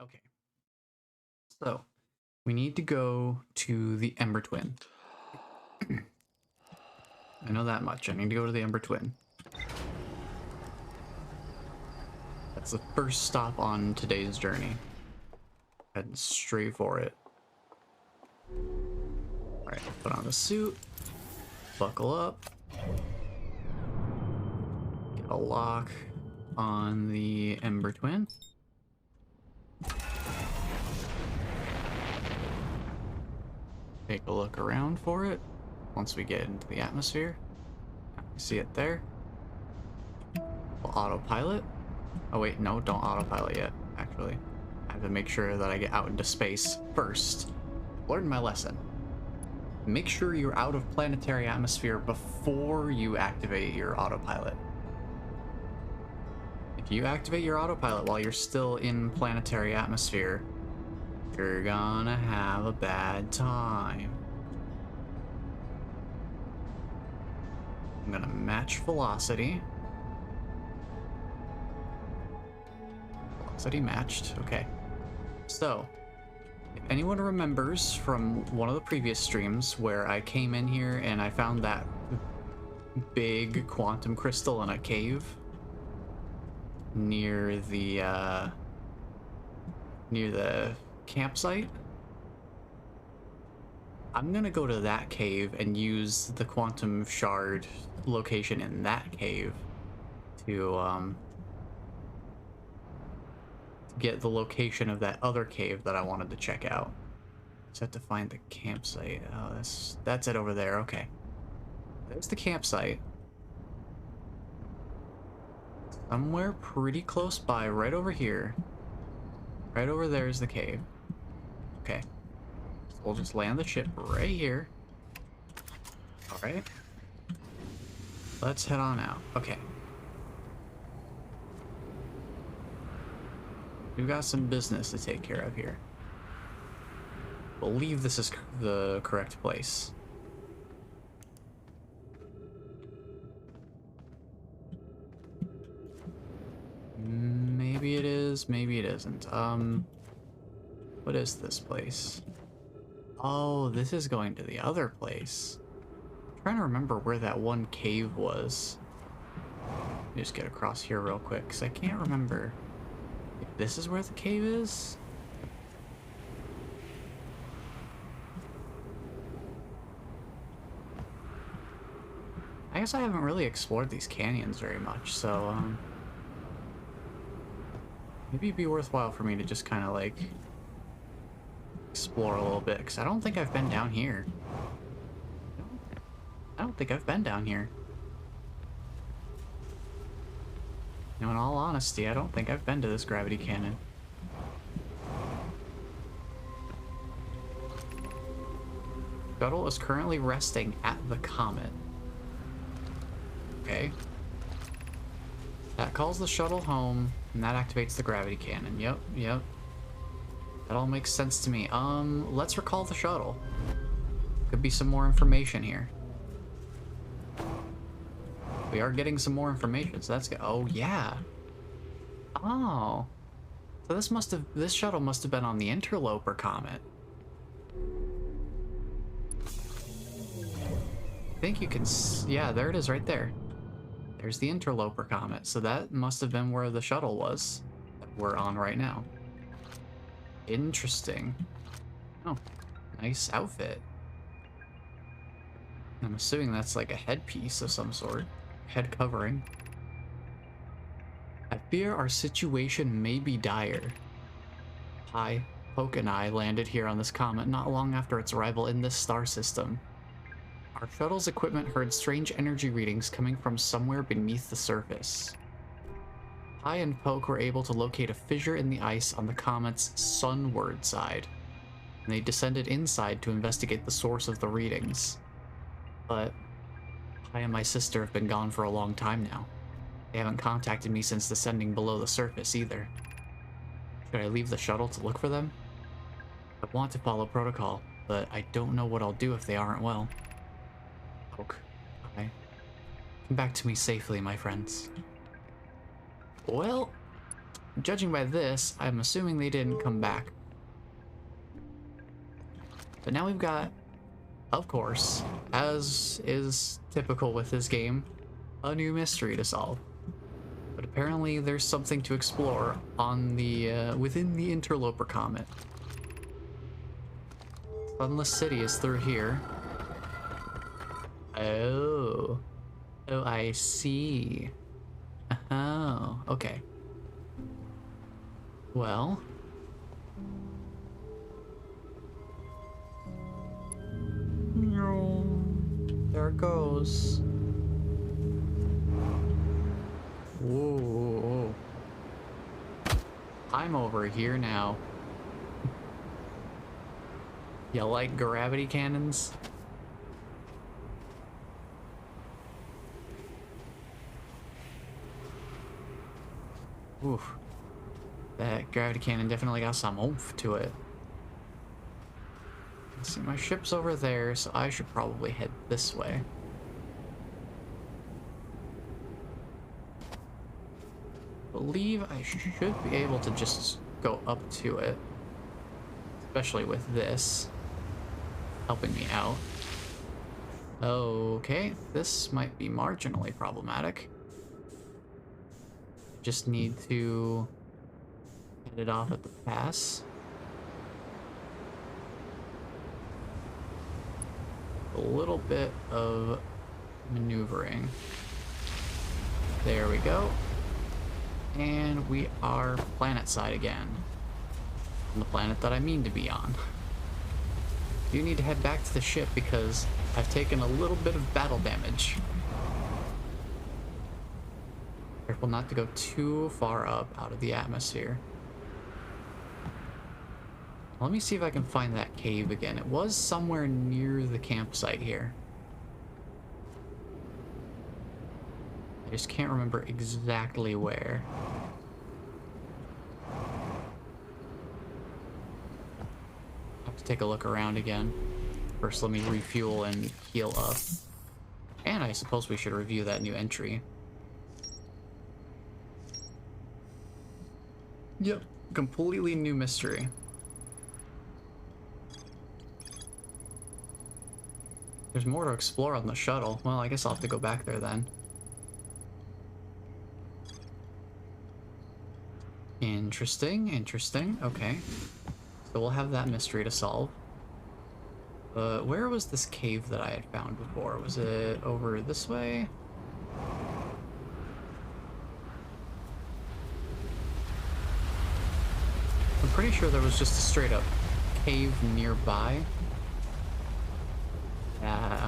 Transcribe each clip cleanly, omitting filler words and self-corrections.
Okay, so we need to go to the Ember Twin. I know that much. I need to go to the Ember Twin. That's the first stop on today's journey. Heading straight for it. Alright, put on the suit. Buckle up. Get a lock on the Ember Twin. Take a look around for it. Once we get into the atmosphere. See it there. We'll autopilot. Oh wait, no, don't autopilot yet, actually. I have to make sure that I get out into space first. Learn my lesson. Make sure you're out of planetary atmosphere before you activate your autopilot. If you activate your autopilot while you're still in planetary atmosphere, you're gonna have a bad time. I'm gonna match velocity. Velocity matched, okay. So, if anyone remembers from one of the previous streams where I came in here and I found that big quantum crystal in a cave near the campsite, I'm gonna go to that cave and use the quantum shard location in that cave to get the location of that other cave that I wanted to check out. Just have to find the campsite. Oh, that's it over there. Okay. There's the campsite. Somewhere pretty close by, right over here. Right over there is the cave. Okay. So we'll just land the ship right here. Alright. Let's head on out. Okay. We've got some business to take care of here. Believe this is the correct place. Maybe it is, maybe it isn't. What is this place? Oh, this is going to the other place. I'm trying to remember where that one cave was. Let me just get across here real quick, because I can't remember. If this is where the cave is? I guess I haven't really explored these canyons very much, so, maybe it'd be worthwhile for me to just kind of, like, explore a little bit, because I don't think I've been down here. I don't think I've been down here. You know, in all honesty, I don't think I've been to this gravity cannon. Shuttle is currently resting at the comet. Okay. That calls the shuttle home, and that activates the gravity cannon. Yep, yep. That all makes sense to me. Let's recall the shuttle. Could be some more information here. We are getting some more information, so that's good. Oh, yeah. Oh. So this shuttle must have been on the Interloper comet. I think you can, yeah, there it is right there. There's the Interloper comet. So that must have been where the shuttle was that we're on right now. Interesting. Oh, nice outfit. I'm assuming that's like a headpiece of some sort. Head covering. I fear our situation may be dire. Hi, Poke and I landed here on this comet not long after its arrival in this star system. Our shuttle's equipment heard strange energy readings coming from somewhere beneath the surface. Pi and Poke were able to locate a fissure in the ice on the comet's sunward side, and they descended inside to investigate the source of the readings. But Pi and my sister have been gone for a long time now. They haven't contacted me since descending below the surface either. Should I leave the shuttle to look for them? I want to follow protocol, but I don't know what I'll do if they aren't well. Poke, Pi, come back to me safely, my friends. Well, Judging by this, I'm assuming they didn't come back. But now we've got, of course, as is typical with this game, a new mystery to solve. But apparently there's something to explore on the within the Interloper Comet. Sunless City is through here. Oh. Oh, I see. Oh, okay. Well. There it goes. Whoa. I'm over here now. You like gravity cannons? Oof. That gravity cannon definitely got some oomph to it. Let's see, my ship's over there, so I should probably head this way. I believe I should be able to just go up to it. Especially with this helping me out. Okay, this might be marginally problematic. Just need to head it off at the pass. A little bit of maneuvering. There we go. And we are planet side again. On the planet that I mean to be on. You need to head back to the ship because I've taken a little bit of battle damage. Careful not to go too far up out of the atmosphere. Let me see if I can find that cave again. It was somewhere near the campsite here. I just can't remember exactly where. I have to take a look around again. First, let me refuel and heal up. And I suppose we should review that new entry. Yep, completely new mystery. There's more to explore on the shuttle. Well, I guess I'll have to go back there then. Interesting, interesting. Okay. So we'll have that mystery to solve. Where was this cave that I had found before? Was it over this way? I'm pretty sure there was just a straight up cave nearby. That,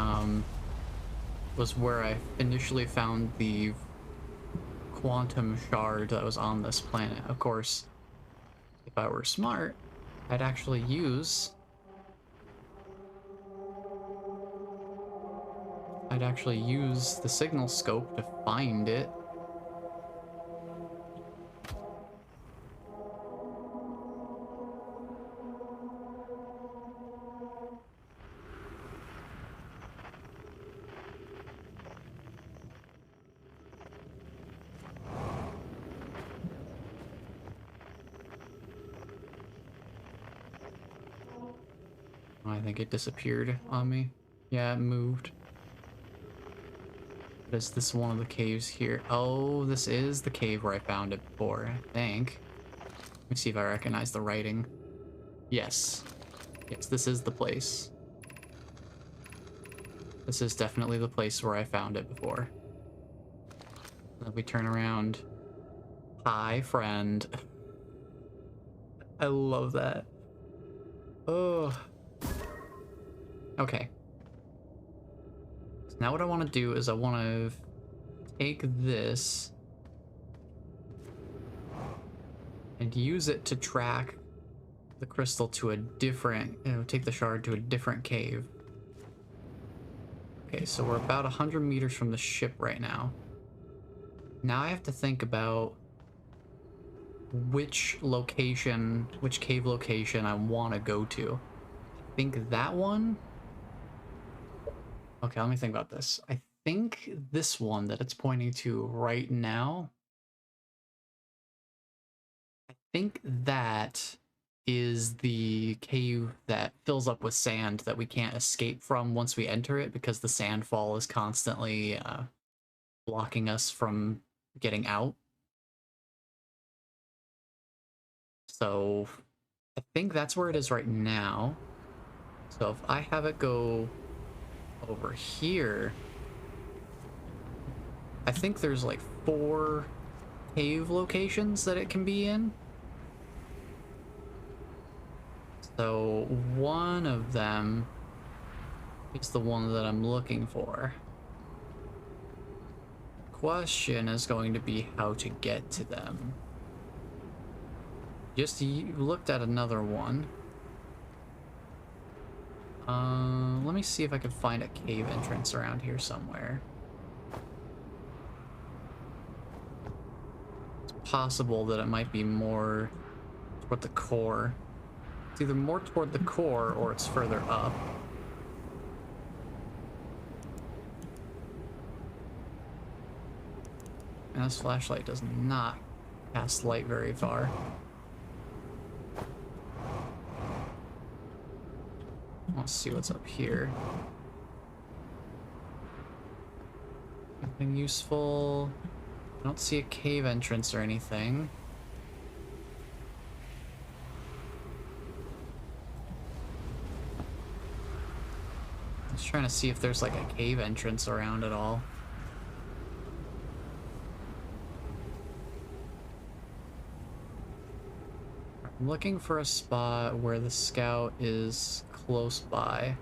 was where I initially found the quantum shard that was on this planet. Of course, if I were smart, I'd actually use... the signal scope to find it. I think it disappeared on me. Yeah, it moved. But is this one of the caves here? Oh, this is the cave where I found it before, I think. Let me see if I recognize the writing. Yes. Yes, this is the place. This is definitely the place where I found it before. Then we turn around. Hi, friend. I love that. Oh. Okay. So now what I want to do is I want to take this and use it to track the crystal to a different, take the shard to a different cave. Okay, so we're about 100 meters from the ship right now. Now I have to think about which location, which cave location I want to go to. I think that one. Okay, let me think about this. I think this one that it's pointing to right now think that is the cave that fills up with sand that we can't escape from once we enter it because the sandfall is constantly blocking us from getting out. So I think that's where it is right now. So if I have it go over here, I think there's like 4 cave locations that it can be in. So one of them is the one that I'm looking for. Question is going to be how to get to them. Just looked at another one. Let me see if I can find a cave entrance around here somewhere. It's possible that it might be more toward the core. It's either more toward the core or it's further up. And this flashlight does not cast light very far. Let's see what's up here. Anything useful? I don't see a cave entrance or anything. Just trying to see if there's like a cave entrance around at all. I'm looking for a spot where the scout is close by.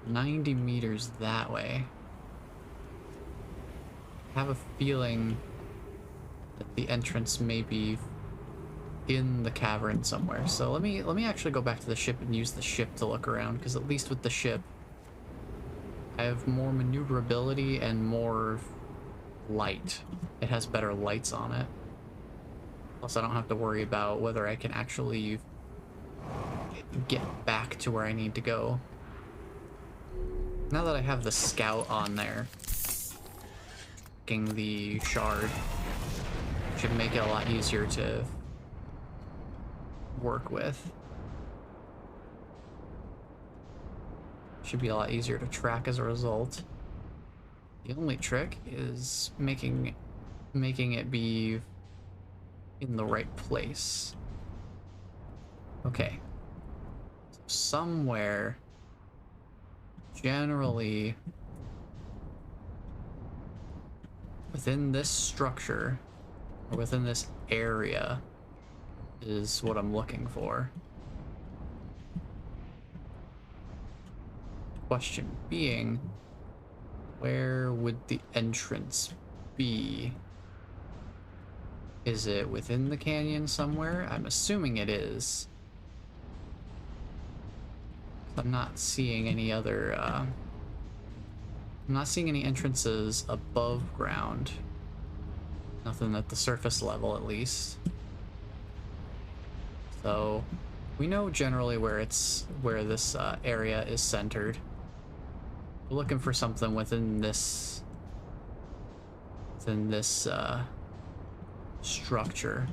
90 meters that way. I have a feeling that the entrance may be in the cavern somewhere. So let me actually go back to the ship and use the ship to look around, because at least with the ship I have more maneuverability and more light. It has better lights on it. Plus I don't have to worry about whether I can actually get back to where I need to go. Now that I have the scout on there, getting the shard should make it a lot easier to work with. Should be a lot easier to track as a result. The only trick is making it be in the right place. Okay. So somewhere generally within this structure or within this area is what I'm looking for. Question being, where would the entrance be? Is it within the canyon somewhere? I'm assuming it is. I'm not seeing any other, I'm not seeing any entrances above ground. Nothing at the surface level, at least. So we know generally where this area is centered. We're looking for something within this structure.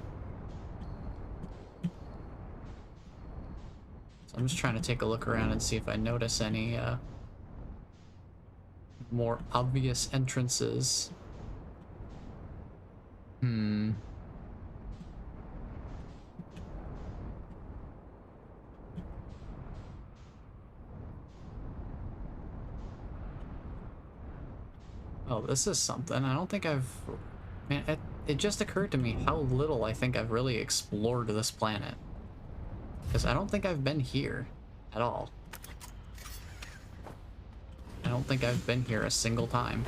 So I'm just trying to take a look around and see if I notice any more obvious entrances. Oh, this is something. I don't think I've... Man, it just occurred to me how little I think I've really explored this planet. Because I don't think I've been here at all. I don't think I've been here a single time.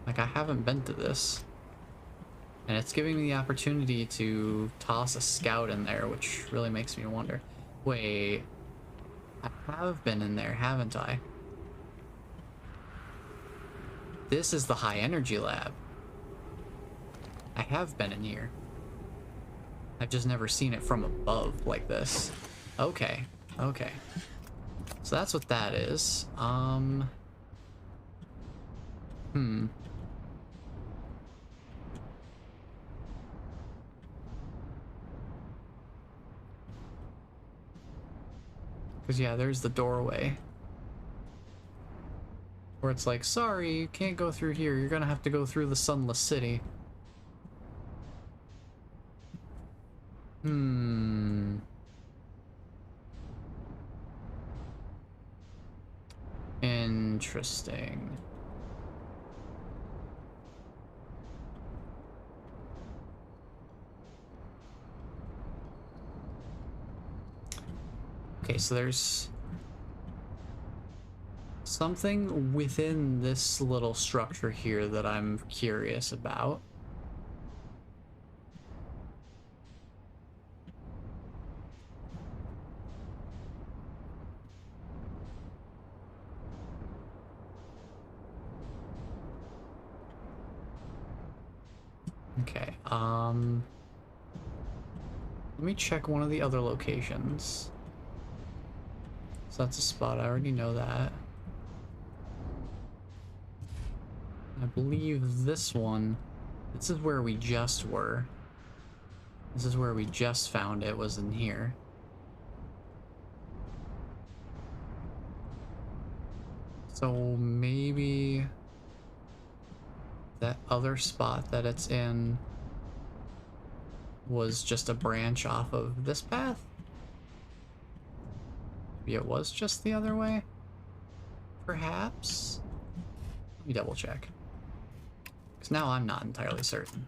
Like, I haven't been to this. And it's giving me the opportunity to toss a scout in there, which really makes me wonder. Wait, I have been in there, haven't I? This is the high energy lab. I have been in here. I've just never seen it from above like this. Okay, okay. So that's what that is. Because, yeah, there's the doorway. Where it's like, sorry, you can't go through here. You're gonna have to go through the Sunless City. Interesting. Okay, so there's something within this little structure here that I'm curious about. Okay, let me check one of the other locations. So that's a spot, I already know that. I believe this one, this is where we just were. This is where we just found it, was in here. So maybe that other spot that it's in was just a branch off of this path? Maybe it was just the other way? Perhaps? Let me double check. Because now I'm not entirely certain.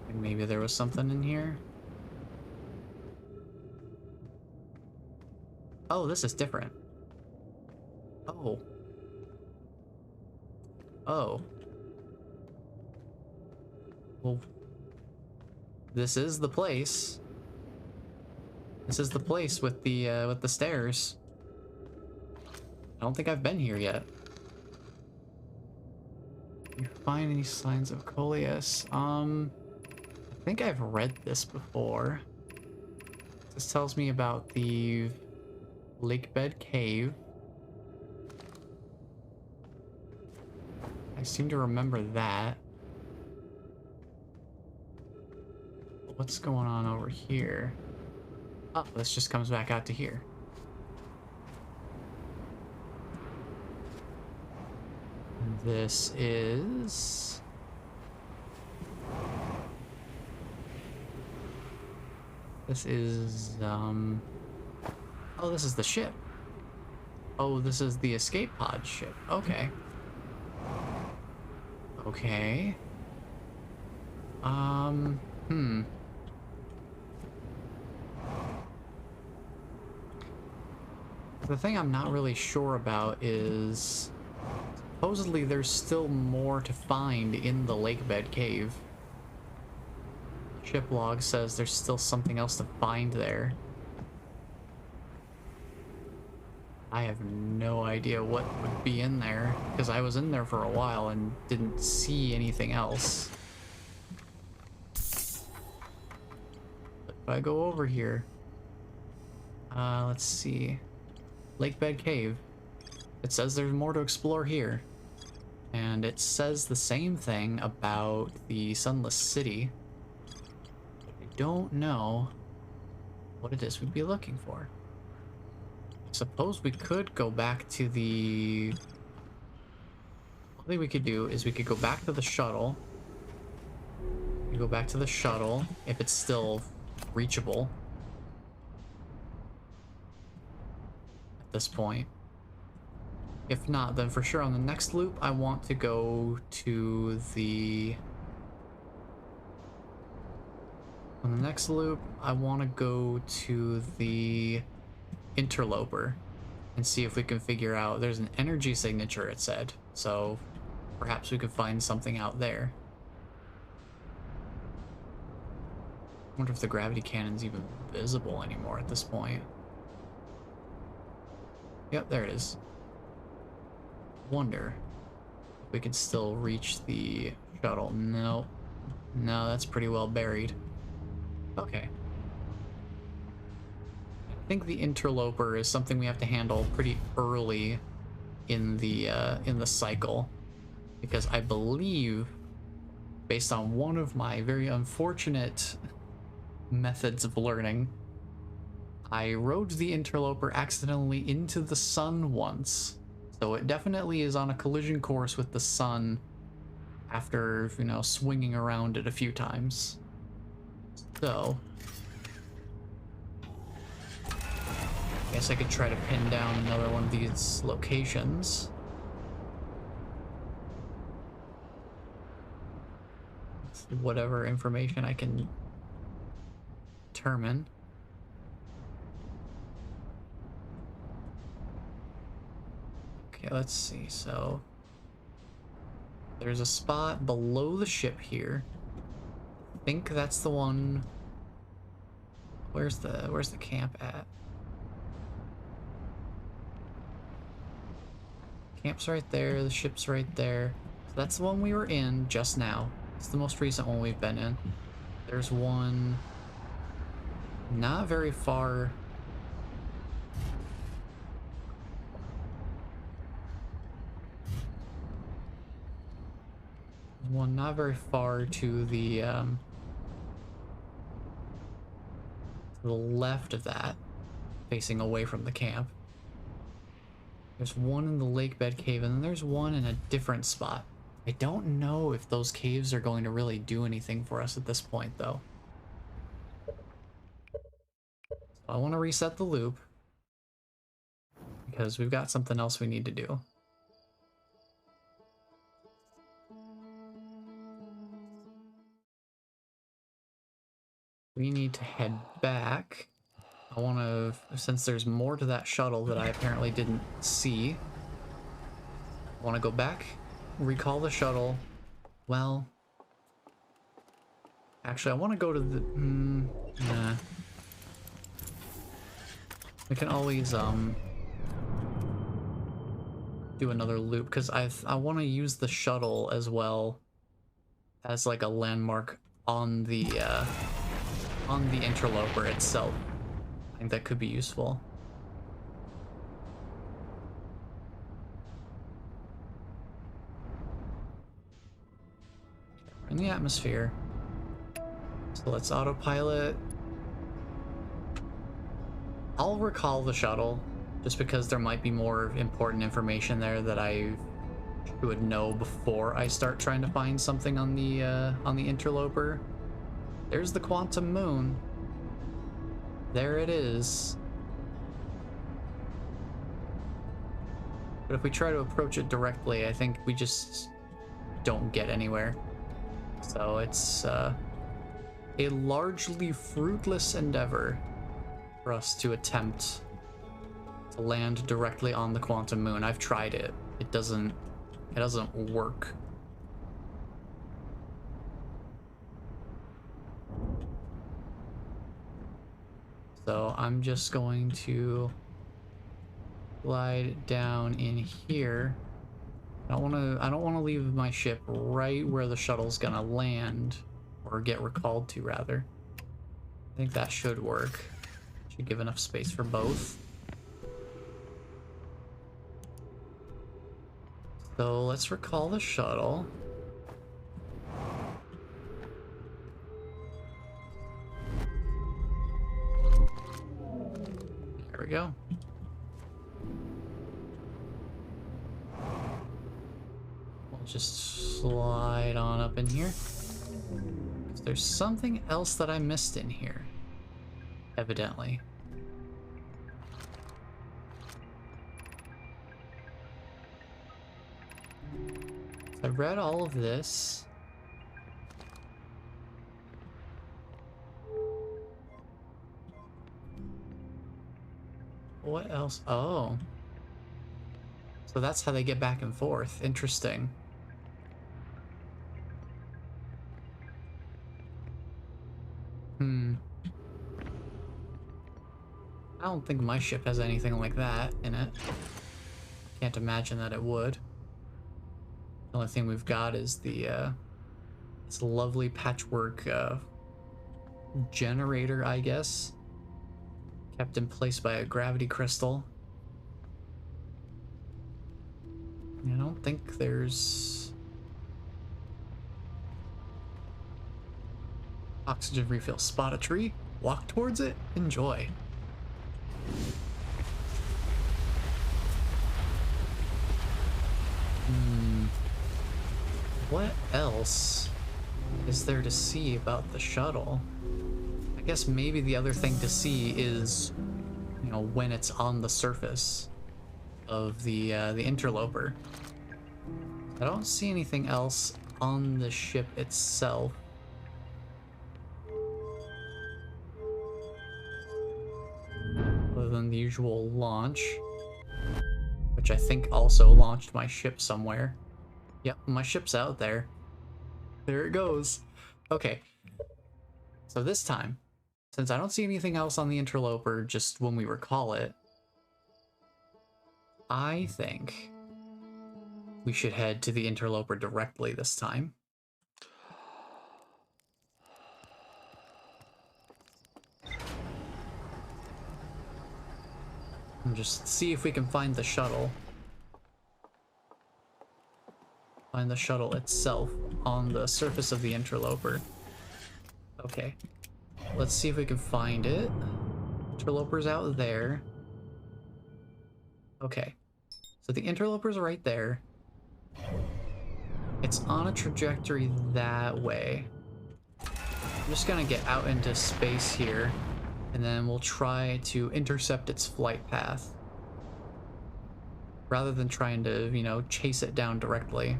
Like maybe there was something in here? Oh, this is different. Oh. Oh. Well, this is the place. This is the place with the stairs. I don't think I've been here yet. You find any signs of coleus? I think I've read this before. This tells me about the lake bed cave. I seem to remember that. What's going on over here? Oh, this just comes back out to here. This is... Oh, this is the ship. Oh, this is the escape pod ship. Okay. Okay. The thing I'm not really sure about is... supposedly there's still more to find in the lake bed cave. Ship log says there's still something else to find there. I have no idea what would be in there, because I was in there for a while and didn't see anything else. But if I go over here... let's see... Lake bed cave. It says there's more to explore here. And it says the same thing about the Sunless City. I don't know what it is we'd be looking for. I suppose we could go back to the... One thing we could do is we could go back to the shuttle. We go back to the shuttle, if it's still reachable. At this point. If not, then for sure on the next loop, I want to go to the... On the next loop, I want to go to the interloper and see if we can figure out... There's an energy signature, it said, so perhaps we could find something out there. I wonder if the gravity cannon's even visible anymore at this point. Yep, there it is. Wonder if we can still reach the shuttle. No, that's pretty well buried. Okay. I think the interloper is something we have to handle pretty early in the cycle, because I believe, based on one of my very unfortunate methods of learning, I rode the interloper accidentally into the sun once. So it definitely is on a collision course with the sun after, you know, swinging around it a few times. So I guess I could try to pin down another one of these locations. Whatever information I can determine. Okay, let's see. So there's a spot below the ship here. I think that's the one. Where's the camp at? Camp's right there, the ship's right there. So that's the one we were in just now. It's the most recent one we've been in. There's one not very far. One not very far to the left of that, facing away from the camp. There's one in the lake bed cave, and then there's one in a different spot. I don't know if those caves are going to really do anything for us at this point, though. So I want to reset the loop, because we've got something else we need to do. We need to head back. I want to, since there's more to that shuttle that I apparently didn't see, I want to go back, recall the shuttle. Well, actually, I want to go to the... nah. We can always, do another loop, because I want to use the shuttle as well as, like, a landmark on the interloper itself. I think that could be useful. We're in the atmosphere. So let's autopilot. I'll recall the shuttle, just because there might be more important information there that I should know before I start trying to find something on the interloper. There's the quantum moon. There it is. But if we try to approach it directly, I think we just don't get anywhere. So it's a largely fruitless endeavor for us to attempt to land directly on the quantum moon. I've tried it. It doesn't work. So I'm just going to glide down in here. I don't want to leave my ship right where the shuttle's gonna land, or get recalled to, rather. I think that should work. Should give enough space for both. So let's recall the shuttle. There we go. We'll just slide on up in here. There's something else that I missed in here, evidently. I read all of this. What else? Oh. So that's how they get back and forth. Interesting. I don't think my ship has anything like that in it. Can't imagine that it would. The only thing we've got is the this lovely patchwork generator, I guess. Kept in place by a gravity crystal. I don't think there's oxygen refill. Spot a tree, walk towards it, enjoy. What else is there to see about the shuttle? I guess maybe the other thing to see is, you know, when it's on the surface of the interloper. I don't see anything else on the ship itself. Other than the usual launch, which I think also launched my ship somewhere. Yep, my ship's out there. There it goes. Okay. So this time, since I don't see anything else on the interloper just when we recall it, I think we should head to the interloper directly this time. And just see if we can find the shuttle. Find the shuttle itself on the surface of the interloper. Okay. Let's see if we can find it. Interloper's out there. Okay. So the interloper's right there. It's on a trajectory that way. I'm just gonna get out into space here, and then we'll try to intercept its flight path. Rather than trying to, you know, chase it down directly.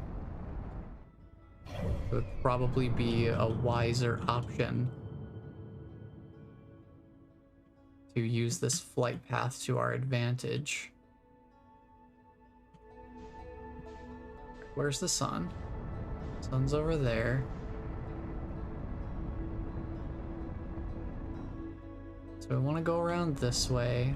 It would probably be a wiser option to use this flight path to our advantage. Where's the sun? Sun's over there. So I want to go around this way.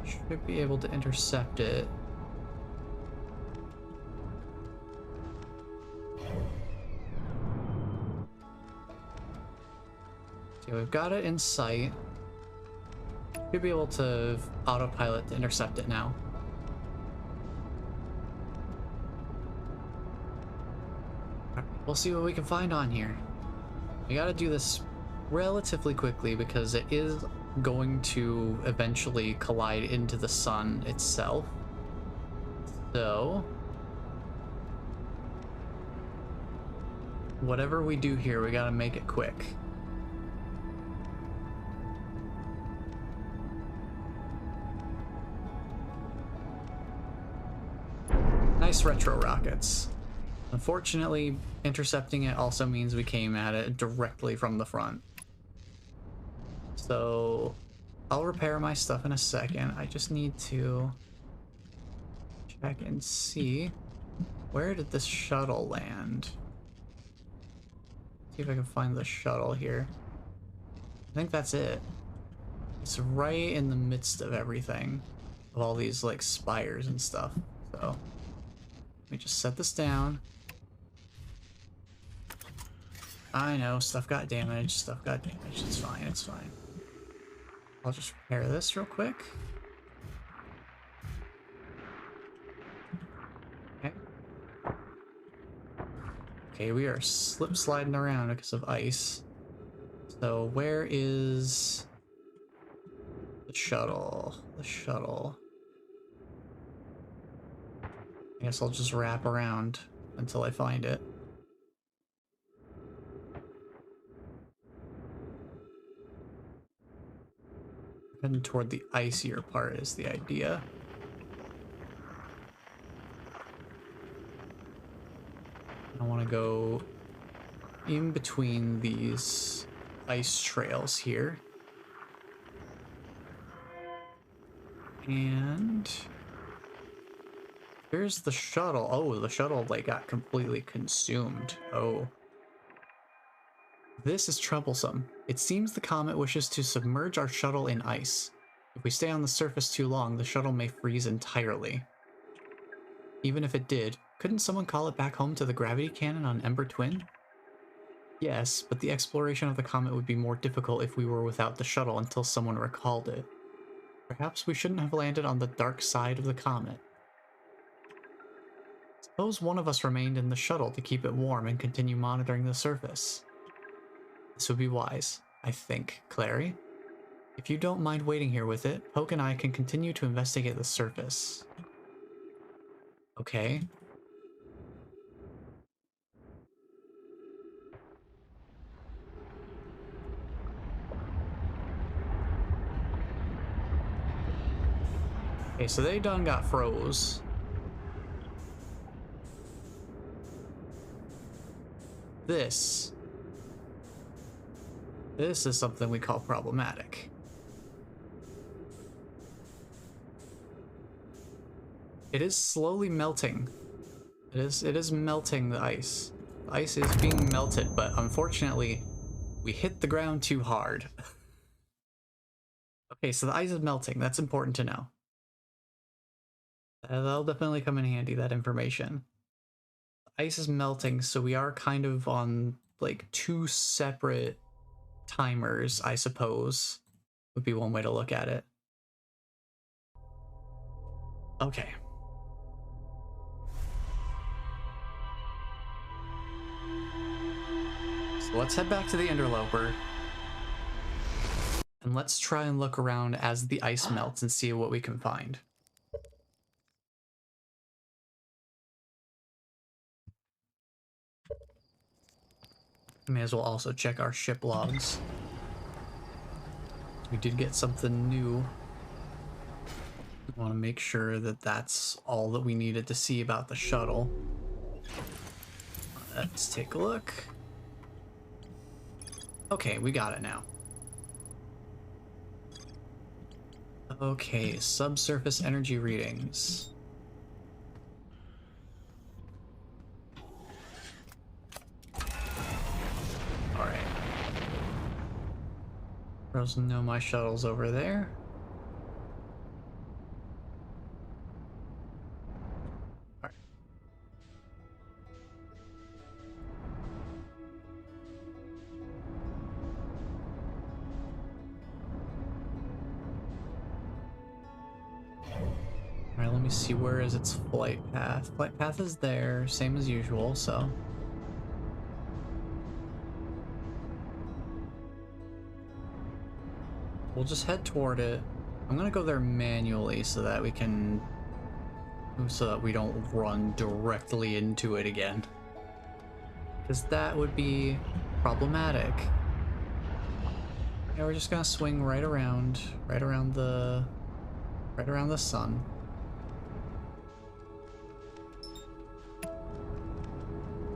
Should be able to intercept it. So we've got it in sight. Should be able to autopilot to intercept it now. We'll see what we can find on here. We gotta do this relatively quickly because it is going to eventually collide into the sun itself. So whatever we do here, we gotta make it quick. Nice retro rockets. Unfortunately, intercepting it also means we came at it directly from the front. So I'll repair my stuff in a second. I just need to check and see, where did this shuttle land? See if I can find the shuttle here. I think that's it. It's right in the midst of everything, of all these like spires and stuff. So let me just set this down. I know, stuff got damaged, It's fine, it's fine. I'll just repair this real quick. Okay. Okay, we are slip sliding around because of ice. So where is the shuttle? The shuttle. I guess I'll just wrap around until I find it. Heading toward the icier part is the idea. I want to go in between these ice trails here. And here's the shuttle. Oh, the shuttle like got completely consumed. Oh. This is troublesome. It seems the comet wishes to submerge our shuttle in ice. If we stay on the surface too long, the shuttle may freeze entirely. Even if it did, couldn't someone call it back home to the gravity cannon on Ember Twin? Yes, but the exploration of the comet would be more difficult if we were without the shuttle until someone recalled it. Perhaps we shouldn't have landed on the dark side of the comet. Suppose one of us remained in the shuttle to keep it warm and continue monitoring the surface. This would be wise, I think, Clary. If you don't mind waiting here with it, Poke and I can continue to investigate the surface. Okay. Okay, so they done got froze. This is something we call problematic. It is slowly melting. It is melting the ice. The ice is being melted, but unfortunately, we hit the ground too hard. Okay, so the ice is melting. That's important to know. That'll definitely come in handy, that information. The ice is melting, so we are kind of on like two separate timers, I suppose, would be one way to look at it. Okay. So let's head back to the Interloper. And let's try and look around as the ice melts and see what we can find. May as well also check our ship logs. We did get something new. We want to make sure that that's all that we needed to see about the shuttle. Let's take a look. Okay, we got it now. Okay, subsurface energy readings. Alright. Doesn't know my shuttle's over there. Alright. Alright, let me see, where is its flight path? Flight path is there, same as usual, so. We'll just head toward it. I'm gonna go there manually so that we can... so that we don't run directly into it again. Because that would be problematic. Yeah, we're just gonna swing right around the sun.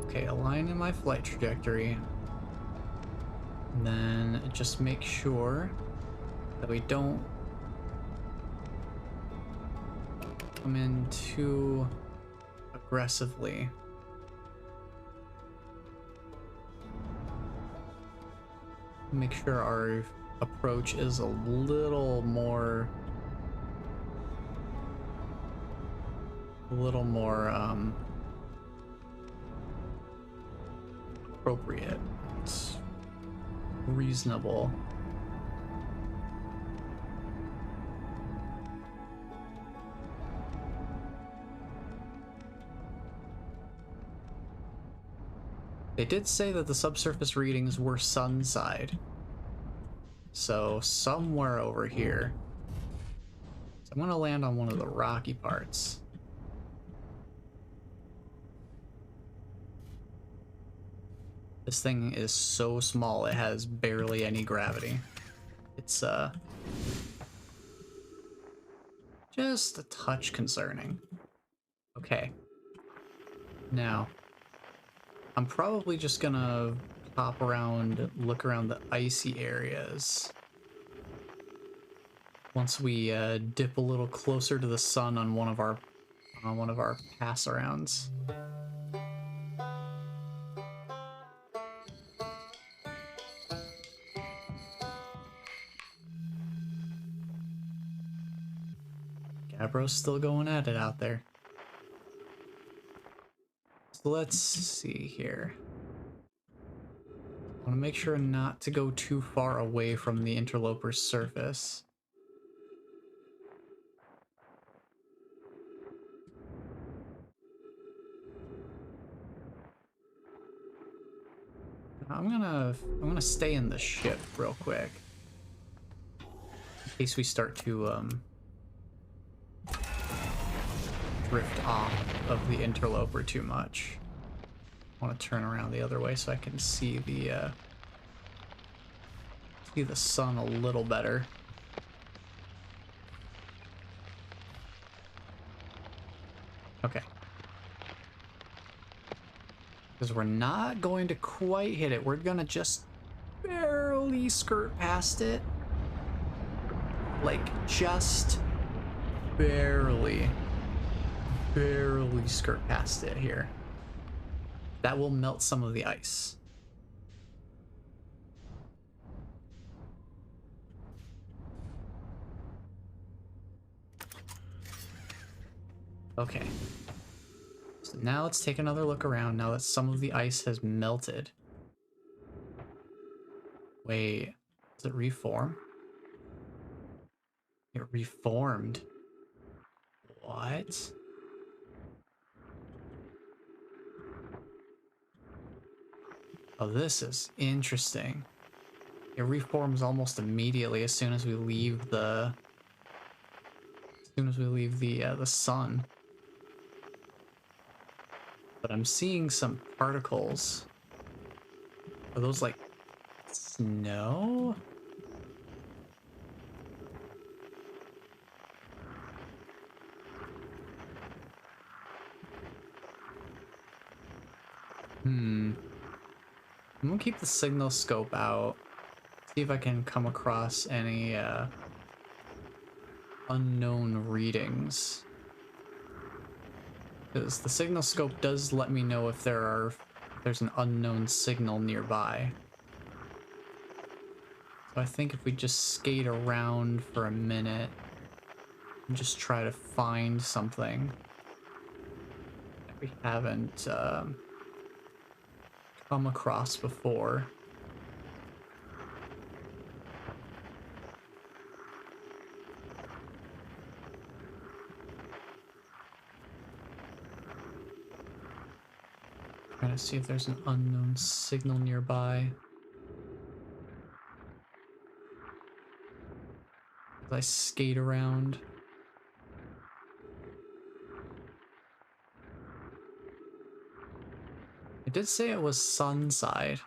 Okay, align in my flight trajectory. And then just make sure that we don't come in too aggressively. Make sure our approach is a little more appropriate. It's reasonable. They did say that the subsurface readings were sun side. So somewhere over here. So I'm gonna land on one of the rocky parts. This thing is so small, it has barely any gravity. It's just a touch concerning. Okay. Now, I'm probably just gonna hop around, look around the icy areas. Once we dip a little closer to the sun on one of our pass arounds. Yeah, bro's still going at it out there. So let's see here. I want to make sure not to go too far away from the interloper's surface. I'm gonna stay in the ship real quick. In case we start to drift off of the interloper too much. I want to turn around the other way so I can see the sun a little better. Okay. Because we're not going to quite hit it. We're gonna just barely skirt past it. Like, just barely skirt past it here. That will melt some of the ice. Okay. So now let's take another look around now that some of the ice has melted. Wait, does it reform? It reformed. What? Oh, this is interesting. It reforms almost immediately as soon as we leave the the sun. But I'm seeing some particles. Are those like snow? I'm gonna keep the signal scope out. See if I can come across any unknown readings. Because the signal scope does let me know if there's an unknown signal nearby. So I think if we just skate around for a minute and just try to find something that we haven't come across before. Trying to see if there's an unknown signal nearby. As I skate around. It did say it was sun side.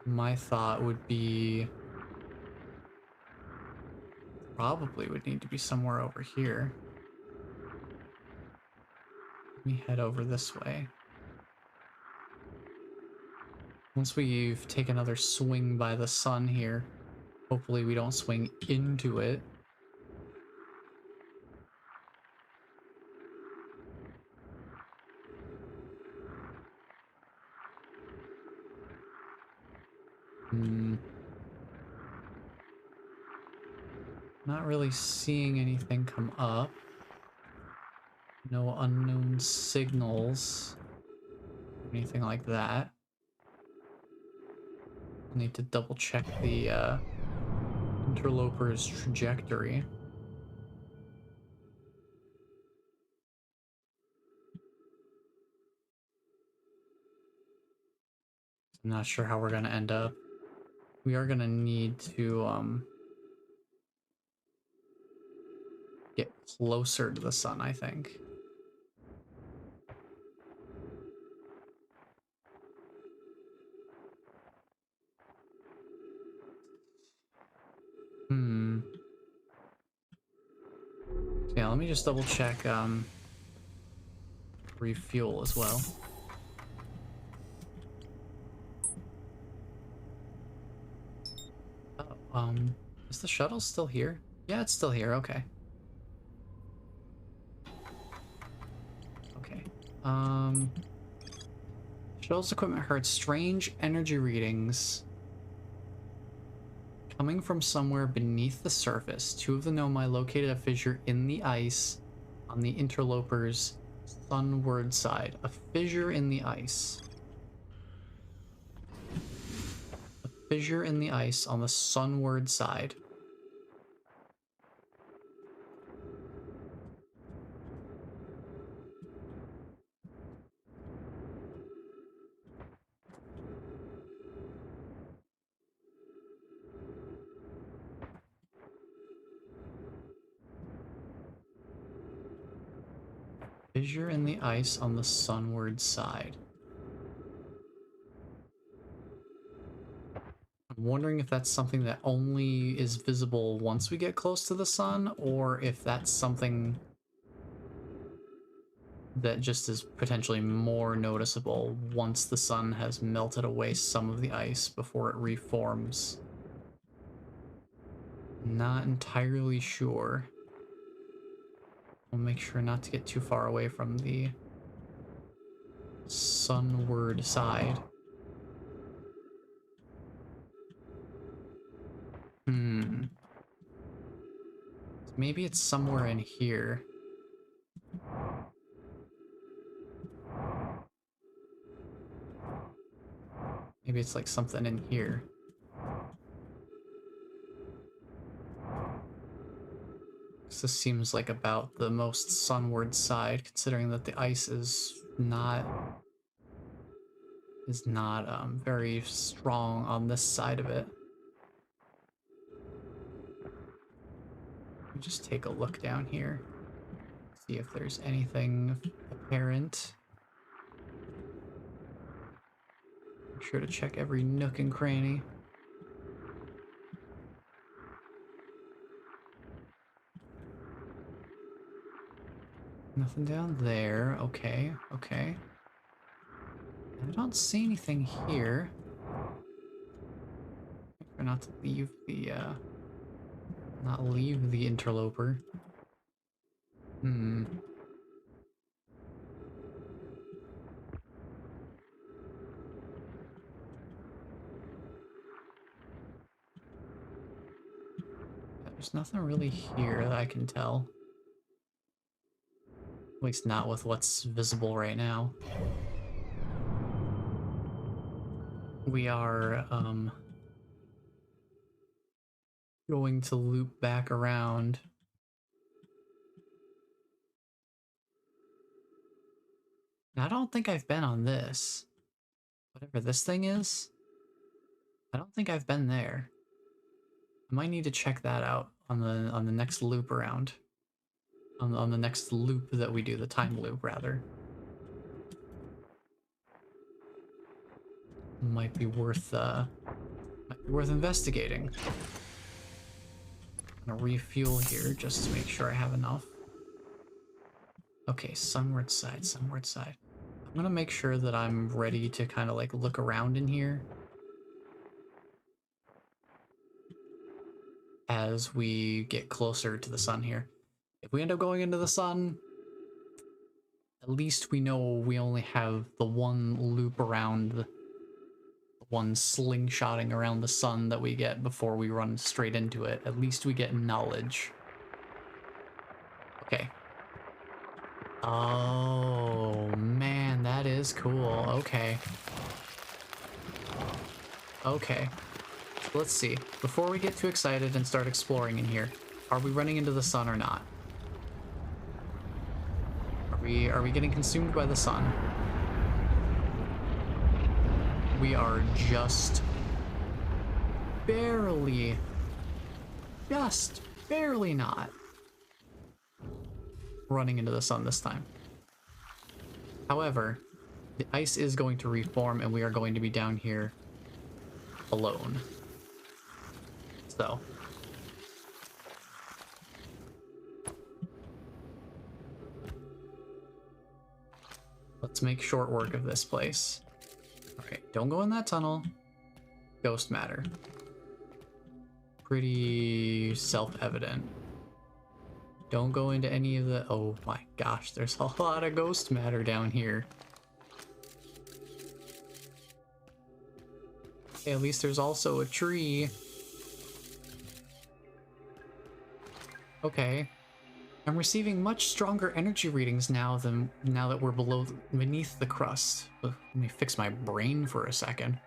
My thought would be probably would need to be somewhere over here. Let me head over this way. Once we've taken another swing by the sun here, hopefully we don't swing into it. Not really seeing anything come up. No unknown signals. Anything like that. Need to double check the interloper's trajectory. I'm not sure how we're gonna end up. We are gonna need to get closer to the sun, I think. Yeah, let me just double check refuel as well. Oh. Is the shuttle still here? Yeah, it's still here. Okay. Okay. Shuttle's equipment heard strange energy readings coming from somewhere beneath the surface. Two of the Nomai located a fissure in the ice on the interloper's sunward side. A fissure in the ice. A fissure in the ice on the sunward side. Fissure in the ice on the sunward side. I'm wondering if that's something that only is visible once we get close to the sun, or if that's something that just is potentially more noticeable once the sun has melted away some of the ice before it reforms. Not entirely sure. I'll make sure not to get too far away from the sunward side. Maybe it's somewhere in here. Maybe it's like something in here. This seems like about the most sunward side, considering that the ice is not very strong on this side of it. Just take a look down here, see if there's anything apparent. Make sure to check every nook and cranny. Nothing down there. Okay, okay. I don't see anything here. Try not to leave the, not leave the interloper. There's nothing really here that I can tell. At least not with what's visible right now. We are, going to loop back around. Now, I don't think I've been on this. Whatever this thing is, I don't think I've been there. I might need to check that out on the next loop around. On the next loop that we do, the time loop rather. Might be worth investigating. I'm gonna refuel here just to make sure I have enough. Okay, sunward side, sunward side. I'm gonna make sure that I'm ready to kind of like look around in here as we get closer to the sun here. If we end up going into the sun, at least we know we only have the one loop around, the one slingshotting around the sun that we get before we run straight into it. At least we get knowledge. Okay. Oh, man, that is cool. Okay. Okay. Let's see. Before we get too excited and start exploring in here, are we running into the sun or not? Are we getting consumed by the sun? We are just barely not running into the sun this time. However, the ice is going to reform and we are going to be down here alone. So let's make short work of this place. All right, don't go in that tunnel. Ghost matter. pretty self-evident. Don't go into any of the... Oh my gosh, there's a lot of ghost matter down here. Okay, at least there's also a tree. Okay. I'm receiving much stronger energy readings now that we're beneath the crust. Let me fix my brain for a second.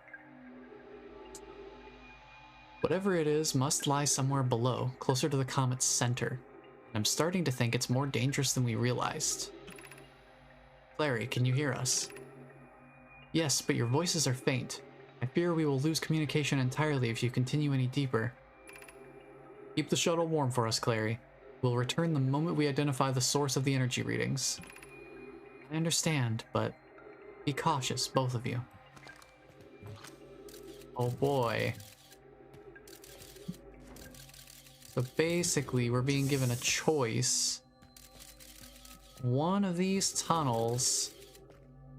Whatever it is must lie somewhere below, closer to the comet's center. I'm starting to think it's more dangerous than we realized. Clary, can you hear us? Yes, but your voices are faint. I fear we will lose communication entirely if you continue any deeper. Keep the shuttle warm for us, Clary. We'll return the moment we identify the source of the energy readings. I understand, but be cautious, both of you. Oh boy. So basically, we're being given a choice. One of these tunnels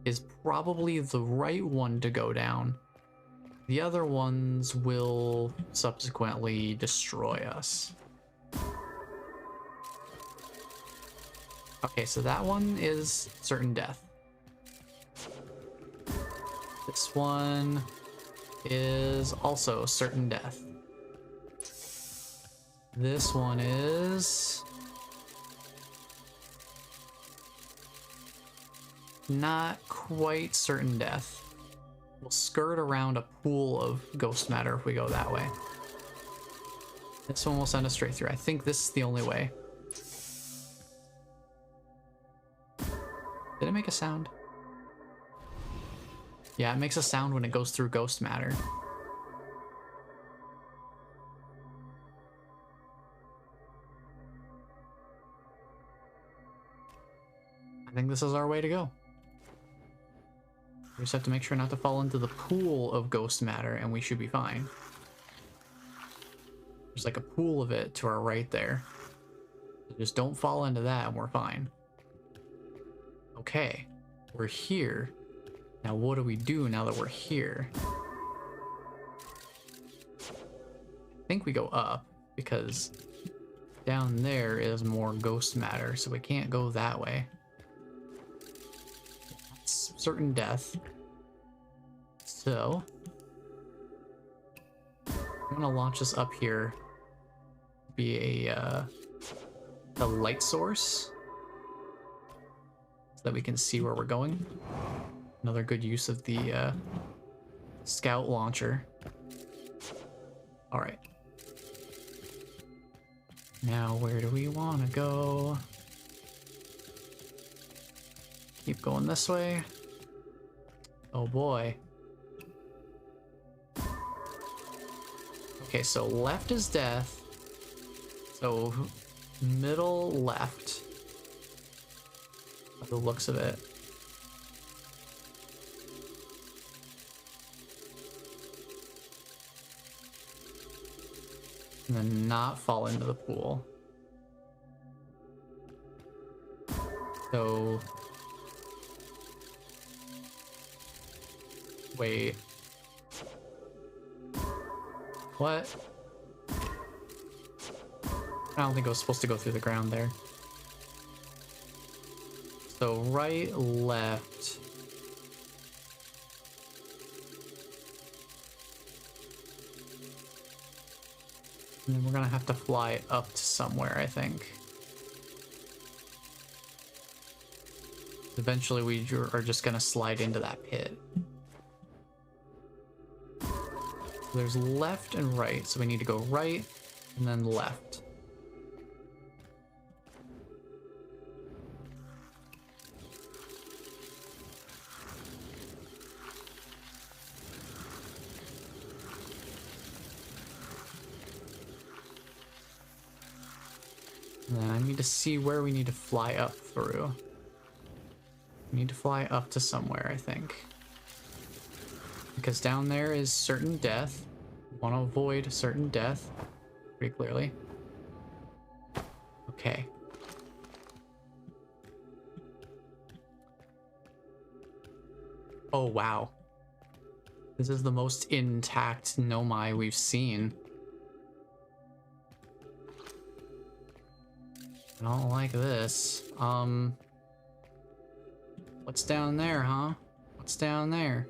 is probably the right one to go down. The other ones will subsequently destroy us. Okay, so that one is certain death. This one is also certain death. This one is not quite certain death. We'll skirt around a pool of ghost matter if we go that way. This one will send us straight through. I think this is the only way. Did it make a sound? Yeah, it makes a sound when it goes through ghost matter. I think this is our way to go. We just have to make sure not to fall into the pool of ghost matter, and we should be fine. There's like a pool of it to our right there. So just don't fall into that, and we're fine. Okay, we're here. Now what do we do now that we're here? I think we go up, because down there is more ghost matter, so we can't go that way. That's certain death. So I'm gonna launch us up here. Be a light source so that we can see where we're going. Another good use of the scout launcher. All right. Now where do we want to go? Keep going this way. Oh boy. Okay, so left is death. So middle left. By the looks of it. And then not fall into the pool. So wait. What? I don't think I was supposed to go through the ground there. So right, left. And then we're gonna have to fly up to somewhere, I think. Eventually we are just gonna slide into that pit. So there's left and right, so we need to go right and then left. And then I need to see where we need to fly up through. We need to fly up to somewhere, I think. Because down there is certain death. Want to avoid certain death pretty clearly. Okay. Oh, wow. This is the most intact Nomai we've seen. I don't like this. What's down there, huh? What's down there?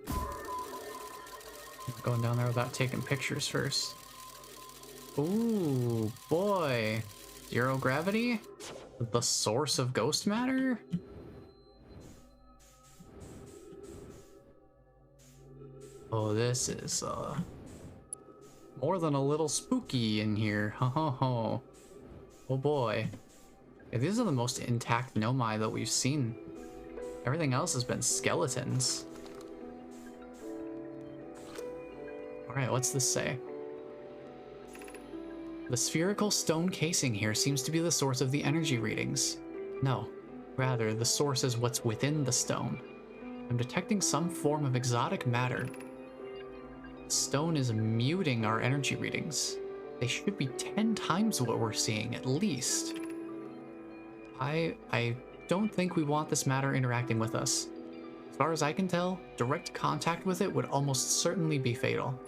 I'm going down there without taking pictures first. Ooh, boy. Zero gravity? The source of ghost matter? Oh, this is, more than a little spooky in here. Ho ho ho. Oh boy. Yeah, these are the most intact Nomai that we've seen. Everything else has been skeletons. Alright, what's this say? The spherical stone casing here seems to be the source of the energy readings. No, rather, the source is what's within the stone. I'm detecting some form of exotic matter. The stone is muting our energy readings. They should be 10 times what we're seeing, at least. I don't think we want this matter interacting with us. As far as I can tell, direct contact with it would almost certainly be fatal.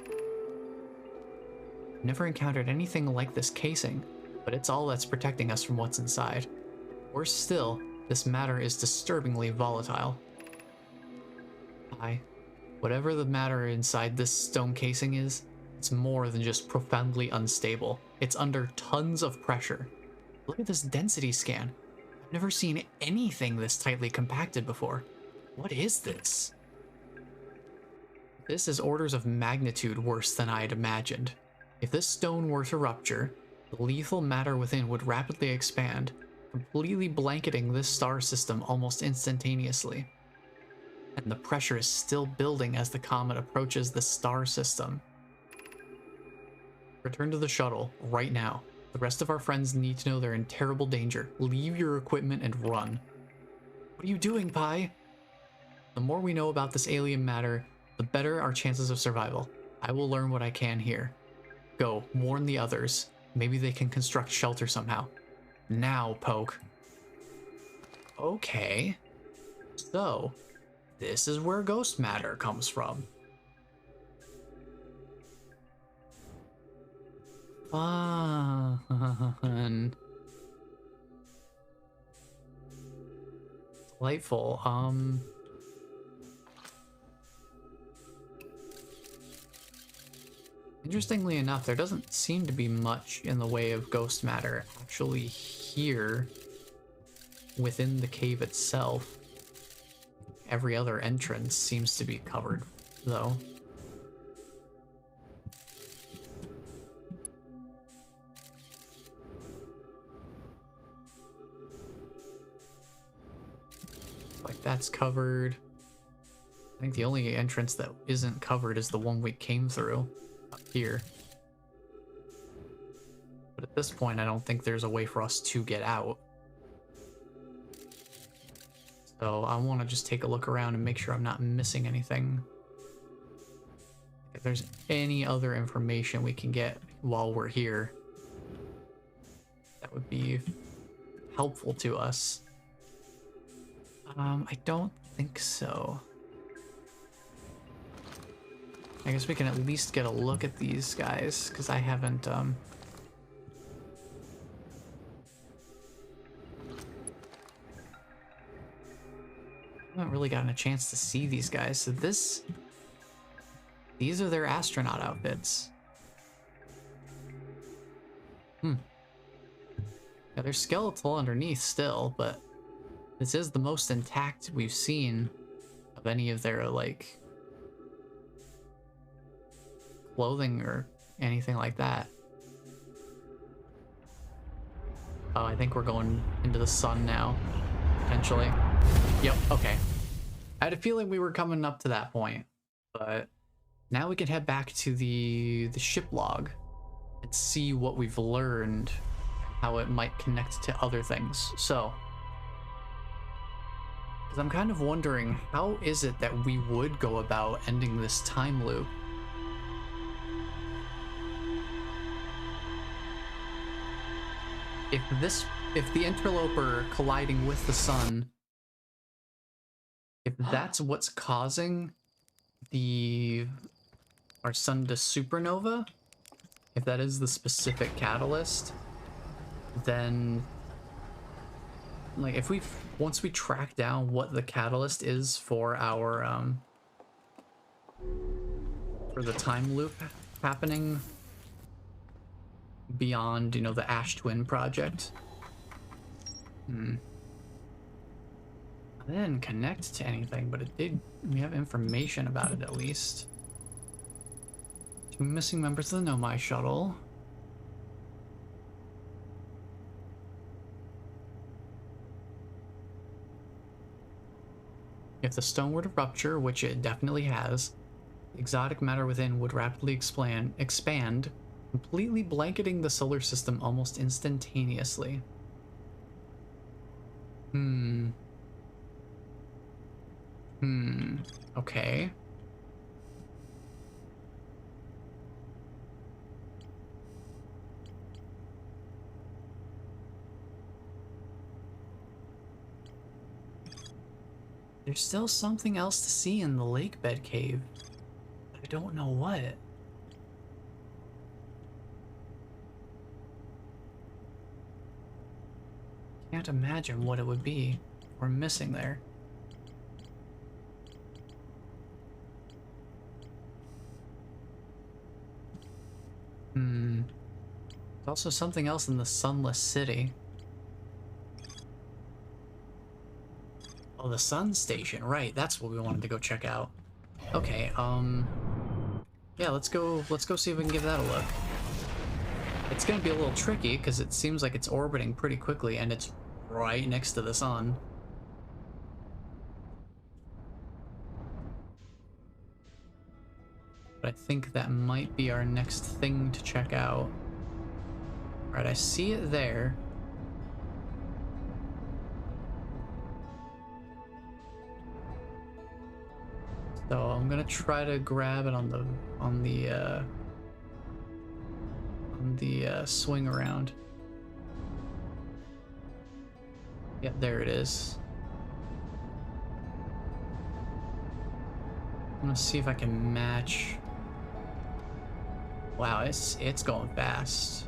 I've never encountered anything like this casing, but it's all that's protecting us from what's inside. Worse still, this matter is disturbingly volatile. Whatever the matter inside this stone casing is, it's more than just profoundly unstable. It's under tons of pressure. Look at this density scan. I've never seen anything this tightly compacted before. What is this? This is orders of magnitude worse than I'd imagined. If this stone were to rupture, the lethal matter within would rapidly expand, completely blanketing this star system almost instantaneously. And the pressure is still building as the comet approaches the star system. Return to the shuttle, right now. The rest of our friends need to know they're in terrible danger. Leave your equipment and run. What are you doing, Pi? The more we know about this alien matter, the better our chances of survival. I will learn what I can here. Go, warn the others. Maybe they can construct shelter somehow. Now, Poke. Okay. So, this is where ghost matter comes from. Fun. Delightful. Interestingly enough, there doesn't seem to be much in the way of ghost matter actually here within the cave itself. Every other entrance seems to be covered, though. Like that's covered. I think the only entrance that isn't covered is the one we came through up here. But at this point, I don't think there's a way for us to get out. So I want to just take a look around and make sure I'm not missing anything. If there's any other information we can get while we're here, that would be helpful to us. I don't think so. I guess we can at least get a look at these guys, because I haven't, I haven't really gotten a chance to see these guys. So these are their astronaut outfits. Yeah, they're skeletal underneath still, but this is the most intact we've seen of any of their, like, clothing or anything like that. Oh, I think we're going into the sun now, potentially. Yep, okay. I had a feeling we were coming up to that point, but now we can head back to the ship log and see what we've learned, how it might connect to other things. So, because I'm kind of wondering, how is it that we would go about ending this time loop? If the interloper colliding with the sun, if that's what's causing our sun to supernova, if that is the specific catalyst, then like if we once we track down what the catalyst is for our for the time loop happening beyond, you know, the Ash Twin project. I didn't connect to anything, but it did. We have information about it at least. 2 missing members of the Nomai shuttle. If the stone were to rupture, which it definitely has, the exotic matter within would rapidly expand, completely blanketing the solar system almost instantaneously. Okay. There's still something else to see in the lake bed cave. I don't know what. Can't imagine what it would be we're missing there. There's also something else in the Sunless City. Oh, the Sun Station, right, that's what we wanted to go check out. Okay, yeah, let's go see if we can give that a look. It's gonna be a little tricky, because it seems like it's orbiting pretty quickly, and it's right next to the sun. But I think that might be our next thing to check out. Alright, I see it there. So I'm gonna try to grab it on the swing around. Yeah, there it is. I'm gonna see if I can match. Wow, it's going fast.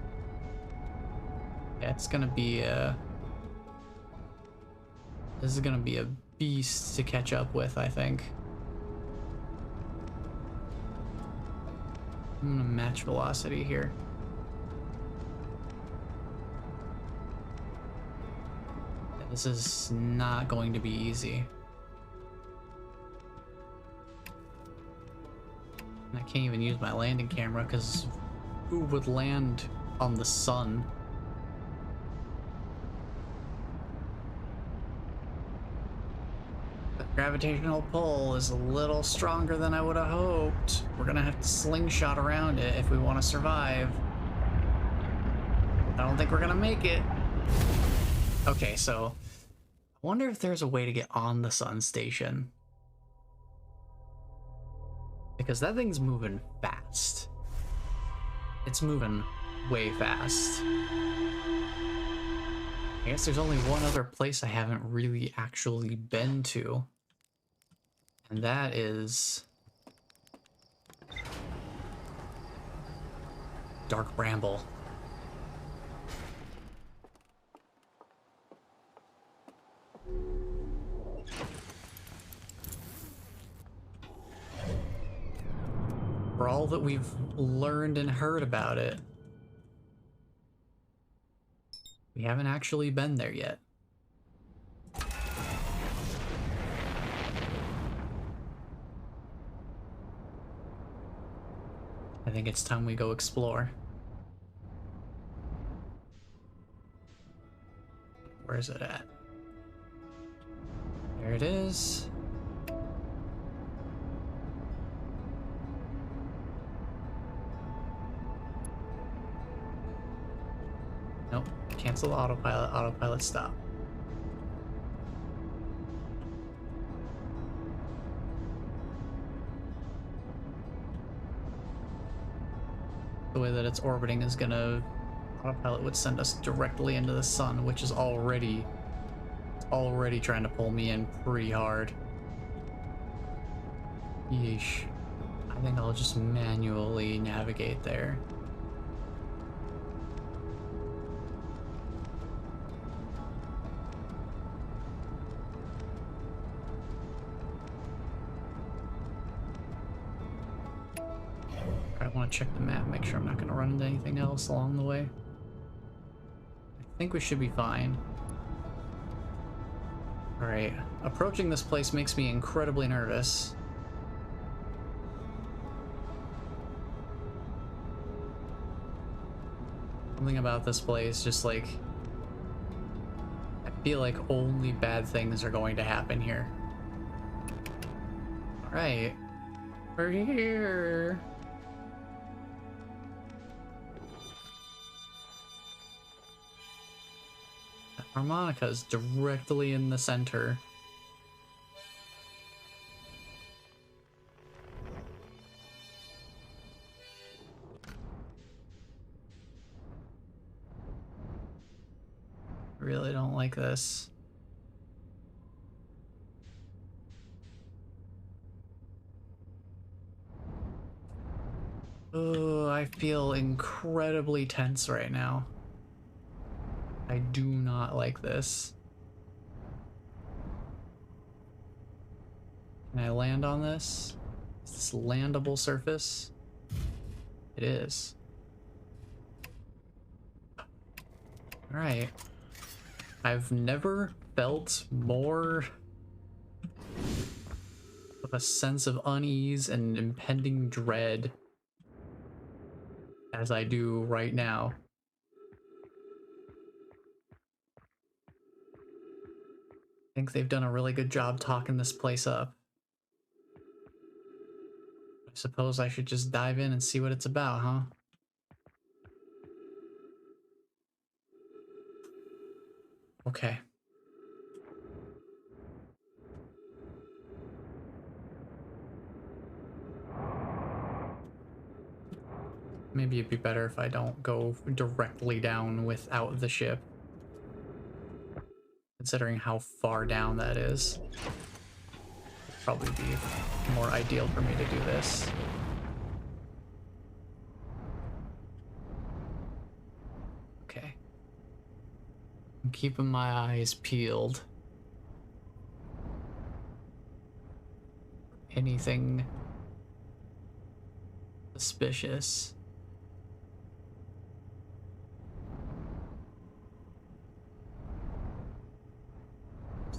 Yeah, it's gonna be this is gonna be a beast to catch up with, I think. I'm gonna match velocity here. Yeah, this is not going to be easy. And I can't even use my landing camera because who would land on the sun? Gravitational pull is a little stronger than I would have hoped. We're gonna have to slingshot around it if we want to survive. I don't think we're gonna make it. Okay, so I wonder if there's a way to get on the sun station. Because that thing's moving fast. It's moving way fast. I guess there's only one other place I haven't really actually been to. And that is Dark Bramble. For all that we've learned and heard about it, we haven't actually been there yet. I think it's time we go explore. Where is it at? There it is. Nope. Cancel the autopilot. Autopilot stop. The way that it's orbiting is gonna... Autopilot would send us directly into the sun, which is already trying to pull me in pretty hard. Yeesh. I think I'll just manually navigate there. I want to check the map, make sure I'm not going to run into anything else along the way. I think we should be fine. Alright, approaching this place makes me incredibly nervous. Something about this place, just like... I feel like only bad things are going to happen here. Alright. We're here! That harmonica is directly in the center. Really don't like this. Oh, I feel incredibly tense right now. I do not like this. Can I land on this? Is this landable surface? It is. Alright. I've never felt more of a sense of unease and impending dread as I do right now. I think they've done a really good job talking this place up. I suppose I should just dive in and see what it's about, huh? Okay. Maybe it'd be better if I don't go directly down without the ship. Considering how far down that is. It'd probably be more ideal for me to do this. Okay. I'm keeping my eyes peeled. Anything suspicious.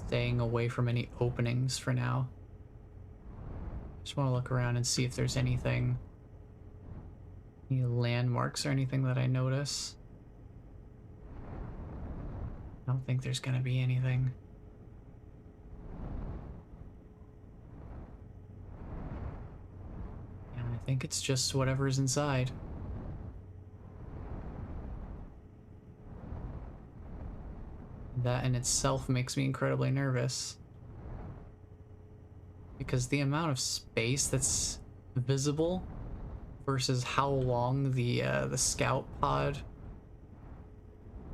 Staying away from any openings for now. Just want to look around and see if there's anything, any landmarks or anything that I notice. I don't think there's gonna be anything. Yeah, I think it's just whatever's inside. That in itself makes me incredibly nervous. Because the amount of space that's visible versus how long the scout pod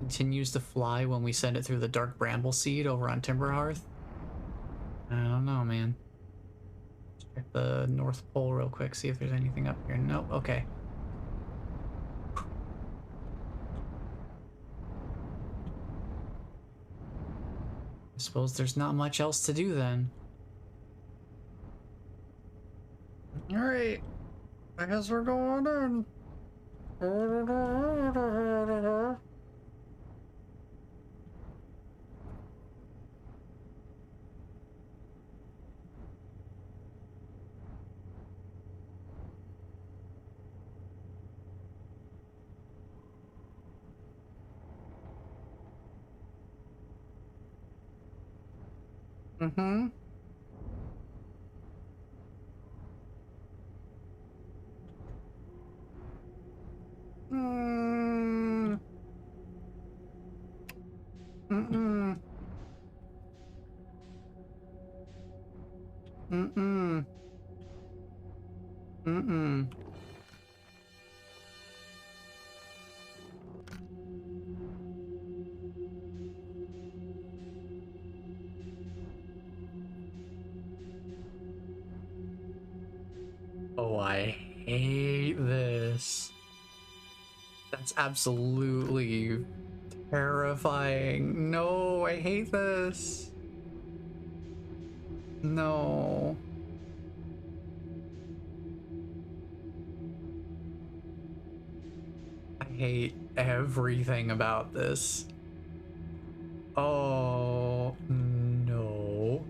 continues to fly when we send it through the dark bramble seed over on Timberhearth. I don't know, man. Check the North Pole real quick, see if there's anything up here. Nope, okay. I suppose there's not much else to do then. Alright, I guess we're going in. Mm-hmm. Mm. Mm-mm. Mm-mm. Mm-mm. Oh, I hate this. That's absolutely terrifying. No, I hate this. No. hate everything about this. Oh, no.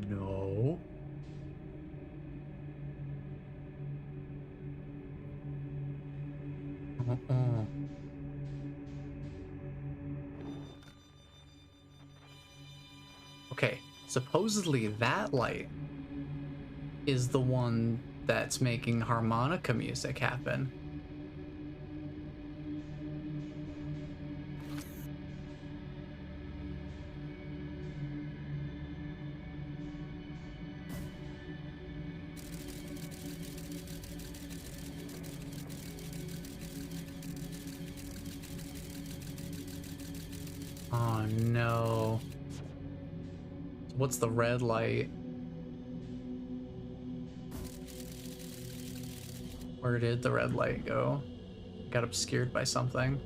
No. Uh-uh. Okay, supposedly that light is the one that's making harmonica music happen. Oh no. What's the red light? Where did the red light go? Got obscured by something.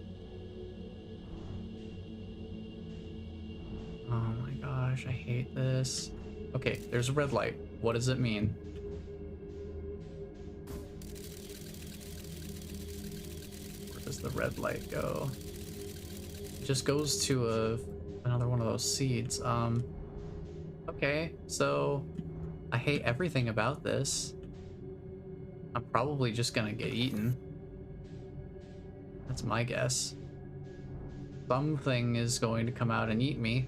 Oh my gosh, I hate this. Okay, there's a red light. What does it mean? Where does the red light go? It just goes to another one of those seeds. Okay, so I hate everything about this. I'm probably just gonna get eaten. That's my guess. Something is going to come out and eat me.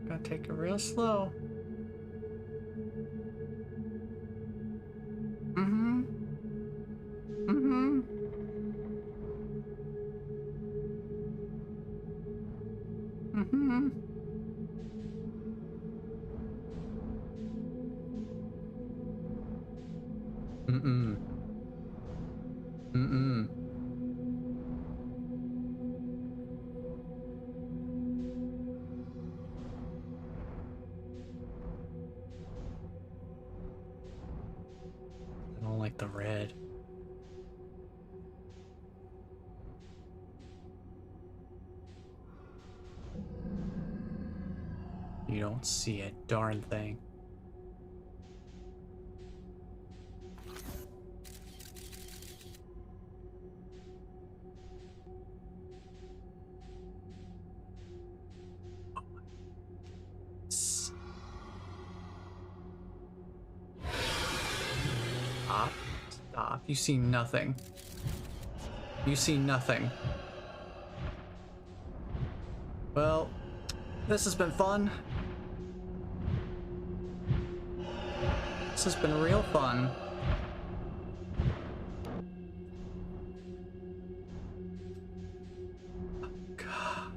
Gotta take it real slow. I don't like the red. You don't see a darn thing. Stop. Stop. You see nothing. You see nothing. Well, this has been fun. This has been real fun. God.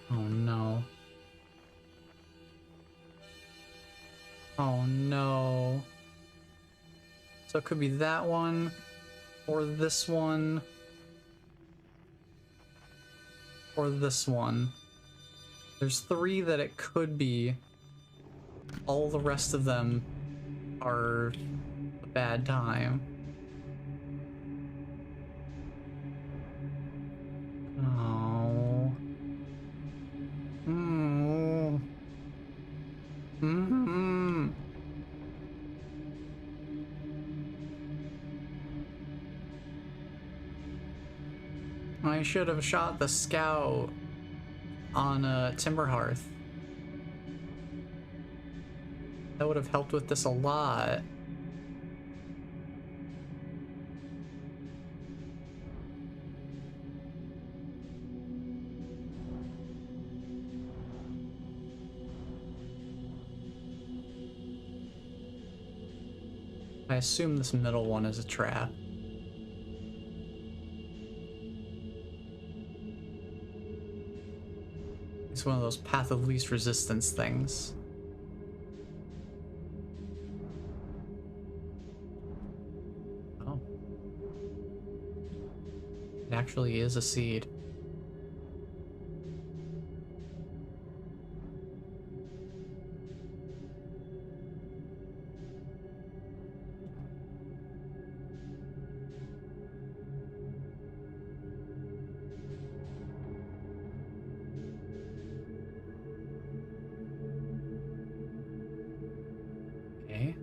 Oh no. Oh no. So it could be that one, or this one, or this one. There's 3 that it could be. All the rest of them are a bad time. Oh. I should have shot the scout on a timber hearth. That would have helped with this a lot. I assume this middle one is a trap. It's one of those path of least resistance things. Oh. It actually is a seed. Okay.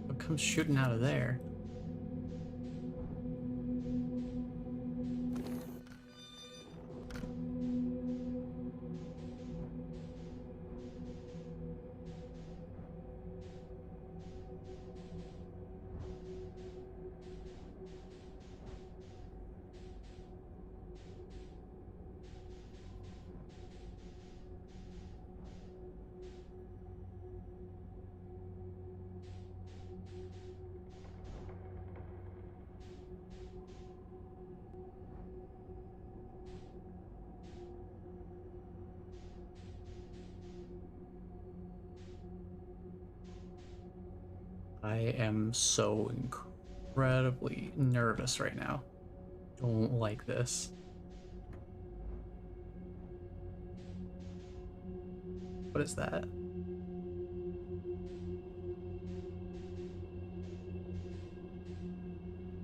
What comes shooting out of there? I am so incredibly nervous right now. Don't like this. What is that?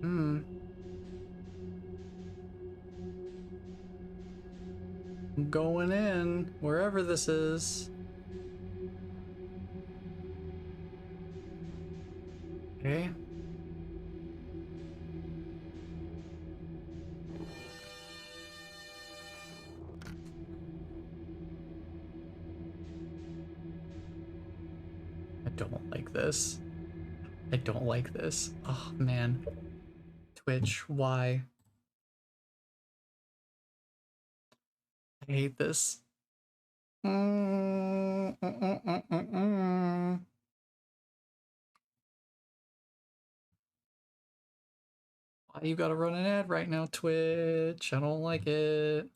Hmm. I'm going in, wherever this is. Okay. I don't like this. I don't like this. Oh, man. Twitch, why? I hate this. Why you gotta run an ad right now, Twitch? I don't like it.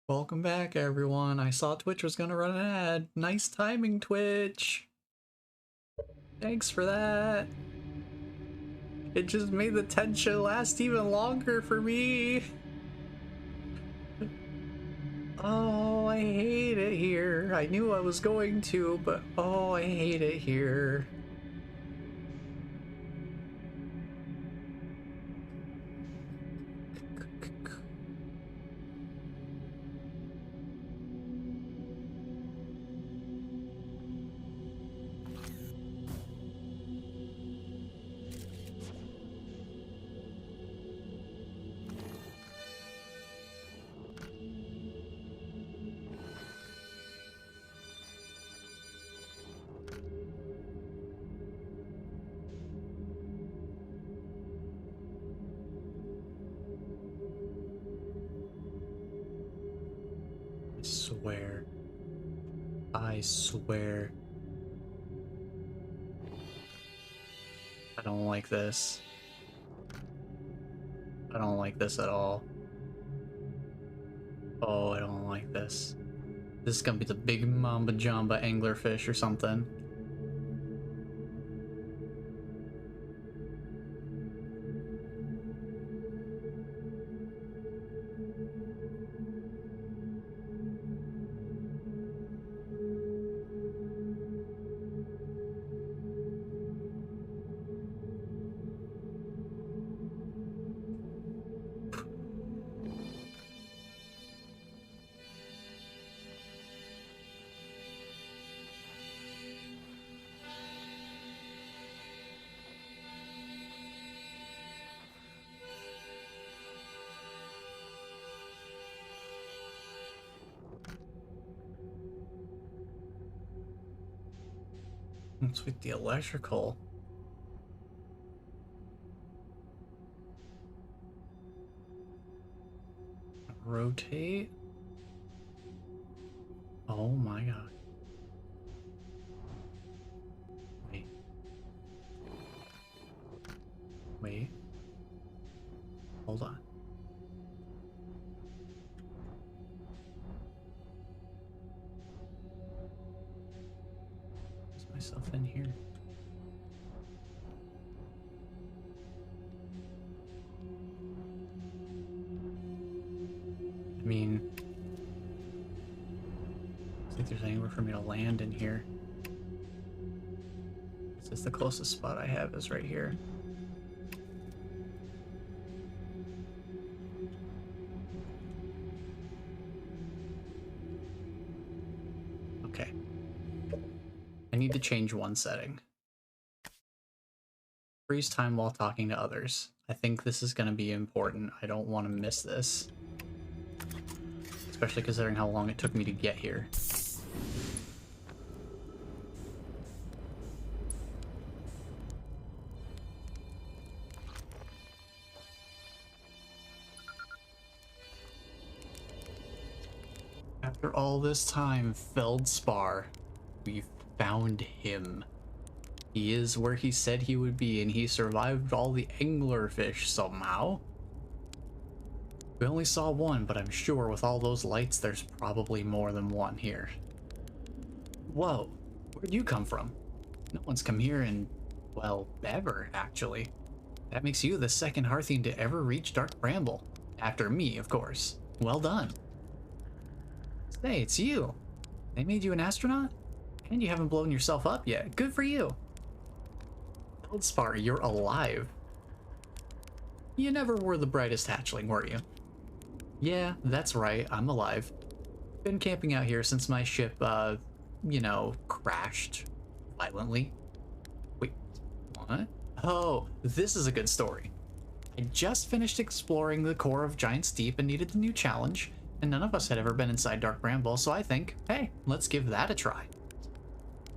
Welcome back, everyone. I saw Twitch was gonna run an ad. Nice timing, Twitch. Thanks for that. It just made the tension last even longer for me. Oh, I hate it here. I knew I was going to, but oh, I hate it here. I swear. I swear. I don't like this. I don't like this at all. Oh, I don't like this. This is gonna be the big mamba jamba anglerfish or something. What's with the electrical? Rotate? Oh my god. Wait. Wait. Hold on. Put myself in here. I mean, I think there's anywhere for me to land in here. This is the closest spot I have is right here. Okay. I need to change one setting. Freeze time while talking to others. I think this is going to be important. I don't want to miss this. Especially considering how long it took me to get here. After all this time, Feldspar, we found him. He is where he said he would be, and he survived all the anglerfish somehow. We only saw one, but I'm sure with all those lights, there's probably more than one here. Whoa, where'd you come from? No one's come here in, well, ever, actually. That makes you the second Hearthian to ever reach Dark Bramble. After me, of course. Well done. Say, it's you. They made you an astronaut? And you haven't blown yourself up yet. Good for you. Feldspar, you're alive. You never were the brightest hatchling, were you? Yeah, that's right, I'm alive. Been camping out here since my ship, you know, crashed violently. Wait, what? Oh, this is a good story. I just finished exploring the core of Giant's Deep and needed a new challenge, and none of us had ever been inside Dark Bramble, so I think, hey, let's give that a try.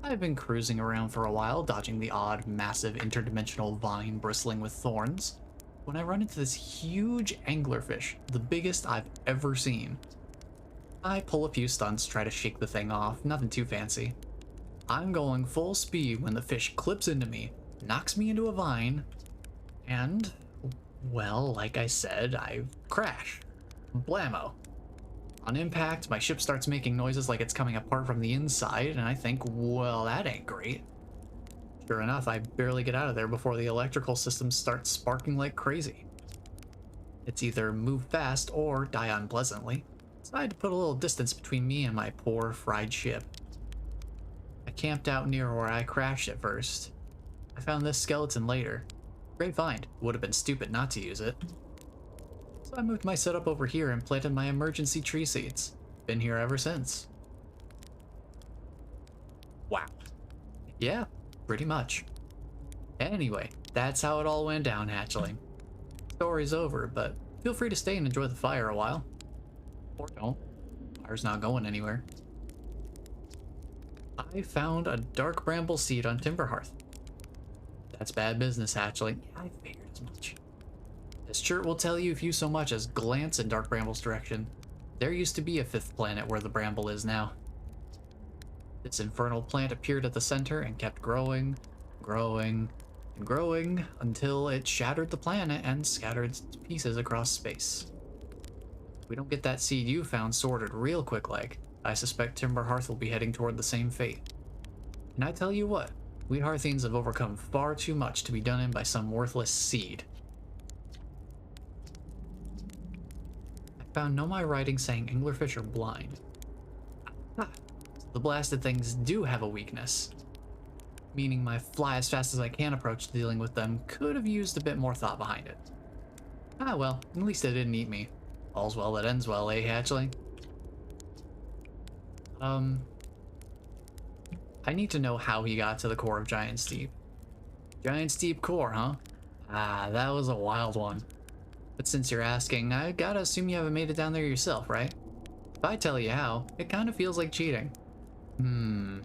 I've been cruising around for a while, dodging the odd, massive, interdimensional vine bristling with thorns, when I run into this huge anglerfish, the biggest I've ever seen. I pull a few stunts, try to shake the thing off, nothing too fancy. I'm going full speed when the fish clips into me, knocks me into a vine, and, well, like I said, I crash. Blammo. On impact, my ship starts making noises like it's coming apart from the inside, and I think, well, that ain't great. Sure enough, I barely get out of there before the electrical system starts sparking like crazy. It's either move fast or die unpleasantly, so I had to put a little distance between me and my poor, fried ship. I camped out near where I crashed at first. I found this skeleton later. Great find. Would have been stupid not to use it. So I moved my setup over here and planted my emergency tree seeds. Been here ever since. Wow. Yeah, pretty much. Anyway, that's how it all went down, hatchling. Story's over, but feel free to stay and enjoy the fire a while. Or don't. Fire's not going anywhere. I found a dark bramble seed on Timberhearth. That's bad business, hatchling. Yeah, I figured as much. This shirt will tell you if you so much as glance in Dark Bramble's direction. There used to be a fifth planet where the bramble is now. This infernal plant appeared at the center and kept growing, growing, and growing until it shattered the planet and scattered its pieces across space. If we don't get that seed you found sorted real quick like, I suspect Timberhearth will be heading toward the same fate. And I tell you what, we Hearthians have overcome far too much to be done in by some worthless seed. Found no my writing saying anglerfish are blind. Ah, so the blasted things do have a weakness. Meaning my fly as fast as I can approach dealing with them could have used a bit more thought behind it. Ah well, at least they didn't eat me. All's well that ends well, eh, hatchling? I need to know how he got to the core of Giant's Deep. Giant's Deep core, huh? Ah, that was a wild one. But since you're asking, I gotta assume you haven't made it down there yourself, right? If I tell you how, it kind of feels like cheating. On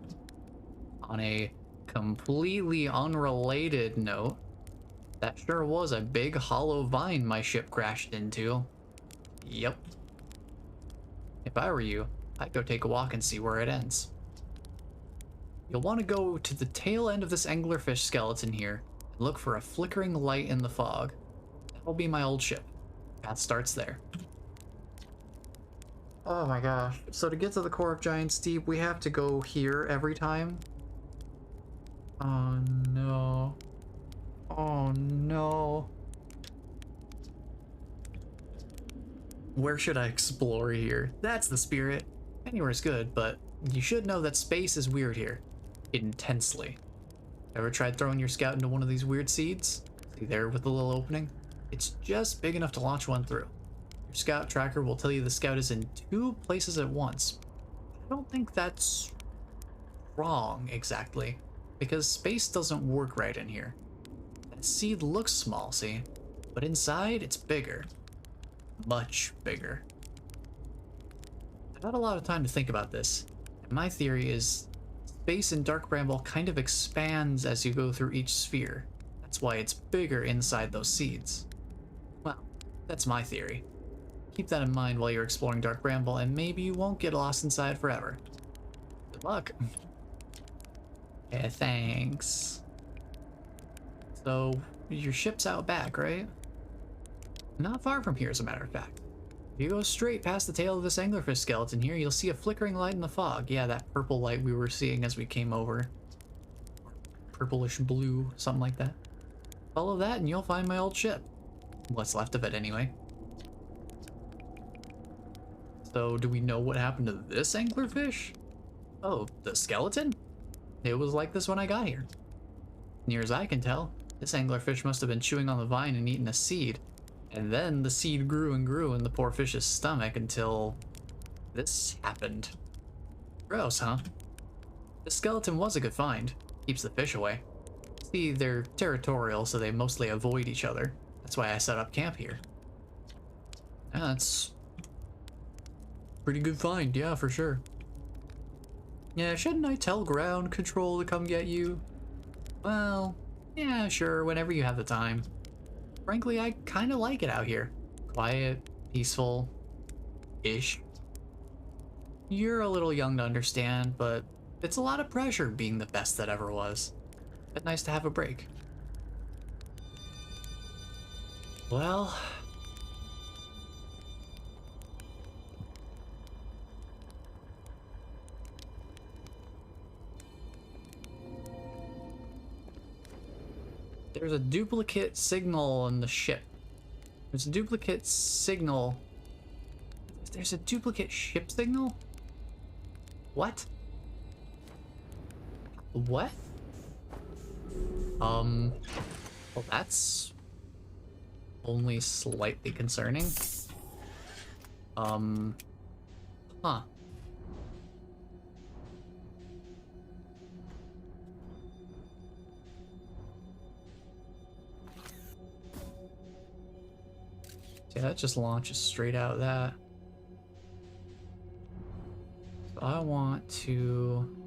a completely unrelated note, that sure was a big hollow vine my ship crashed into. Yep. If I were you, I'd go take a walk and see where it ends. You'll want to go to the tail end of this anglerfish skeleton here and look for a flickering light in the fog. That'll be my old ship. Path starts there. Oh my gosh. So to get to the core of Giant's Deep, we have to go here every time? Oh no. Oh no. Where should I explore here? That's the spirit. Anywhere's good, but you should know that space is weird here. Intensely. Ever tried throwing your scout into one of these weird seeds? See there with the little opening? It's just big enough to launch one through. Your scout tracker will tell you the scout is in 2 places at once. I don't think that's wrong exactly, because space doesn't work right in here. That seed looks small, see? But inside, it's bigger. Much bigger. I've had a lot of time to think about this, and my theory is space in Dark Bramble kind of expands as you go through each sphere. That's why it's bigger inside those seeds. Well, that's my theory. Keep that in mind while you're exploring Dark Bramble, and maybe you won't get lost inside forever. Good luck. Yeah, thanks. So, your ship's out back, right? Not far from here, as a matter of fact. If you go straight past the tail of this anglerfish skeleton here, you'll see a flickering light in the fog. Yeah, that purple light we were seeing as we came over. Purplish blue, something like that. Follow that and you'll find my old ship. What's left of it, anyway. So, do we know what happened to this anglerfish? Oh, the skeleton? It was like this when I got here. Near as I can tell, this anglerfish must have been chewing on the vine and eaten a seed. And then the seed grew and grew in the poor fish's stomach until this happened. Gross, huh? The skeleton was a good find. Keeps the fish away. See, they're territorial, so they mostly avoid each other. That's why I set up camp here. That's pretty good find, yeah, for sure. Yeah, shouldn't I tell ground control to come get you? Well, yeah, sure, whenever you have the time. Frankly, I kind of like it out here. Quiet, peaceful-ish. You're a little young to understand, but it's a lot of pressure being the best that ever was. It's nice to have a break. Well... there's a duplicate signal on the ship. There's a duplicate signal. There's a duplicate ship signal? What? What? Well, that's only slightly concerning. Huh. Yeah, that just launches straight out of that. So I want to...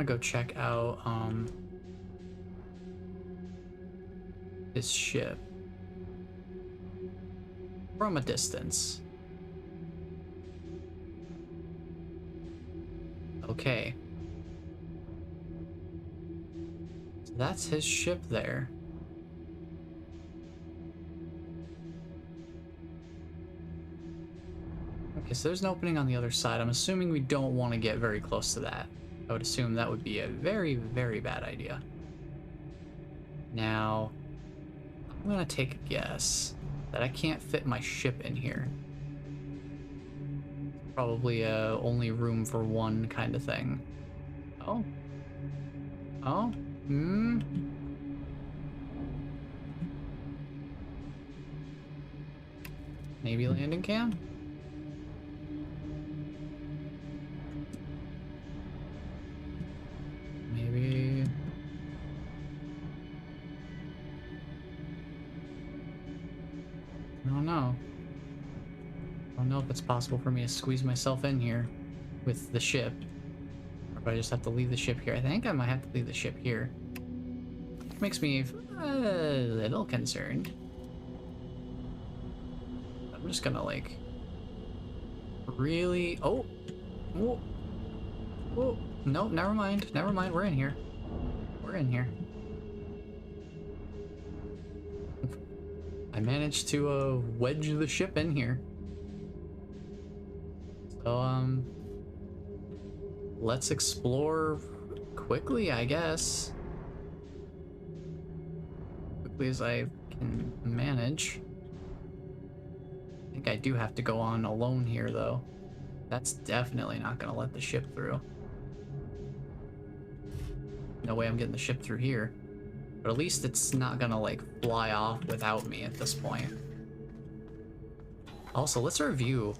go check out, this ship. From a distance. Okay. So that's his ship there. Okay, so there's an opening on the other side. I'm assuming we don't want to get very close to that. I would assume that would be a very, very bad idea. Now, I'm gonna take a guess that I can't fit my ship in here. Probably only room for one kind of thing. Oh. Oh? Hmm? Maybe landing cam? Maybe... I don't know. don't know if it's possible for me to squeeze myself in here with the ship. Or if I just have to leave the ship here. I think I might have to leave the ship here. Makes me a little concerned. I'm just gonna like really oh no, never mind, we're in here, I managed to wedge the ship in here. So let's explore quickly, I guess, quickly as I can manage. I think I do have to go on alone here, though. That's definitely not gonna let the ship through. No way I'm getting the ship through here. But at least it's not gonna, like, fly off without me at this point. Also, let's review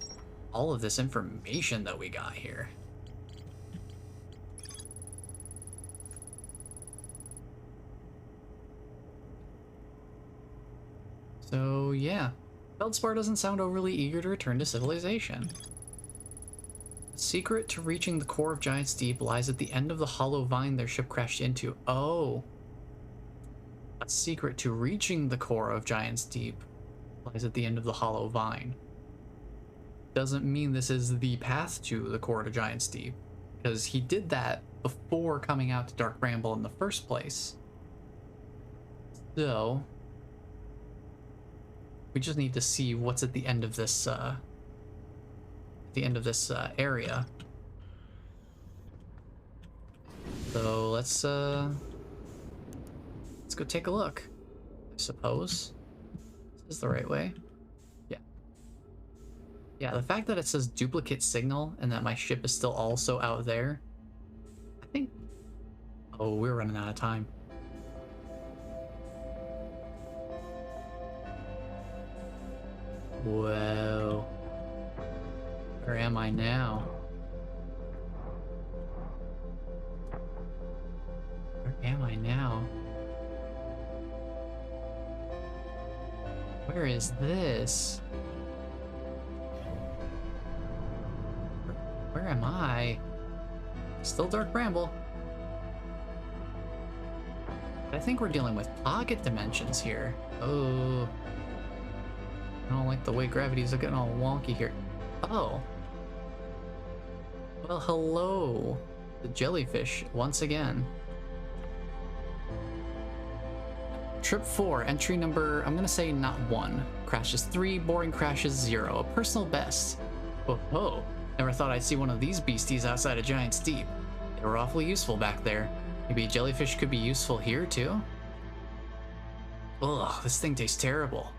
all of this information that we got here. So, yeah. Feldspar doesn't sound overly eager to return to civilization. The secret to reaching the core of Giant's Deep lies at the end of the hollow vine their ship crashed into. Oh. A secret to reaching the core of Giant's Deep lies at the end of the hollow vine. Doesn't mean this is the path to the core of Giant's Deep, because he did that before coming out to Dark Bramble in the first place. So we just need to see what's at the end of this area. So let's go take a look. I suppose this is the right way. Yeah, the fact that it says duplicate signal and that my ship is still also out there, I think... Oh, we're running out of time. Whoa. Where am I now? Where am I now? Where is this? Where am I? Still Dark Bramble. But I think we're dealing with pocket dimensions here. Oh. I don't like the way gravity's getting all wonky here. Oh. Well, hello. The jellyfish, once again. Trip 4, entry number, I'm gonna say not 1. Crashes 3, boring crashes 0. A personal best. Whoa. Never thought I'd see one of these beasties outside of Giant's Deep. They were awfully useful back there. Maybe jellyfish could be useful here too? Ugh, this thing tastes terrible.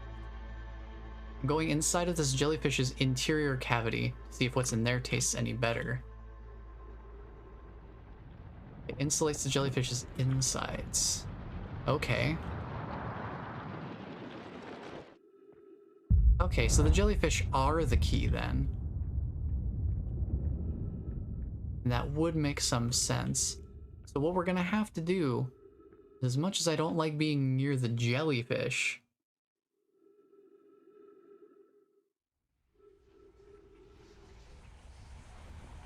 I'm going inside of this jellyfish's interior cavity to see if what's in there tastes any better. It insulates the jellyfish's insides. Okay. Okay, so the jellyfish are the key then. And that would make some sense. So what we're gonna have to do, as much as I don't like being near the jellyfish,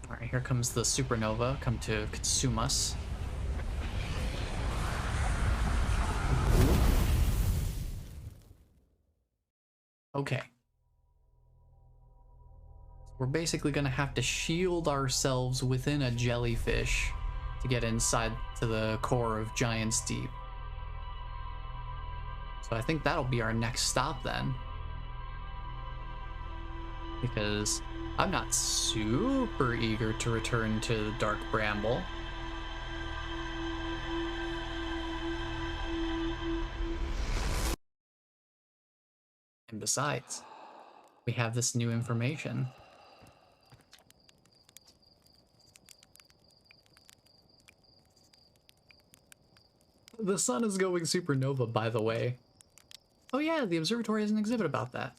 alright, here comes the supernova, come to consume us. Okay. We're basically gonna have to shield ourselves within a jellyfish to get inside to the core of Giant's Deep. So I think that'll be our next stop then. Because I'm not super eager to return to Dark Bramble. And besides, we have this new information. The sun is going supernova, by the way. Oh yeah, the observatory has an exhibit about that.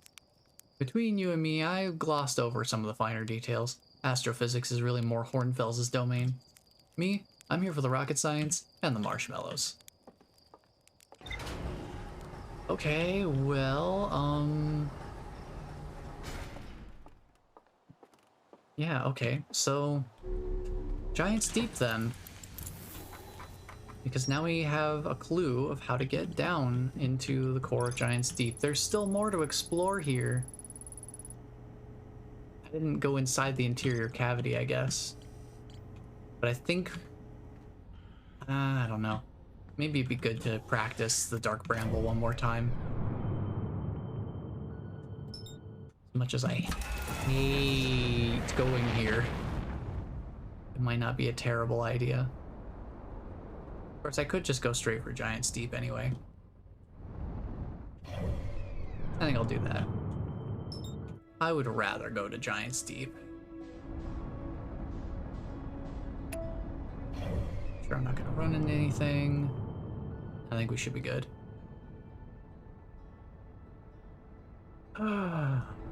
Between you and me, I glossed over some of the finer details. Astrophysics is really more Hornfels' domain. Me, I'm here for the rocket science and the marshmallows. Okay, well, Yeah, okay. So, Giant's Deep then. Because now we have a clue of how to get down into the core of Giant's Deep. There's still more to explore here. I didn't go inside the interior cavity, I guess. But I think... I don't know. Maybe it'd be good to practice the Dark Bramble one more time. As much as I hate going here, it might not be a terrible idea. Of course, I could just go straight for Giant's Deep anyway. I think I'll do that. I would rather go to Giant's Deep. Sure, I'm not gonna run into anything. I think we should be good.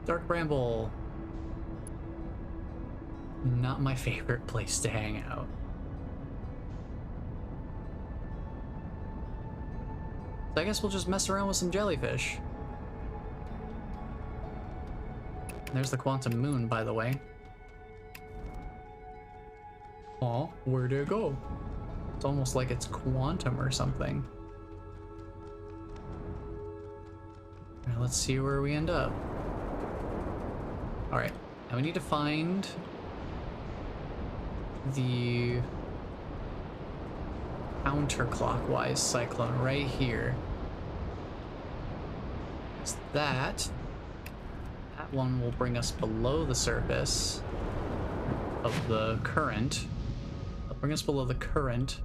Dark Bramble. Not my favorite place to hang out. So I guess we'll just mess around with some jellyfish. There's the Quantum Moon, by the way. Aw, where'd it go? It's almost like it's quantum or something. Alright, let's see where we end up. Alright, now we need to find the counterclockwise cyclone right here. It's that one will bring us below the surface of the current. It'll bring us below the current.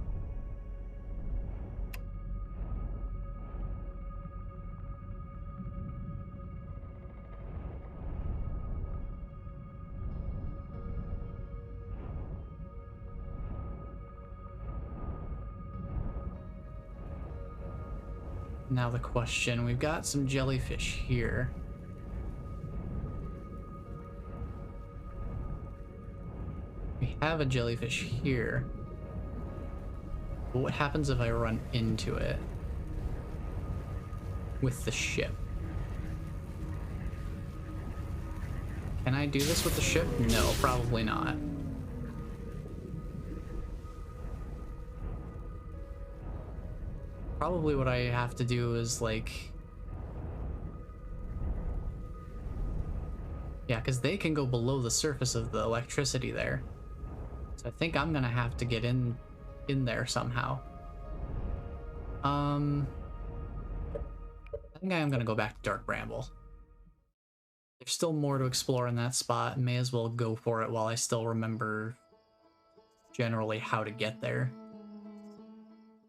Now the question, we've got some jellyfish here. We have a jellyfish here. But what happens if I run into it with the ship? Can I do this with the ship? No, probably not. Probably what I have to do is like... Yeah, because they can go below the surface of the electricity there. So I think I'm gonna have to get in there somehow. I think I am gonna go back to Dark Bramble. There's still more to explore in that spot. May as well go for it while I still remember generally how to get there.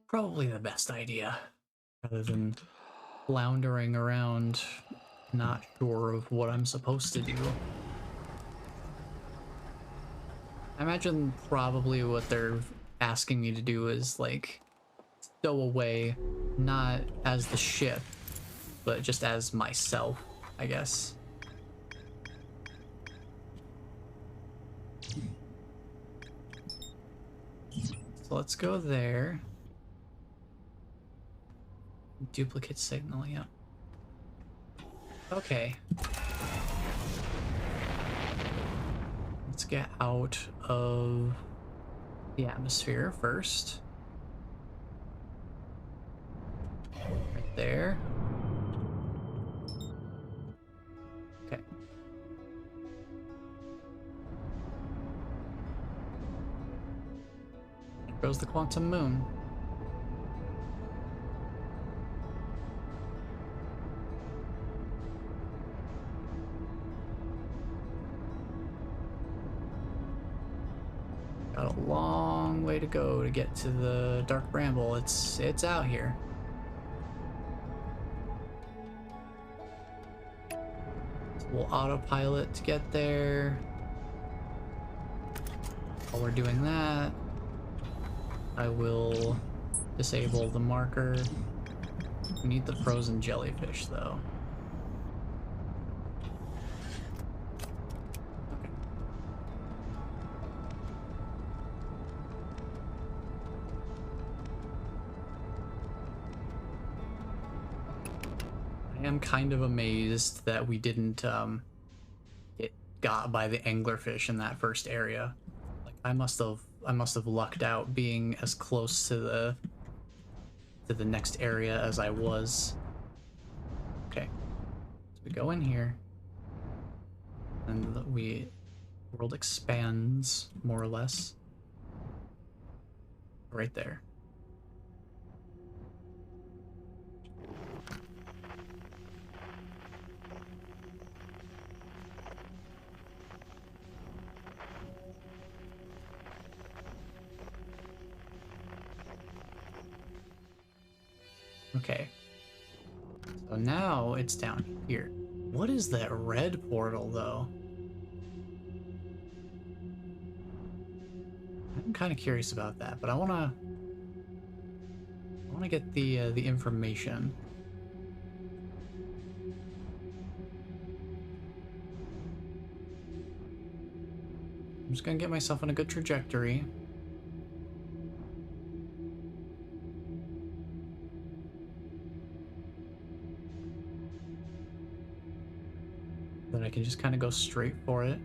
Probably the best idea, rather than floundering around, not sure of what I'm supposed to do. I imagine probably what they're asking me to do is like stow away, not as the ship, but just as myself, I guess. So let's go there. Duplicate signal, yeah. Okay. Let's get out of the atmosphere first. Right there. Okay. There goes the Quantum Moon. Got a long way to go to get to the Dark Bramble. It's out here. So we'll autopilot to get there. While we're doing that, I will disable the marker. We need the frozen jellyfish though. I am kind of amazed that we didn't get got by the anglerfish in that first area. Like I must have lucked out being as close to the next area as I was. Okay. So we go in here. And the world expands more or less. Right there. Okay. So now it's down here. What is that red portal, though? I'm kind of curious about that, but I wanna get the information. I'm just gonna get myself on a good trajectory. Then I can just kind of go straight for it.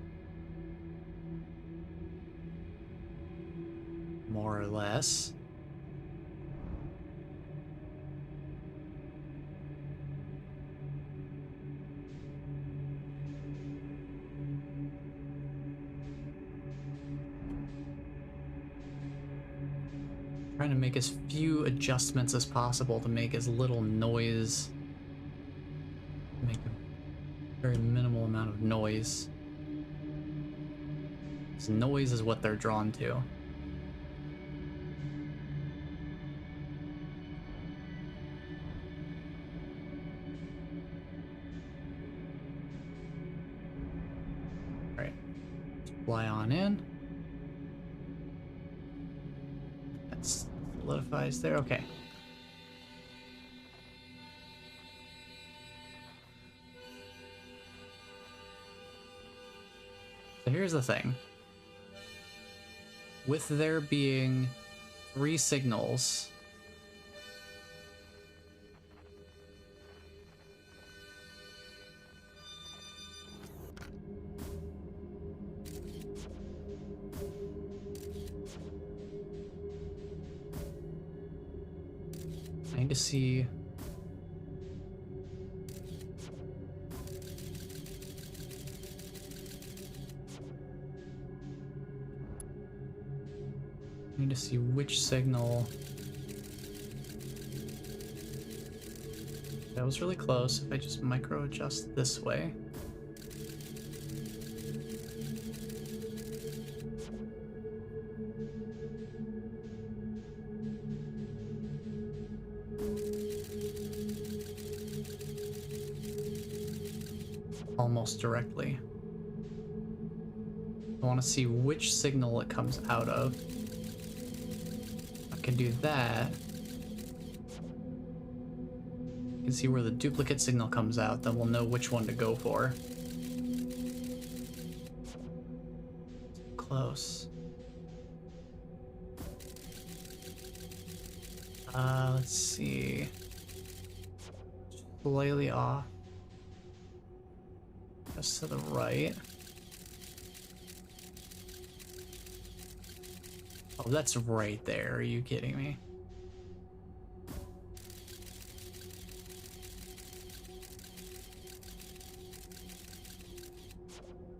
More or less. Trying to make as few adjustments as possible to make as little noise. Make a very minimal amount of noise. This noise is what they're drawn to. Alright. Fly on in. That solidifies there. Okay. So here's the thing. With there being 3 signals, I need to see. I need to see which signal. That was really close. If I just micro adjust this way. Almost directly. I want to see which signal it comes out of. I can do that. You can see where the duplicate signal comes out, then we'll know which one to go for. Close. Let's see. Slightly off. Just to the right. Oh, that's right there. Are you kidding me?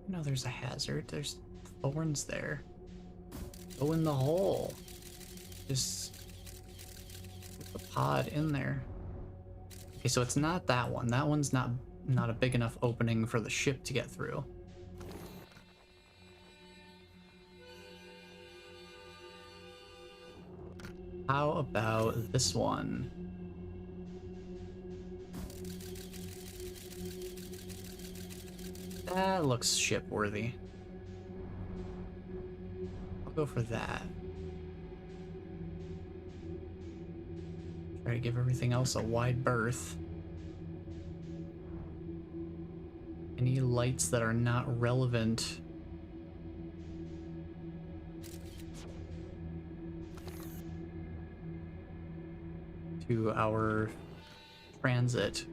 No, there's a hazard. There's thorns there. Go in the hole. Just put the pod in there. Okay, so it's not that one. That one's not a big enough opening for the ship to get through. How about this one? That looks ship-worthy. I'll go for that. Try to give everything else a wide berth. Any lights that are not relevant to our transit,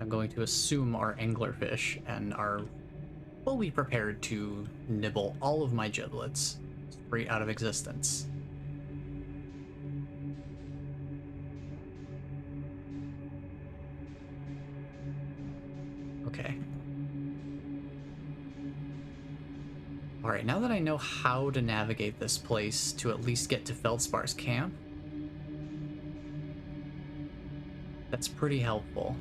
I'm going to assume are anglerfish and are fully prepared to nibble all of my giblets straight out of existence. Okay. Alright, now that I know how to navigate this place to at least get to Feldspar's camp, that's pretty helpful.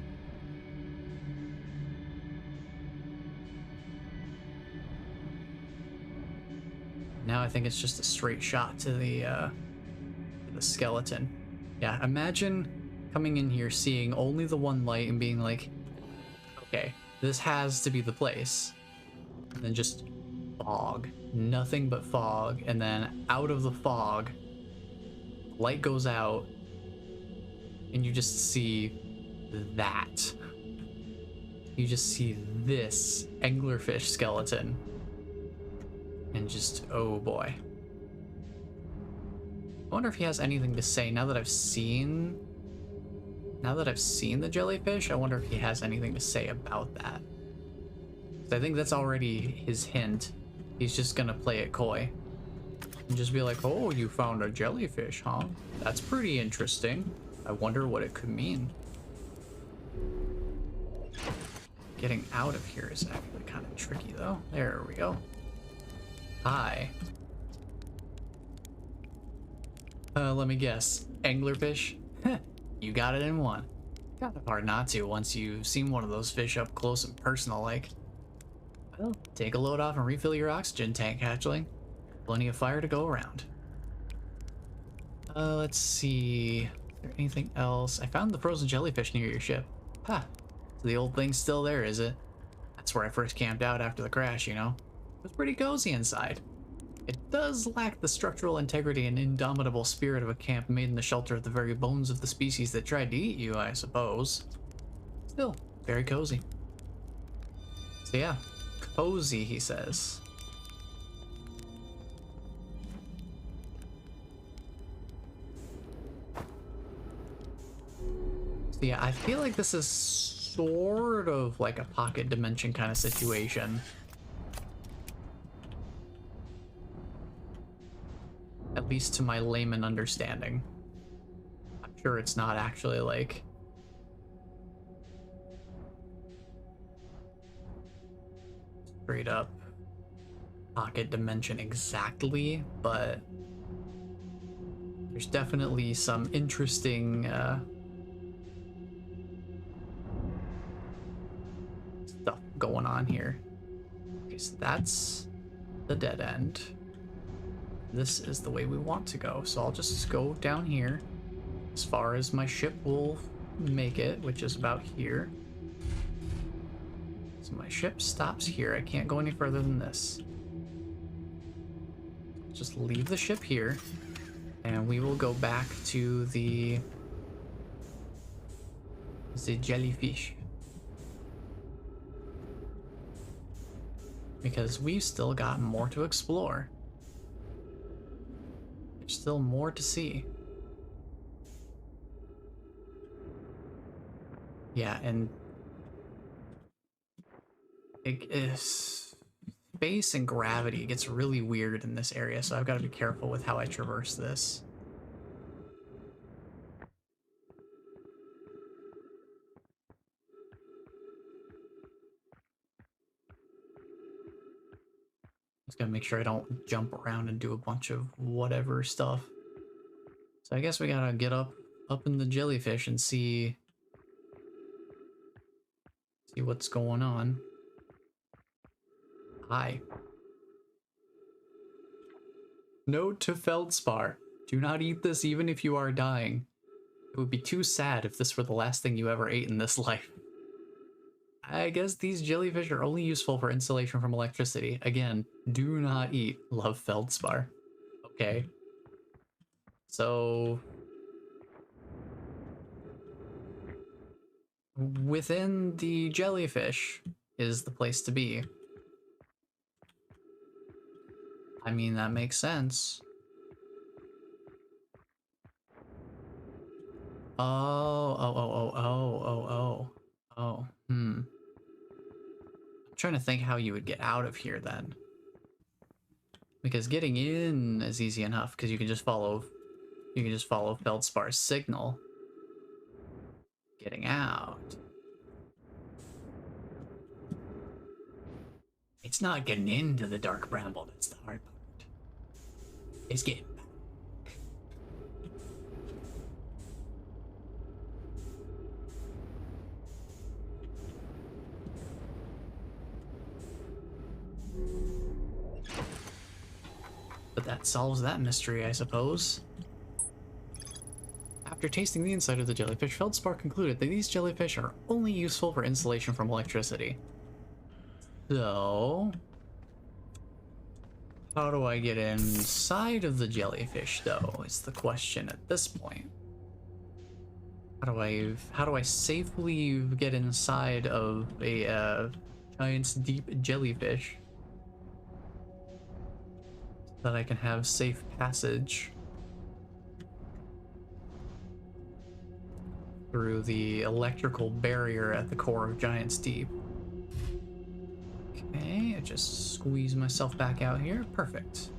Now I think it's just a straight shot to the skeleton. Yeah, imagine coming in here, seeing only the one light and being like, okay, this has to be the place. And then just fog. Nothing but fog. And then out of the fog, light goes out, and you just see that. You just see this anglerfish skeleton. And just, oh boy. I wonder if he has anything to say now that I've seen the jellyfish. I wonder if he has anything to say about that. 'Cause I think that's already his hint. He's just gonna play it coy and just be like, oh, you found a jellyfish, huh? That's pretty interesting. I wonder what it could mean. Getting out of here is actually kind of tricky though. There we go. Hi. Let me guess. Anglerfish? You got it in one. Kind of hard not to once you've seen one of those fish up close and personal like. Well, take a load off and refill your oxygen tank, hatchling. Plenty of fire to go around. Let's see. Is there anything else? I found the frozen jellyfish near your ship. Ha! So the old thing's still there, is it? That's where I first camped out after the crash, you know? It was pretty cozy inside. It does lack the structural integrity and indomitable spirit of a camp made in the shelter of the very bones of the species that tried to eat you, I suppose. Still, very cozy. So yeah, cozy, he says. So yeah, I feel like this is sort of like a pocket dimension kind of situation. At least to my layman understanding. I'm sure it's not actually like straight up pocket dimension exactly, but there's definitely some interesting stuff going on here. Okay, so that's the dead end. This is the way we want to go, so I'll just go down here as far as my ship will make it, which is about here. So my ship stops here. I can't go any further than this. Just leave the ship here, and we will go back to the jellyfish. Because we've still got more to explore. There's still more to see. Yeah, and it is space and gravity gets really weird in this area, so I've got to be careful with how I traverse this. Just gotta make sure I don't jump around and do a bunch of whatever stuff. So I guess we gotta get up in the jellyfish and see what's going on. Hi. Note to Feldspar. Do not eat this even if you are dying. It would be too sad if this were the last thing you ever ate in this life. I guess these jellyfish are only useful for insulation from electricity. Again, do not eat. Love Feldspar. Okay. So within the jellyfish is the place to be. I mean, that makes sense. Oh. I'm trying to think how you would get out of here then. Because getting in is easy enough because you can just follow Feldspar's signal. Getting out. It's not getting into the Dark Bramble that's the hard part. It's getting back. But that solves that mystery, I suppose. After tasting the inside of the jellyfish, Feldspar concluded that these jellyfish are only useful for insulation from electricity. So, how do I get inside of the jellyfish, though, is the question at this point. How do I safely get inside of a giant's deep jellyfish so that I can have safe passage through the electrical barrier at the core of Giant's Deep? Okay, I just squeeze myself back out here. Perfect.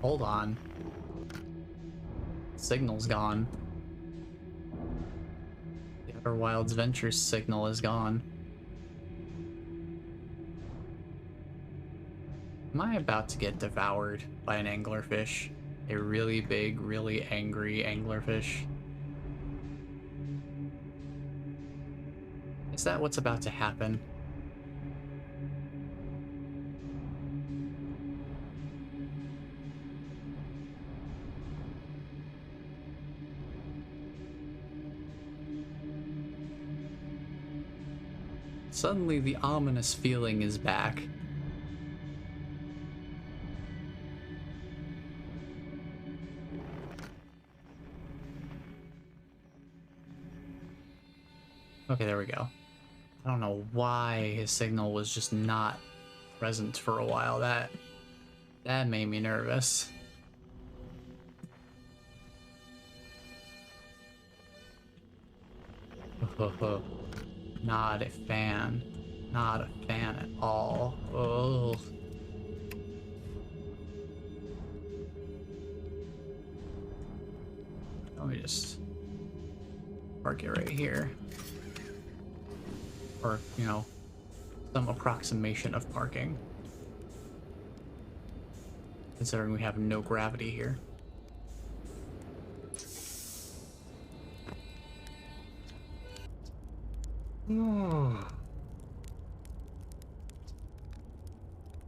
Hold on. Signal's gone. The Outer Wilds Ventures signal is gone. Am I about to get devoured by an anglerfish? A really big, really angry anglerfish? Is that what's about to happen? Suddenly the ominous feeling is back. Okay, there we go. I don't know why his signal was just not present for a while. That made me nervous. Not a fan. Not a fan at all. Oh. Let me just park it right here. Or, you know, some approximation of parking. Considering we have no gravity here.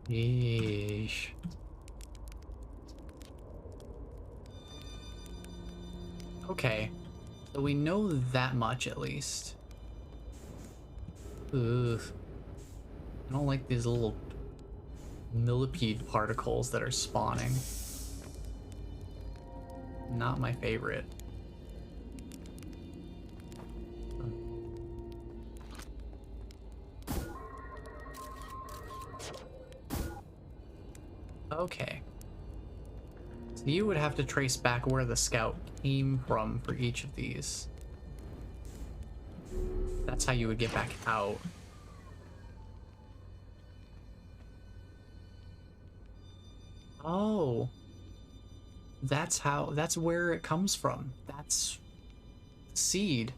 Yeesh. Okay, so we know that much at least. Ugh. I don't like these little millipede particles that are spawning. Not my favorite. Okay. So you would have to trace back where the scout came from for each of these. That's how you would get back out. Oh. That's where it comes from. That's the seed.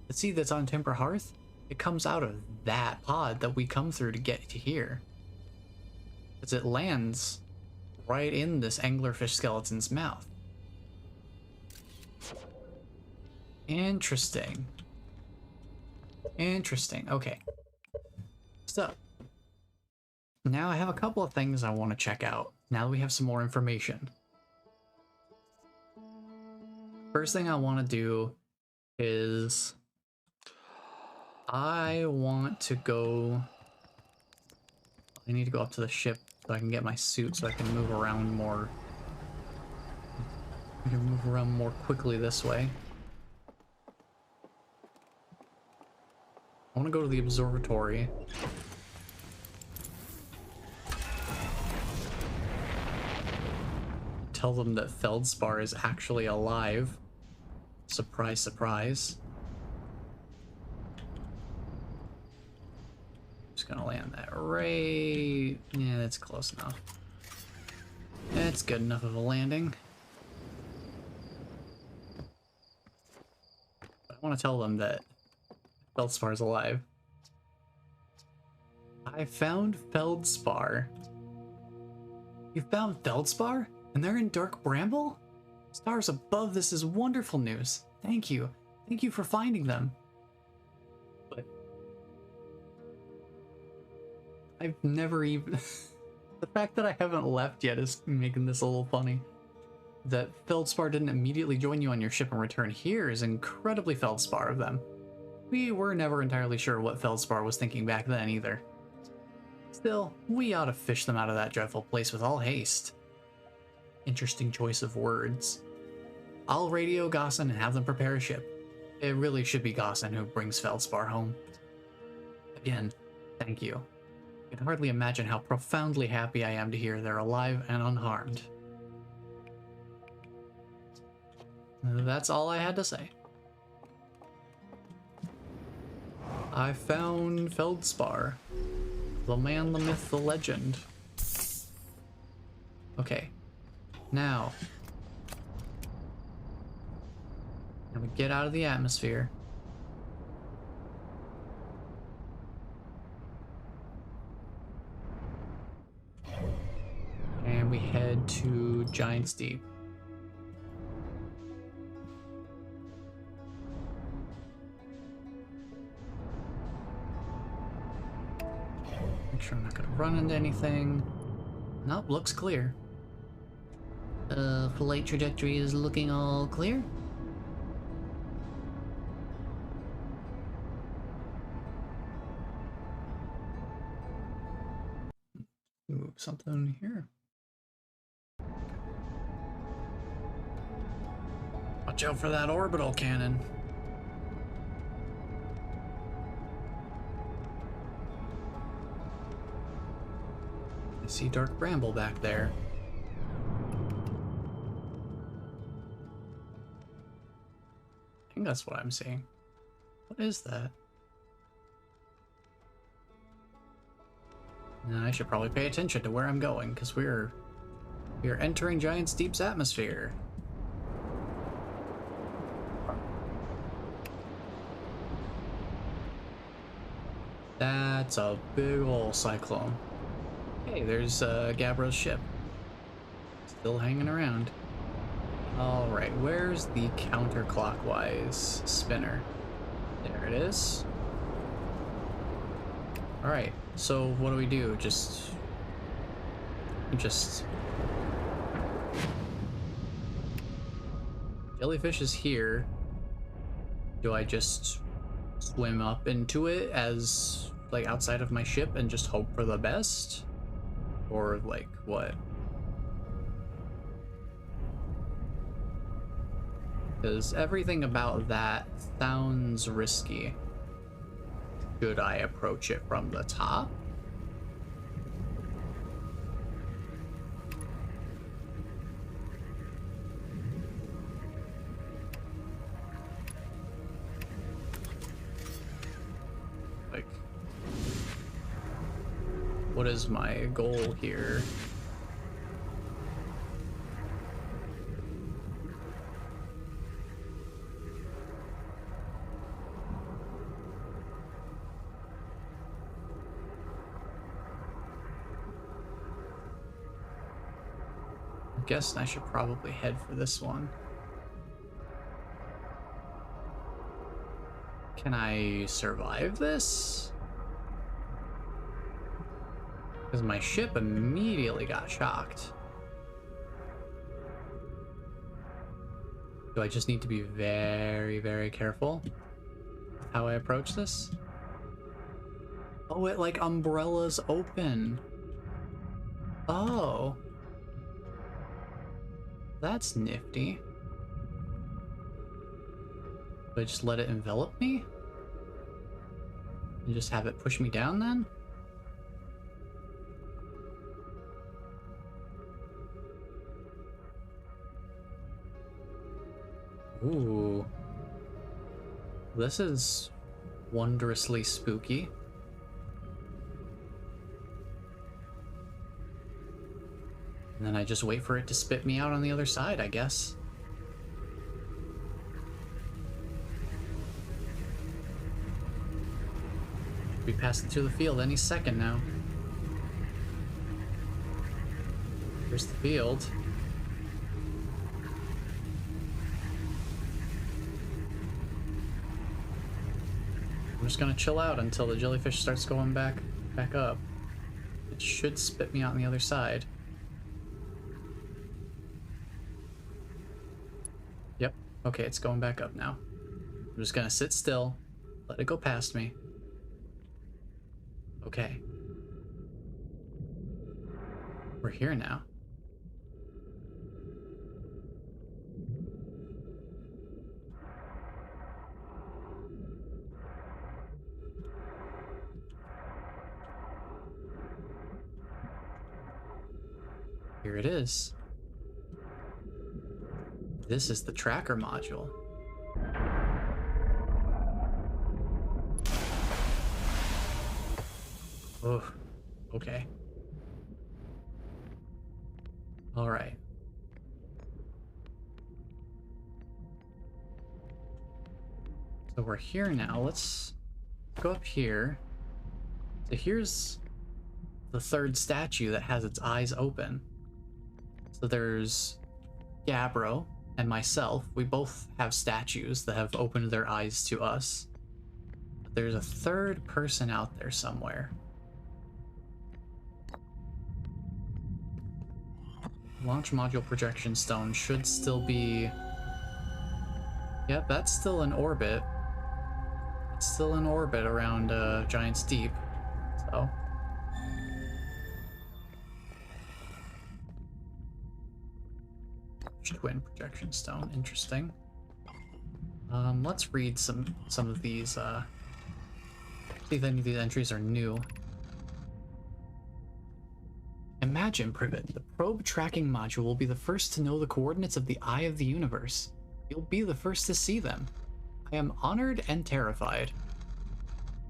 The seed that's on Timber Hearth, it comes out of that pod that we come through to get to here. Because it lands right in this anglerfish skeleton's mouth. Interesting. Interesting. Okay. So, now I have a couple of things I want to check out. Now that we have some more information. First thing I want to do is I need to go up to the ship so I can get my suit so I can move around more. I can move around more quickly this way. want to go to the observatory. Tell them that Feldspar is actually alive. Surprise, surprise. Just gonna land that right... Yeah, that's close enough. That's good enough of a landing. But I want to tell them that Feldspar is alive. I found Feldspar. You found Feldspar? And they're in Dark Bramble? Stars above, this is wonderful news. Thank you. Thank you for finding them. But I've never even... The fact that I haven't left yet is making this a little funny. That Feldspar didn't immediately join you on your ship and return here is incredibly Feldspar of them. We were never entirely sure what Feldspar was thinking back then either. Still, we ought to fish them out of that dreadful place with all haste. Interesting choice of words. I'll radio Gossan and have them prepare a ship. It really should be Gossan who brings Feldspar home. Again, thank you. I can hardly imagine how profoundly happy I am to hear they're alive and unharmed. That's all I had to say. I found Feldspar. The man, the myth, the legend. Okay. Now, we get out of the atmosphere. And we head to Giant's Deep. Make sure I'm not gonna run into anything. Nope, looks clear. Flight trajectory is looking all clear. Move something here. Watch out for that orbital cannon. I see Dark Bramble back there. I think that's what I'm seeing. What is that? Now, I should probably pay attention to where I'm going, because we're entering Giant's Deep's atmosphere. That's a big ol' cyclone. Hey, there's Gabra's ship. Still hanging around. Alright, where's the counterclockwise spinner? There it is. Alright, so what do? Just... Jellyfish is here. Do I just swim up into it as, like, outside of my ship and just hope for the best? Or, like, what? Because everything about that sounds risky. Should I approach it from the top? Like, what is my goal here? Guess I should probably head for this one. Can I survive this? Because my ship immediately got shocked. Do I just need to be very, very careful with how I approach this? Oh, it like umbrellas open. Oh. That's nifty. Do I just let it envelop me? And just have it push me down then? Ooh. This is wondrously spooky. And then I just wait for it to spit me out on the other side, I guess. Should be passing through the field any second now. Here's the field. I'm just gonna chill out until the jellyfish starts going back up. It should spit me out on the other side. Yep. Okay, it's going back up now. I'm just gonna sit still, let it go past me. Okay. We're here now. Here it is. This is the tracker module. Oh, okay. All right. So we're here now. Let's go up here. So here's the third statue that has its eyes open. So there's Gabbro and myself. We both have statues that have opened their eyes to us. But there's a third person out there somewhere. Launch module projection stone should still be... Yep, that's still in orbit. It's still in orbit around Giant's Deep. So... Twin projection stone, interesting. Let's read some of these, see if any of these entries are new. Imagine, Privet, the probe tracking module will be the first to know the coordinates of the eye of the universe. You'll be the first to see them. I am honored and terrified.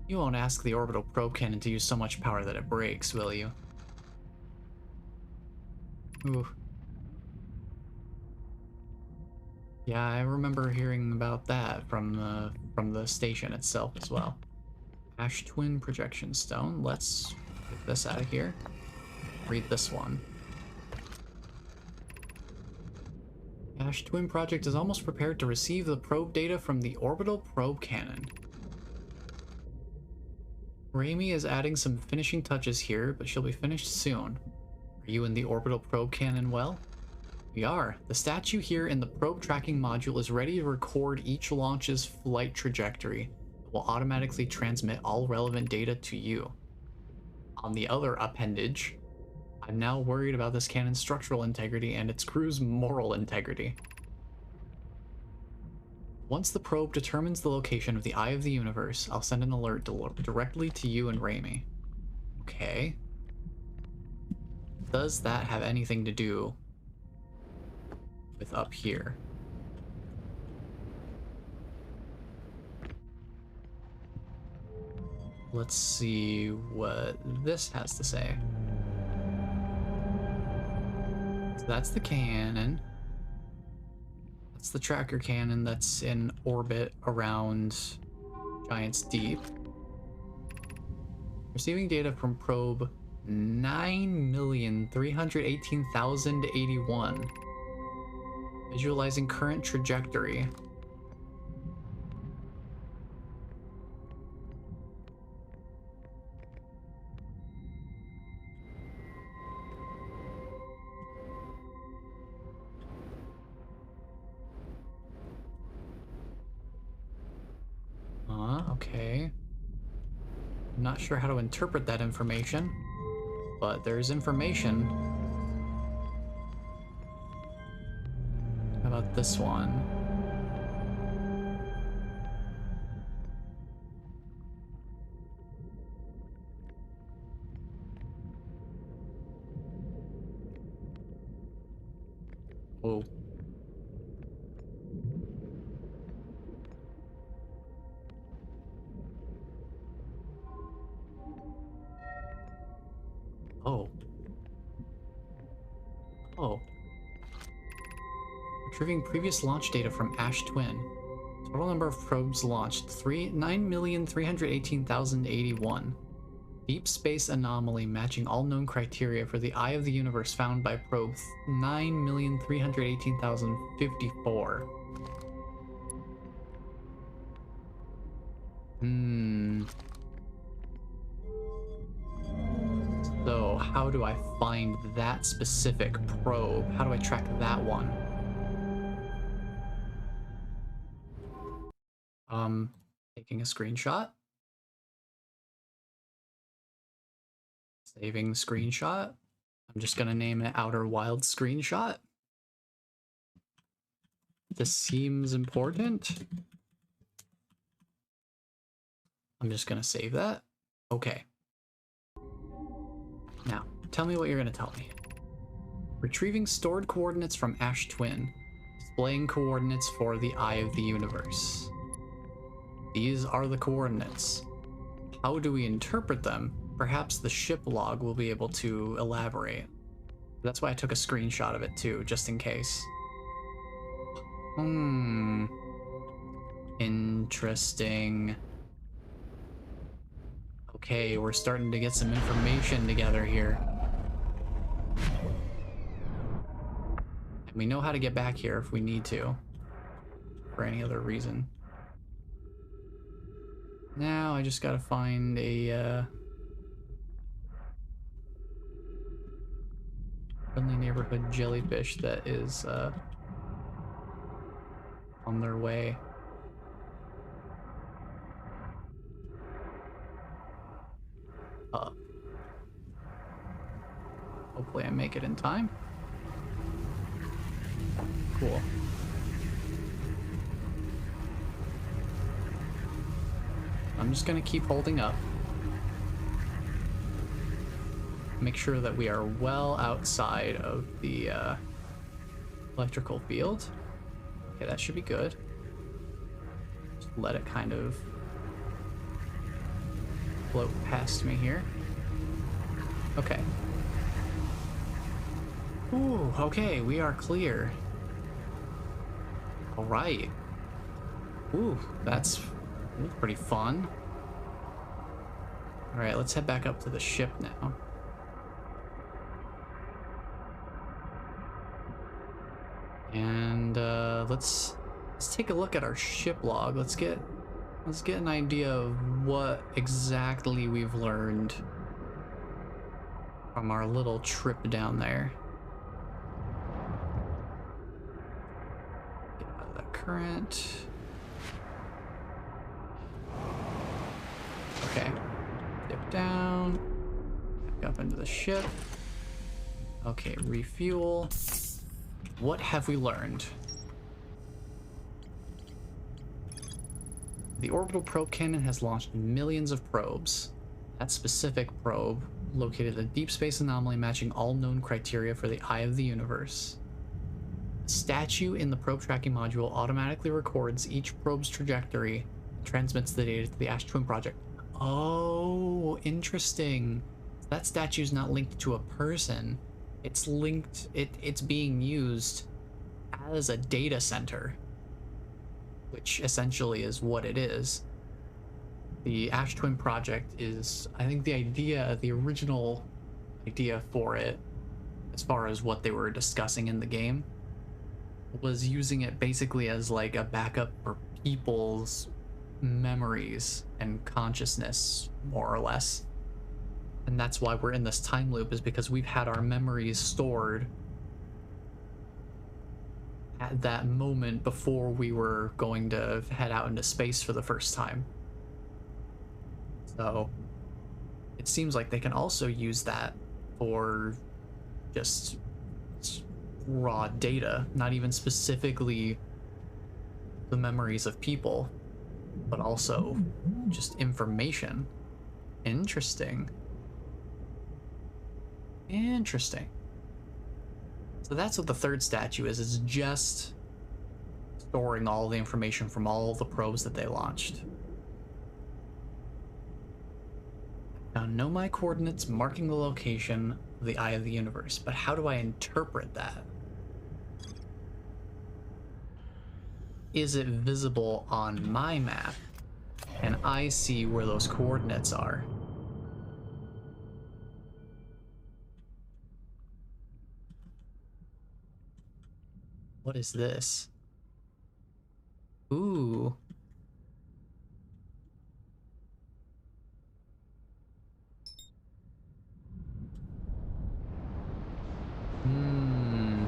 You won't ask the orbital probe cannon to use so much power that it breaks, will you? Ooh. Yeah, I remember hearing about that from the station itself as well. Ash Twin Projection Stone. Let's get this out of here. Read this one. Ash Twin Project is almost prepared to receive the probe data from the orbital probe cannon. Raimi is adding some finishing touches here, but she'll be finished soon. Are you and the orbital probe cannon well? We are. The statue here in the probe tracking module is ready to record each launch's flight trajectory. It will automatically transmit all relevant data to you. On the other appendage, I'm now worried about this cannon's structural integrity and its crew's moral integrity. Once the probe determines the location of the Eye of the Universe, I'll send an alert directly to you and Raimi. Okay. Does that have anything to do with up here? Let's see what this has to say. So that's the cannon. That's the tracker cannon that's in orbit around Giant's Deep. Receiving data from probe 9,318,081. Visualizing current trajectory. Okay. I'm not sure how to interpret that information, but there's information. How about this one? Oh. Oh. Oh. Retrieving previous launch data from Ash Twin. Total number of probes launched, 9,318,081. Deep space anomaly matching all known criteria for the eye of the universe found by probe 9,318,054. So, how do I find that specific probe? How do I track that one? Taking a screenshot. Saving screenshot. I'm just gonna name it Outer Wild Screenshot. This seems important. I'm just gonna save that. Okay. Now, tell me what you're gonna tell me. Retrieving stored coordinates from Ash Twin. Displaying coordinates for the Eye of the Universe. These are the coordinates. How do we interpret them? Perhaps the ship log will be able to elaborate. That's why I took a screenshot of it too, just in case. Interesting. Okay, we're starting to get some information together here. And we know how to get back here if we need to. For any other reason. Now I just gotta find a friendly neighborhood jellyfish that is on their way. Up. Hopefully I make it in time. Cool. I'm just gonna keep holding up. Make sure that we are well outside of the electrical field. Okay, that should be good. Just let it kind of float past me here. Okay. Ooh, okay, we are clear. All right. Ooh, that's pretty fun. All right, let's head back up to the ship now. And let's take a look at our ship log. Let's get an idea of what exactly we've learned from our little trip down there. Get out of that current. Okay. Dip down. Back up into the ship. Okay, refuel. What have we learned? The orbital probe cannon has launched millions of probes. That specific probe located a deep space anomaly matching all known criteria for the eye of the universe. A statue in the probe tracking module automatically records each probe's trajectory and transmits the data to the Ash Twin project. Oh, interesting. That statue's not linked to a person. It's linked, it's being used as a data center, which essentially is what it is. The Ash Twin project is, I think the original idea for it, as far as what they were discussing in the game, was using it basically as like a backup for people's memories and consciousness, more or less. And that's why we're in this time loop, is because we've had our memories stored at that moment before we were going to head out into space for the first time. So it seems like they can also use that for just raw data, not even specifically the memories of people, but also just information. Interesting. So that's what the third statue is. It's just storing all the information from all the probes that they launched. Now, know my coordinates marking the location of the eye of the universe, but how do I interpret that? Is it visible on my map? And I see where those coordinates are. What is this? Ooh. Hmm.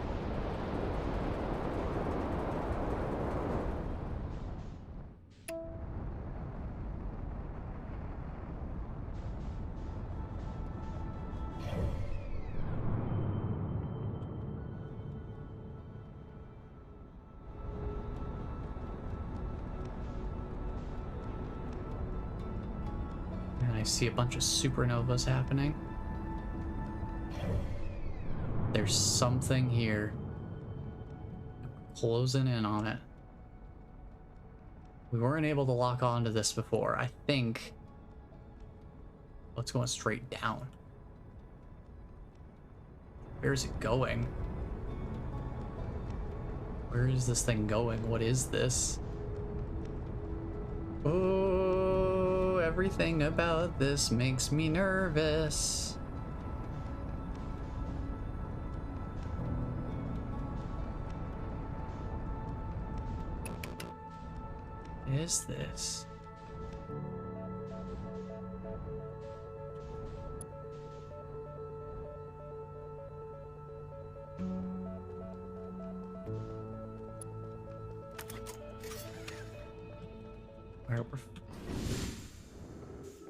And I see a bunch of supernovas happening. There's something here. Closing in on it. We weren't able to lock onto this before. I think... Oh, it's going straight down. Where is it going? Where is this thing going? What is this? Oh, everything about this makes me nervous. What is this?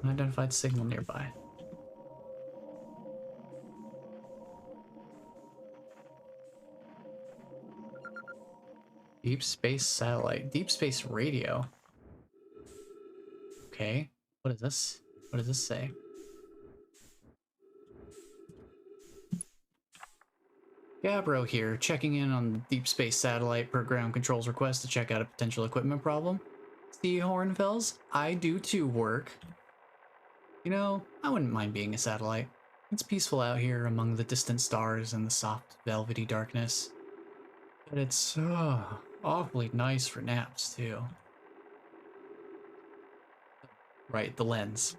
Unidentified signal nearby. Deep space satellite. Deep space radio. Okay. What is this? What does this say? Gabbro here, checking in on the deep space satellite per ground control's request to check out a potential equipment problem. See, Hornfells, I do too work. You know, I wouldn't mind being a satellite. It's peaceful out here among the distant stars and the soft, velvety darkness. But it's awfully nice for naps, too. Right, the lens.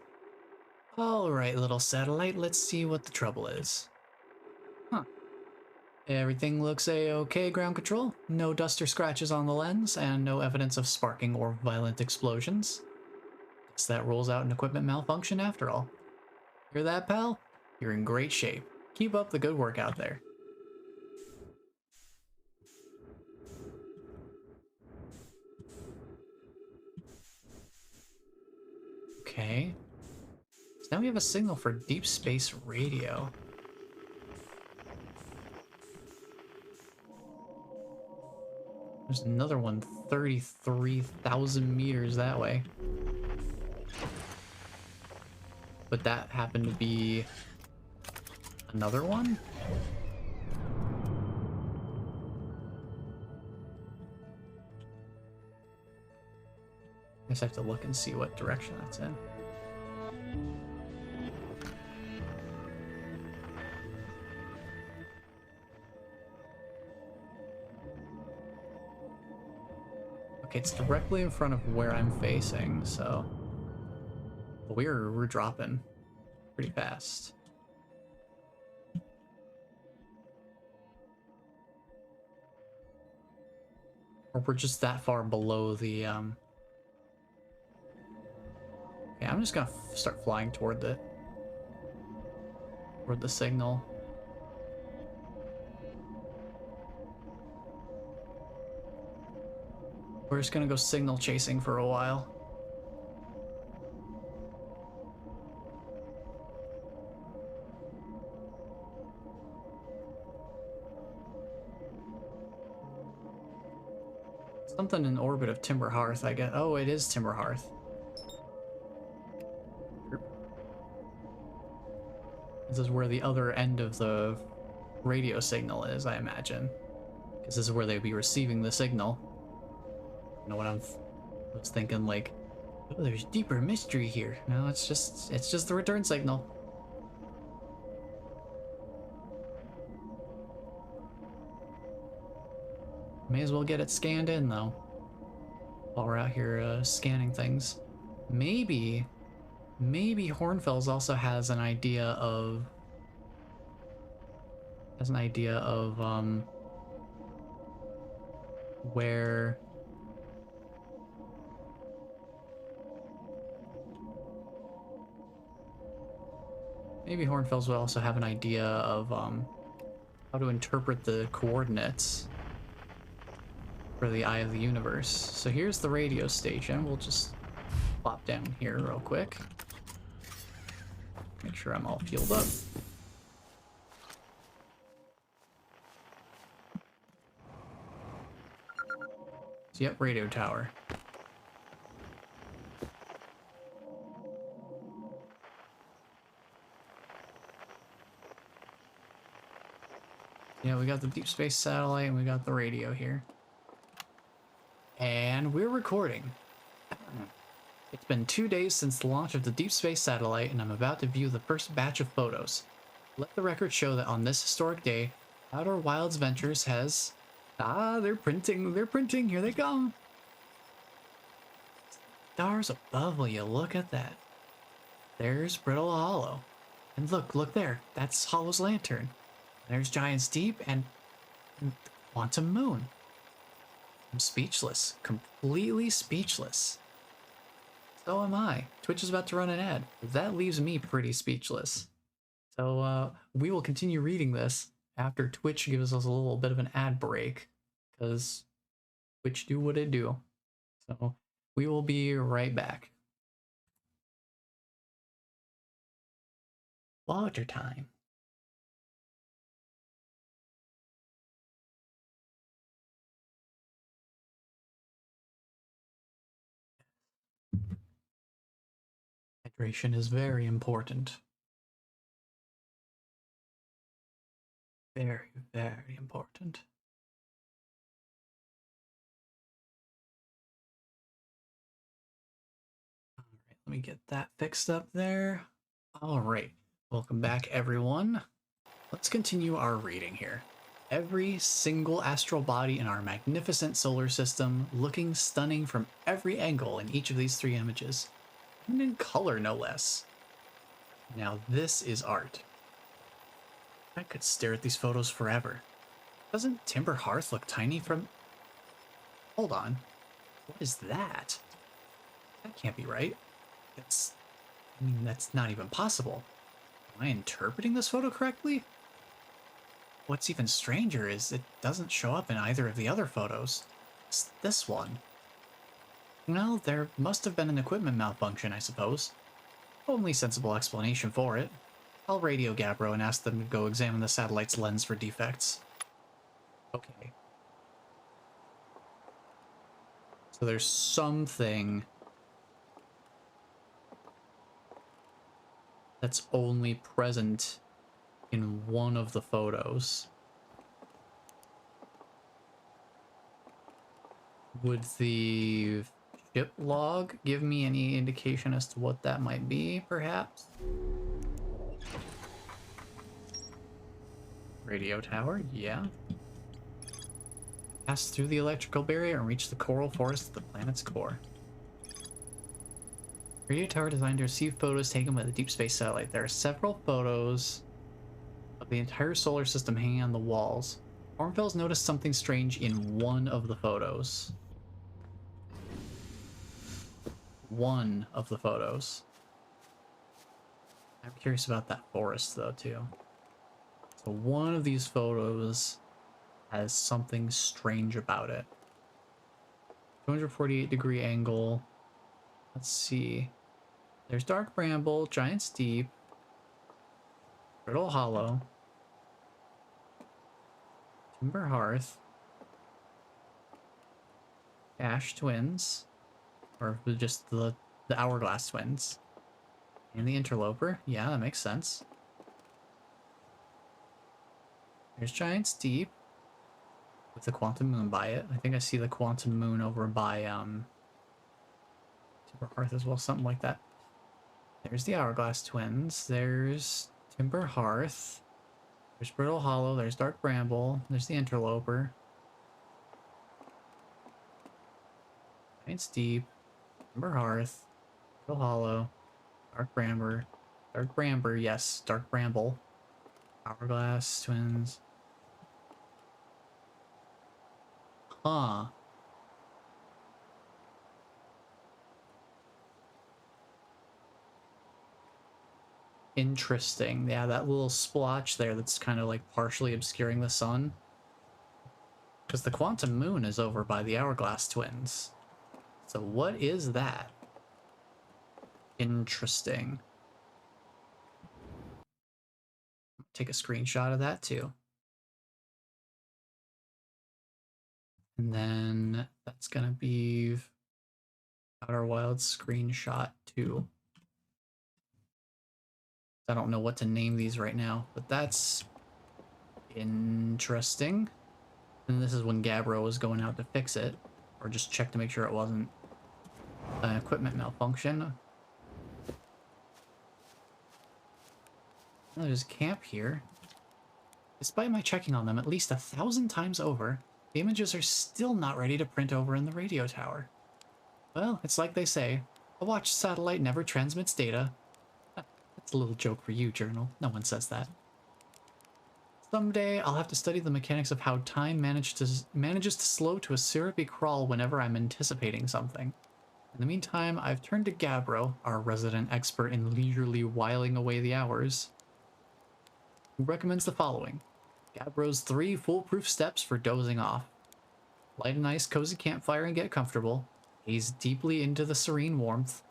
Alright, little satellite, let's see what the trouble is. Huh. Everything looks a-okay, ground control. No dust or scratches on the lens, and no evidence of sparking or violent explosions. Guess that rules out an equipment malfunction after all. Hear that, pal? You're in great shape. Keep up the good work out there. Okay. So now we have a signal for deep space radio. There's another one 33,000 meters that way. But that happened to be another one? I guess I have to look and see what direction that's in. Okay, it's directly in front of where I'm facing, so we're dropping pretty fast. Or we're just that far below the Yeah, I'm just gonna start flying toward the signal. We're just gonna go signal chasing for a while. Something in orbit of Timber Hearth, I guess. Oh, it is Timber Hearth. This is where the other end of the radio signal is, I imagine. Because this is where they'd be receiving the signal. You know what I was thinking, like, oh, there's deeper mystery here. No, it's just the return signal. May as well get it scanned in, though, while we're out here scanning things. Maybe Hornfels also has an idea of where maybe Hornfels will also have an idea of how to interpret the coordinates for the Eye of the Universe. So here's the radio station. We'll just plop down here real quick. Make sure I'm all fueled up. So, yep, radio tower. Yeah, we got the deep space satellite and we got the radio here. And we're recording. It's been 2 days since the launch of the deep space satellite, and I'm about to view the first batch of photos. Let the record show that on this historic day, Outer Wilds Ventures has... Ah, they're printing, here they come! Stars above, will you look at that? There's Brittle Hollow. And look there, that's Hollow's lantern. There's Giant's Deep and Quantum Moon. I'm speechless, completely speechless. So am I. Twitch is about to run an ad. That leaves me pretty speechless. So we will continue reading this after Twitch gives us a little bit of an ad break, because Twitch do what it do. So we will be right back. Water time. Hydration is very important. Very, very important. All right, let me get that fixed up there. All right, welcome back, everyone. Let's continue our reading here. Every single astral body in our magnificent solar system, looking stunning from every angle in each of these 3 images, and in color no less. Now this is art. I could stare at these photos forever. Doesn't Timber Hearth look tiny from... Hold on. What is that? That can't be right. That's not even possible. Am I interpreting this photo correctly? What's even stranger is it doesn't show up in either of the other photos. It's this one. Well, there must have been an equipment malfunction, I suppose. Only sensible explanation for it. I'll radio Gabbro and ask them to go examine the satellite's lens for defects. Okay. So there's something that's only present in one of the photos. Would the ship log give me any indication as to what that might be, perhaps? Radio tower, yeah. Pass through the electrical barrier and reach the coral forest at the planet's core. Radio tower designed to receive photos taken by the deep space satellite. There are several photos of the entire solar system hanging on the walls. Hornfels noticed something strange in one of the photos. One of the photos. I'm curious about that forest, though, too. So one of these photos has something strange about it. 248-degree angle. Let's see. There's Dark Bramble, Giant's Deep, Brittle Hollow, Timber Hearth, Ash Twins, or just the Hourglass Twins, and the Interloper. Yeah, that makes sense. There's Giant's Deep with the Quantum Moon by it. I think I see the Quantum Moon over by Timber Hearth as well, something like that. There's the Hourglass Twins. There's Timber Hearth. There's Brittle Hollow. There's Dark Bramble. There's the Interloper. Giant's Deep. Timber Hearth. Brittle Hollow. Dark Bramber, yes. Dark Bramble. Hourglass Twins. Huh. Interesting. Yeah, that little splotch there that's kind of like partially obscuring the sun. Because the Quantum Moon is over by the Hourglass Twins. So what is that? Interesting. Take a screenshot of that too. And then that's gonna be Outer Wilds screenshot 2. I don't know what to name these right now, but that's interesting. And this is when Gabbro was going out to fix it, or just check to make sure it wasn't an equipment malfunction. There's a camp here. Despite my checking on them at least 1,000 times over, the images are still not ready to print over in the radio tower. Well, it's like they say, a watch satellite never transmits data. That's a little joke for you, Journal. No one says that. Someday, I'll have to study the mechanics of how time manages to slow to a syrupy crawl whenever I'm anticipating something. In the meantime, I've turned to Gabbro, our resident expert in leisurely whiling away the hours, who recommends the following. Gabbro's 3 foolproof steps for dozing off. Light a nice cozy campfire and get comfortable. Gaze deeply into the serene warmth.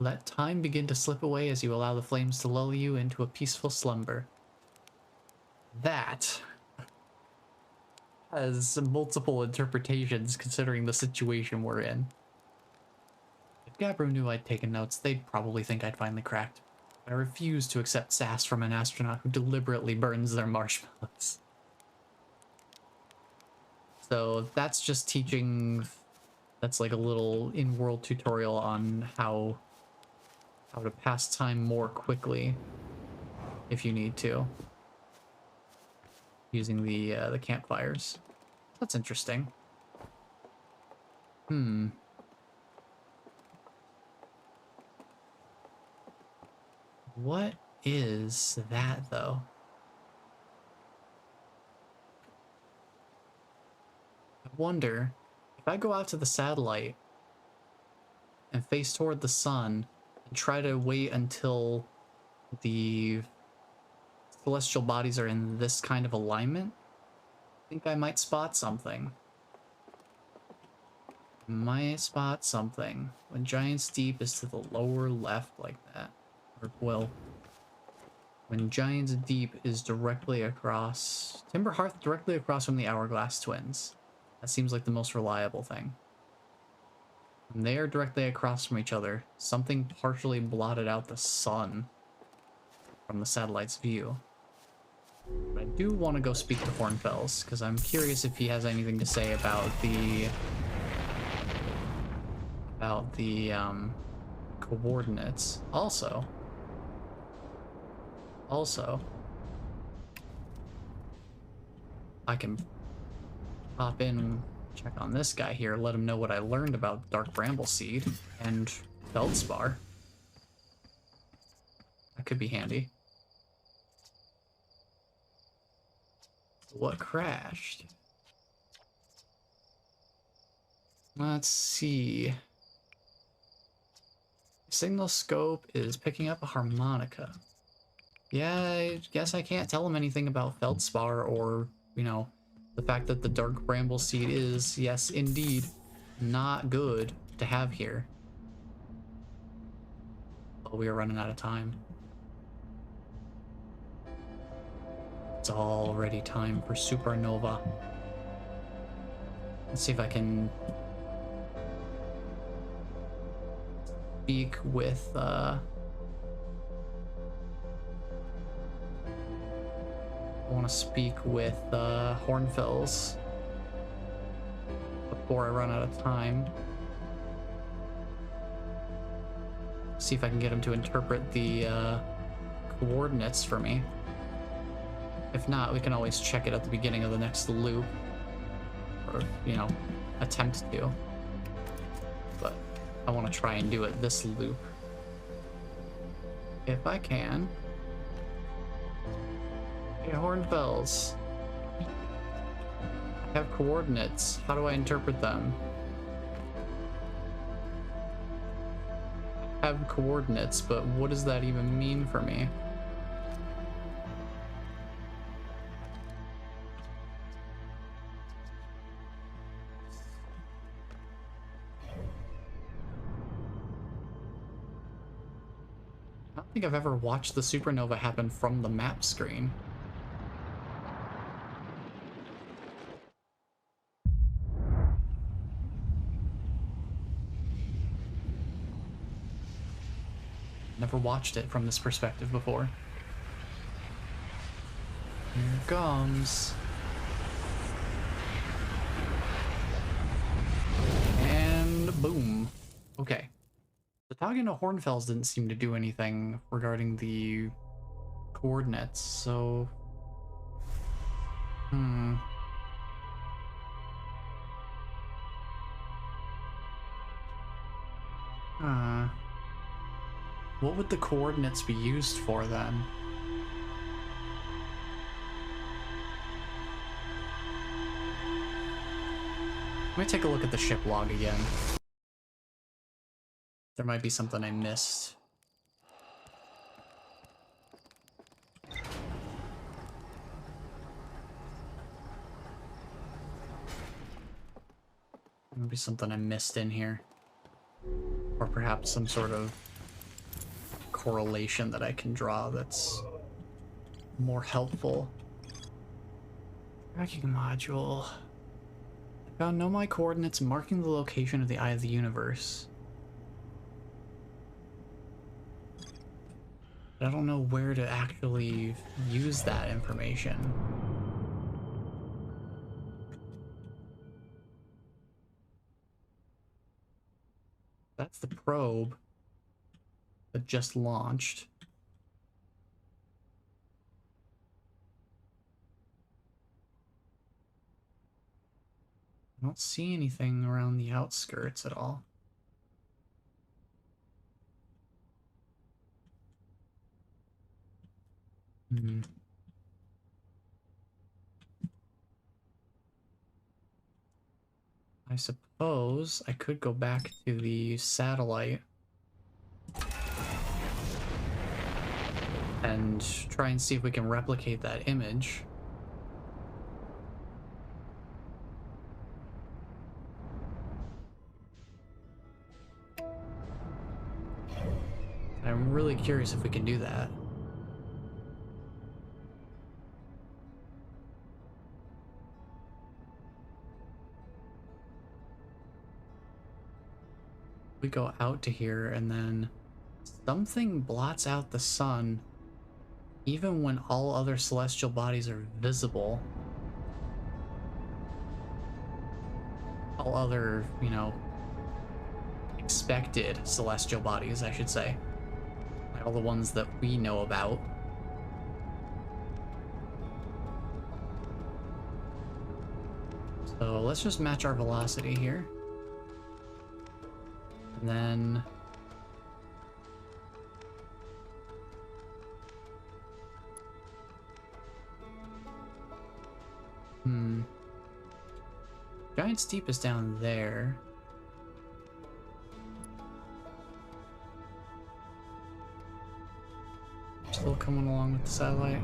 Let time begin to slip away as you allow the flames to lull you into a peaceful slumber. That has multiple interpretations considering the situation we're in. If Gabbro knew I'd taken notes, they'd probably think I'd finally cracked. I refuse to accept sass from an astronaut who deliberately burns their marshmallows. So that's just teaching, that's like a little in-world tutorial on how to pass time more quickly if you need to, using the campfires. That's interesting. What is that, though? I wonder, if I go out to the satellite and face toward the sun and try to wait until the celestial bodies are in this kind of alignment, I think I might spot something. Might spot something. When Giant's Deep is to the lower left like that. Or, well, when Giant's Deep is directly across... Timber Hearth directly across from the Hourglass Twins. That seems like the most reliable thing. When they are directly across from each other, something partially blotted out the sun from the satellite's view. But I do want to go speak to Hornfels, because I'm curious if he has anything to say about the coordinates. Also, I can pop in, check on this guy here, let him know what I learned about Dark Bramble Seed and Feldspar. That could be handy. What crashed? Let's see. Signal scope is picking up a harmonica. Yeah, I guess I can't tell him anything about Feldspar or, you know, the fact that the Dark Bramble Seed is, yes, indeed, not good to have here. Oh, we are running out of time. It's already time for Supernova. Let's see if I can speak with want to speak with Hornfels before I run out of time. See if I can get him to interpret the coordinates for me. If not, we can always check it at the beginning of the next loop. Or, you know, attempt to. But I want to try and do it this loop. If I can. Hey, Hornfels. I have coordinates. How do I interpret them? I have coordinates, but what does that even mean for me? I don't think I've ever watched the supernova happen from the map screen. Never watched it from this perspective before. Here it comes. And boom. Okay. The talking to Hornfels didn't seem to do anything regarding the coordinates, so... What would the coordinates be used for then? Let me take a look at the ship log again. There might be something I missed. Maybe something I missed in here. Or perhaps some sort of correlation that I can draw that's more helpful. Tracking module. I found Nomai coordinates marking the location of the Eye of the Universe. But I don't know where to actually use that information. That's the probe that just launched. I don't see anything around the outskirts at all. I suppose I could go back to the satellite and try and see if we can replicate that image. I'm really curious if we can do that. We go out to here and then something blots out the sun even when all other celestial bodies are visible. All other, you know, expected celestial bodies, I should say. Like all the ones that we know about. So let's just match our velocity here. And then... Giant Steep is down there. Still coming along with the satellite.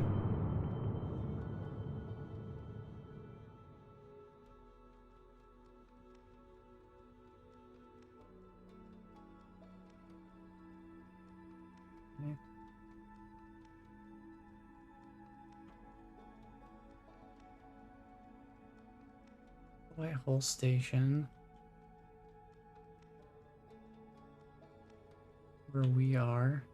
Okay. Whitehole Station. Where we are.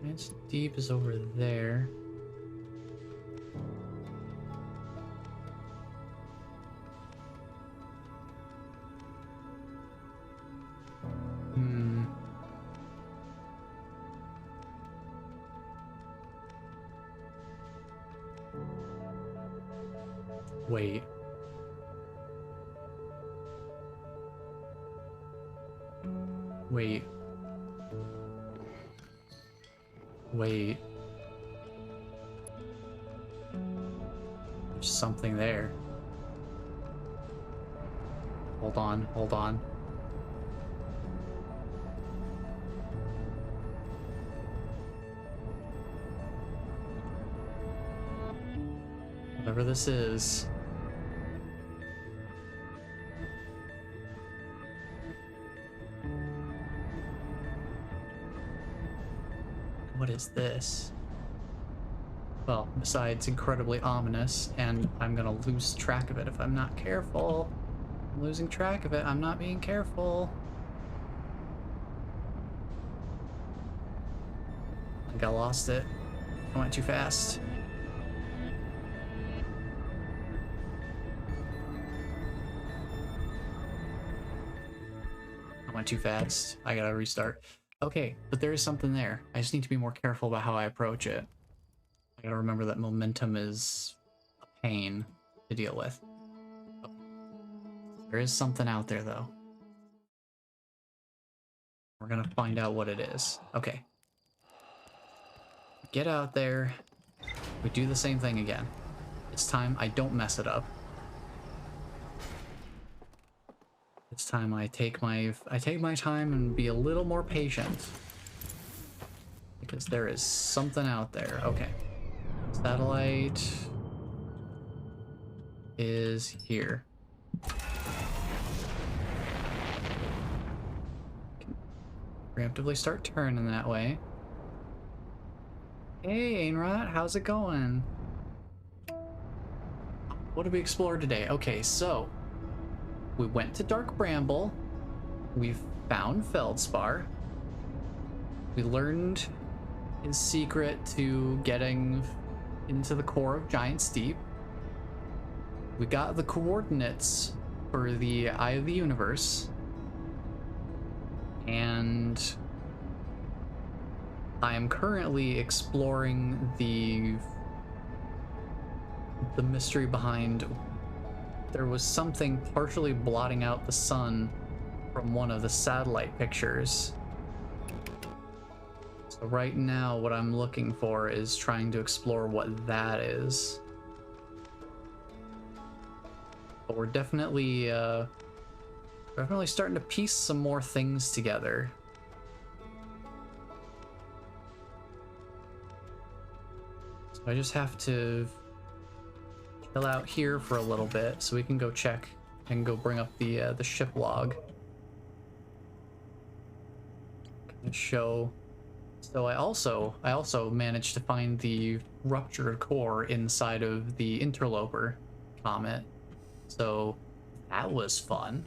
It's deep is over there. Wait. Wait. Wait. There's something there. Hold on, hold on. Whatever this is. What is this? Well, besides incredibly ominous, and I'm gonna lose track of it if I'm not careful. I'm losing track of it. I'm not being careful. I think I lost it. I went too fast. I went too fast. I gotta restart. Okay, but there is something there. I just need to be more careful about how I approach it. I gotta remember that momentum is a pain to deal with. Oh. There is something out there, though. We're gonna find out what it is. Okay. Get out there. We do the same thing again. This time, I don't mess it up. This time, I take my time and be a little more patient. Because there is something out there. Okay. Satellite is here. Preemptively start turning that way. Hey, Ainrot, how's it going? What did we explore today? Okay, so we went to Dark Bramble. We found Feldspar. We learned his secret to getting into the core of Giant Steep. We got the coordinates for the Eye of the Universe. And I am currently exploring the mystery behind... There was something partially blotting out the sun from one of the satellite pictures. So right now, what I'm looking for is trying to explore what that is. But we're definitely starting to piece some more things together. So I just have to chill out here for a little bit so we can go check and go bring up the ship log. Can show. So I also managed to find the ruptured core inside of the Interloper comet. So that was fun.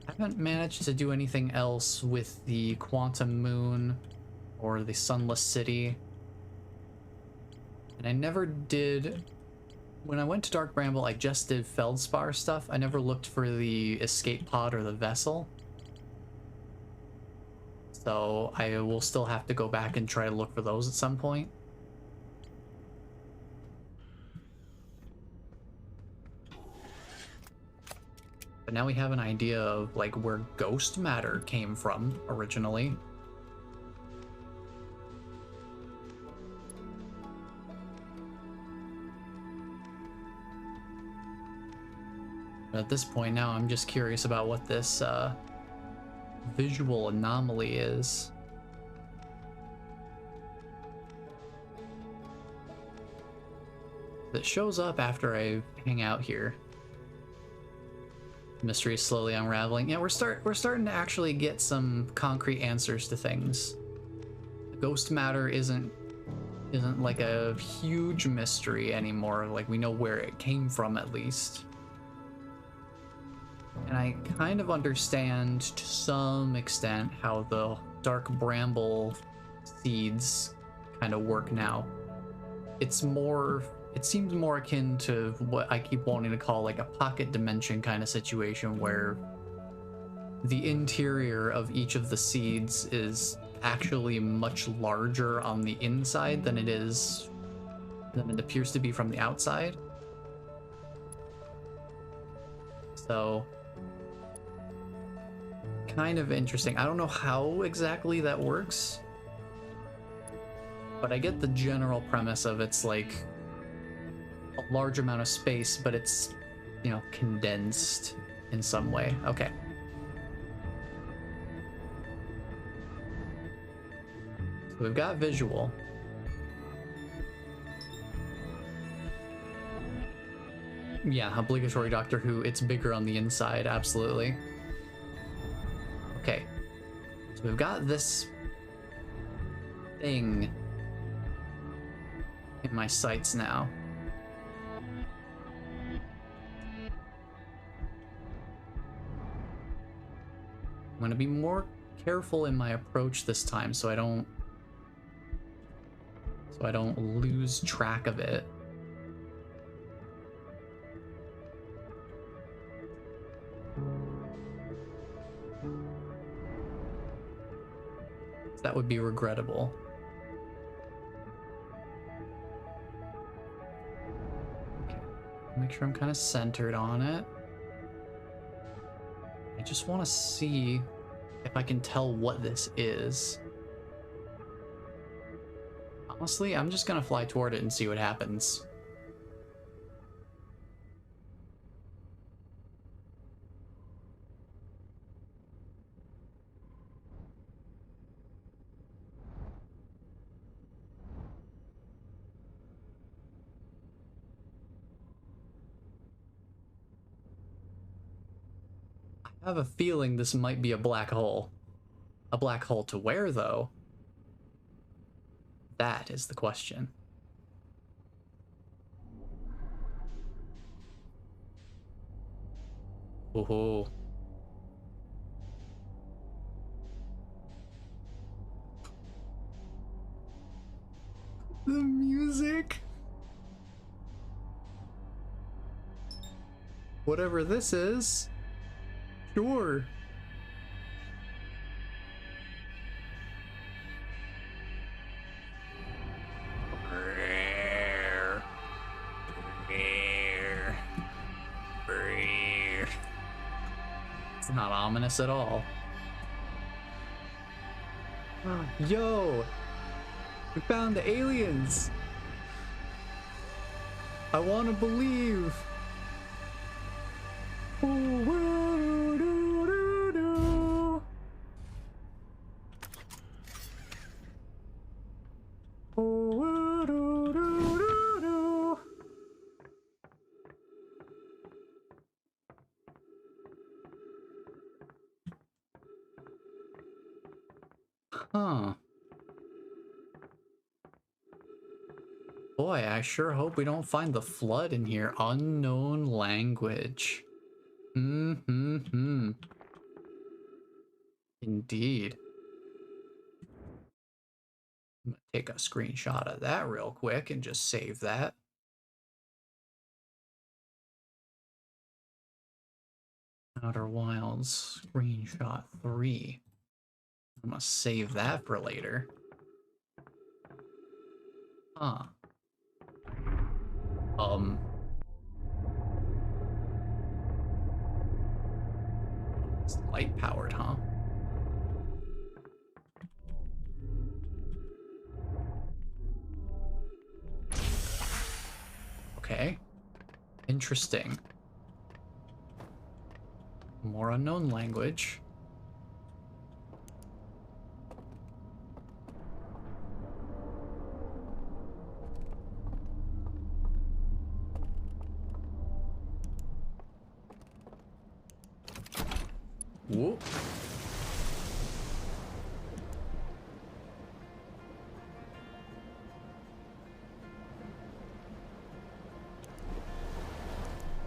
I haven't managed to do anything else with the Quantum Moon or the Sunless City. And I never did... When I went to Dark Bramble, I just did Feldspar stuff. I never looked for the escape pod or the vessel. So I will still have to go back and try to look for those at some point. But now we have an idea of like where ghost matter came from originally. But at this point now, I'm just curious about what this visual anomaly is. That shows up after I hang out here. Mystery is slowly unraveling. Yeah, we're starting to actually get some concrete answers to things. Ghost matter isn't like a huge mystery anymore. Like we know where it came from at least. And I kind of understand to some extent how the dark bramble seeds kind of work now. It seems more akin to what I keep wanting to call like a pocket dimension kind of situation where the interior of each of the seeds is actually much larger on the inside than it appears to be from the outside. So kind of interesting. I don't know how exactly that works, but I get the general premise of it's like a large amount of space, but it's, you know, condensed in some way. Okay. So we've got visual. Yeah, obligatory Doctor Who. It's bigger on the inside, absolutely. Okay. So we've got this thing in my sights now. I'm gonna be more careful in my approach this time so I don't lose track of it. That would be regrettable. Okay, make sure I'm kind of centered on it. I just want to see if I can tell what this is. Honestly, I'm just gonna fly toward it and see what happens. I have a feeling this might be a black hole. A black hole to where, though? That is the question. Oh. The music. Whatever this is. Sure. It's not ominous at all. Yo! We found the aliens! I want to believe! Huh. Boy, I sure hope we don't find the flood in here. Unknown language. Indeed. I'm gonna take a screenshot of that real quick and just save that. Outer Wilds screenshot 3. I'm gonna save that for later. Huh. It's light powered, huh? Okay. Interesting. More unknown language. Whoop.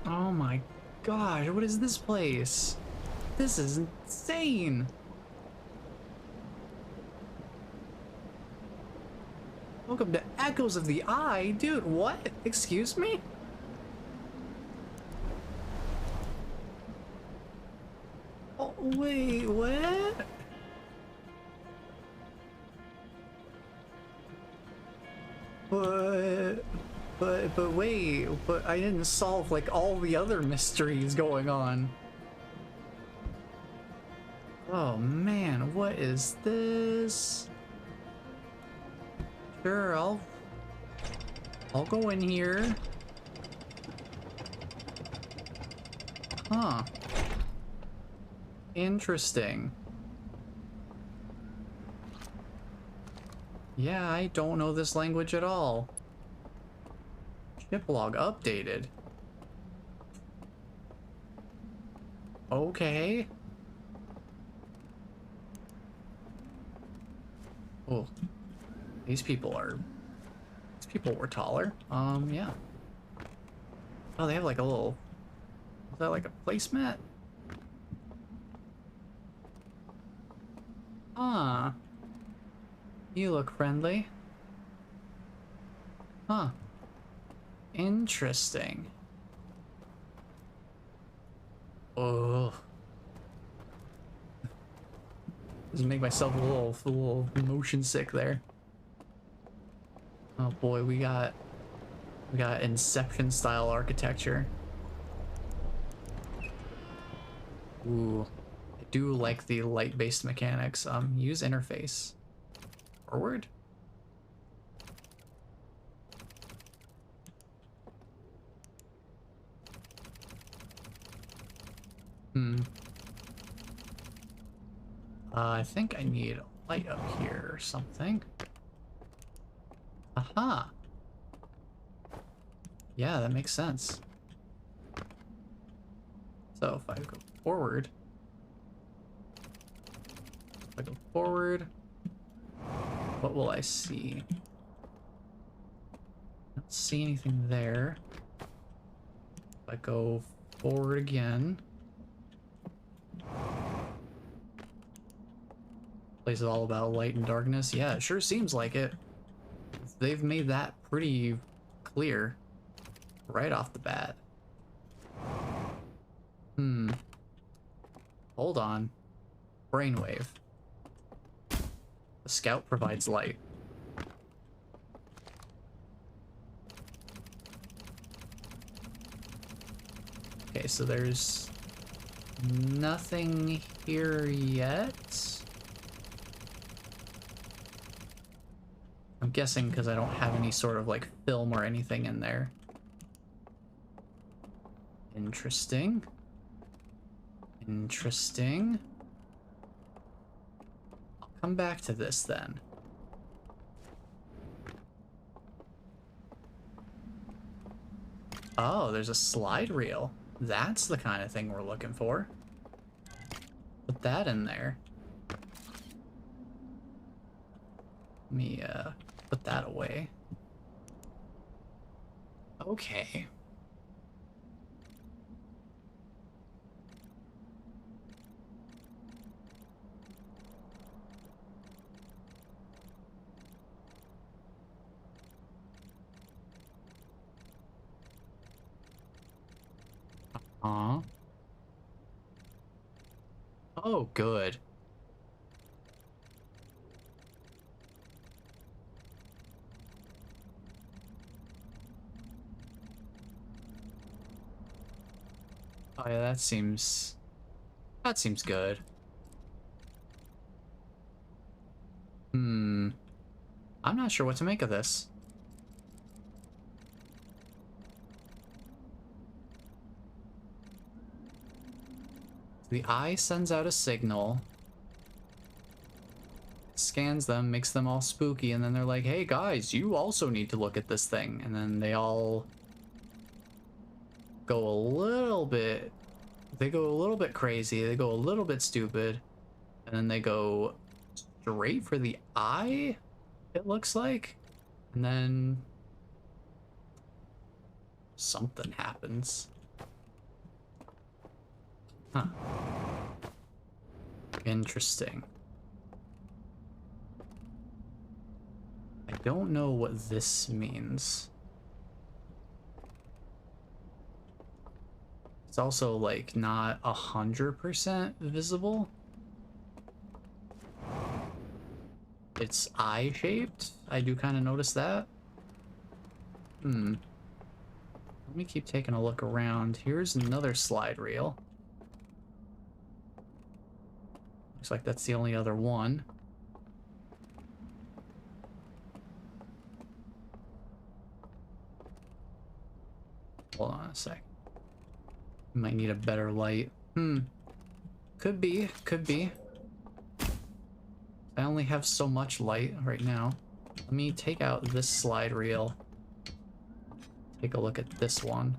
Oh my gosh, what is this place? This is insane. Welcome to Echoes of the Eye. Dude, what? Excuse me? Oh, wait, what? But wait, but I didn't solve like all the other mysteries going on. Oh man, what is this? Sure, I'll go in here. Huh. Interesting. Yeah, I don't know this language at all. Ship log updated. Okay. Oh, these people were taller. Yeah. Oh, they have like a little, is that like a placemat? Huh. You look friendly. Huh. Interesting. Oh. Just make myself a little motion sick there. Oh boy, we got Inception style architecture. Ooh. I do like the light-based mechanics. Use interface. Forward. I think I need a light up here or something. Aha. Yeah, that makes sense. So if I go forward, what will I see? Don't see anything there. If I go forward again. Place is all about light and darkness. Yeah, it sure seems like it. They've made that pretty clear right off the bat. Hold on. Brainwave. The scout provides light. Okay, so there's nothing here yet. I'm guessing because I don't have any sort of like film or anything in there. Interesting. Interesting. I'll come back to this then. Oh, there's a slide reel. That's the kind of thing we're looking for. Put that in there. Let me put that away. Okay. Oh, good. Oh yeah, that seems good. I'm not sure what to make of this. The eye sends out a signal, scans them, makes them all spooky, and then they're like, hey guys, you also need to look at this thing. And then they all go a little bit, crazy, they go a little bit stupid, and then they go straight for the eye, it looks like. And then something happens. Huh. Interesting. I don't know what this means. It's also like not 100% visible. It's eye-shaped. I do kind of notice that. Let me keep taking a look around. Here's another slide reel. Looks like that's the only other one. Hold on a sec. Might need a better light. Could be, could be. I only have so much light right now. Let me take out this slide reel. Take a look at this one.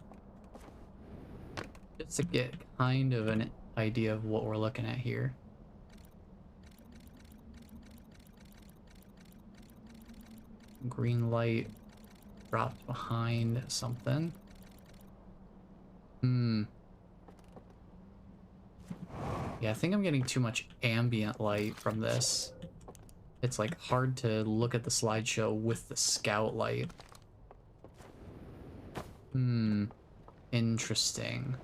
Just to get kind of an idea of what we're looking at here. Green light dropped behind something. Yeah, I think I'm getting too much ambient light from this. It's like hard to look at the slideshow with the scout light. Interesting.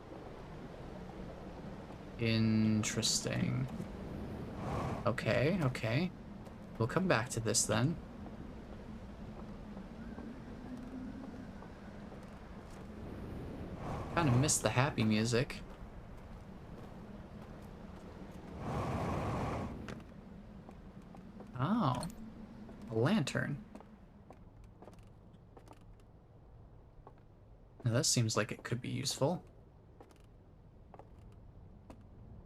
Interesting. Okay, okay. We'll come back to this then. Kind of missed the happy music. Oh, a lantern. Now that seems like it could be useful.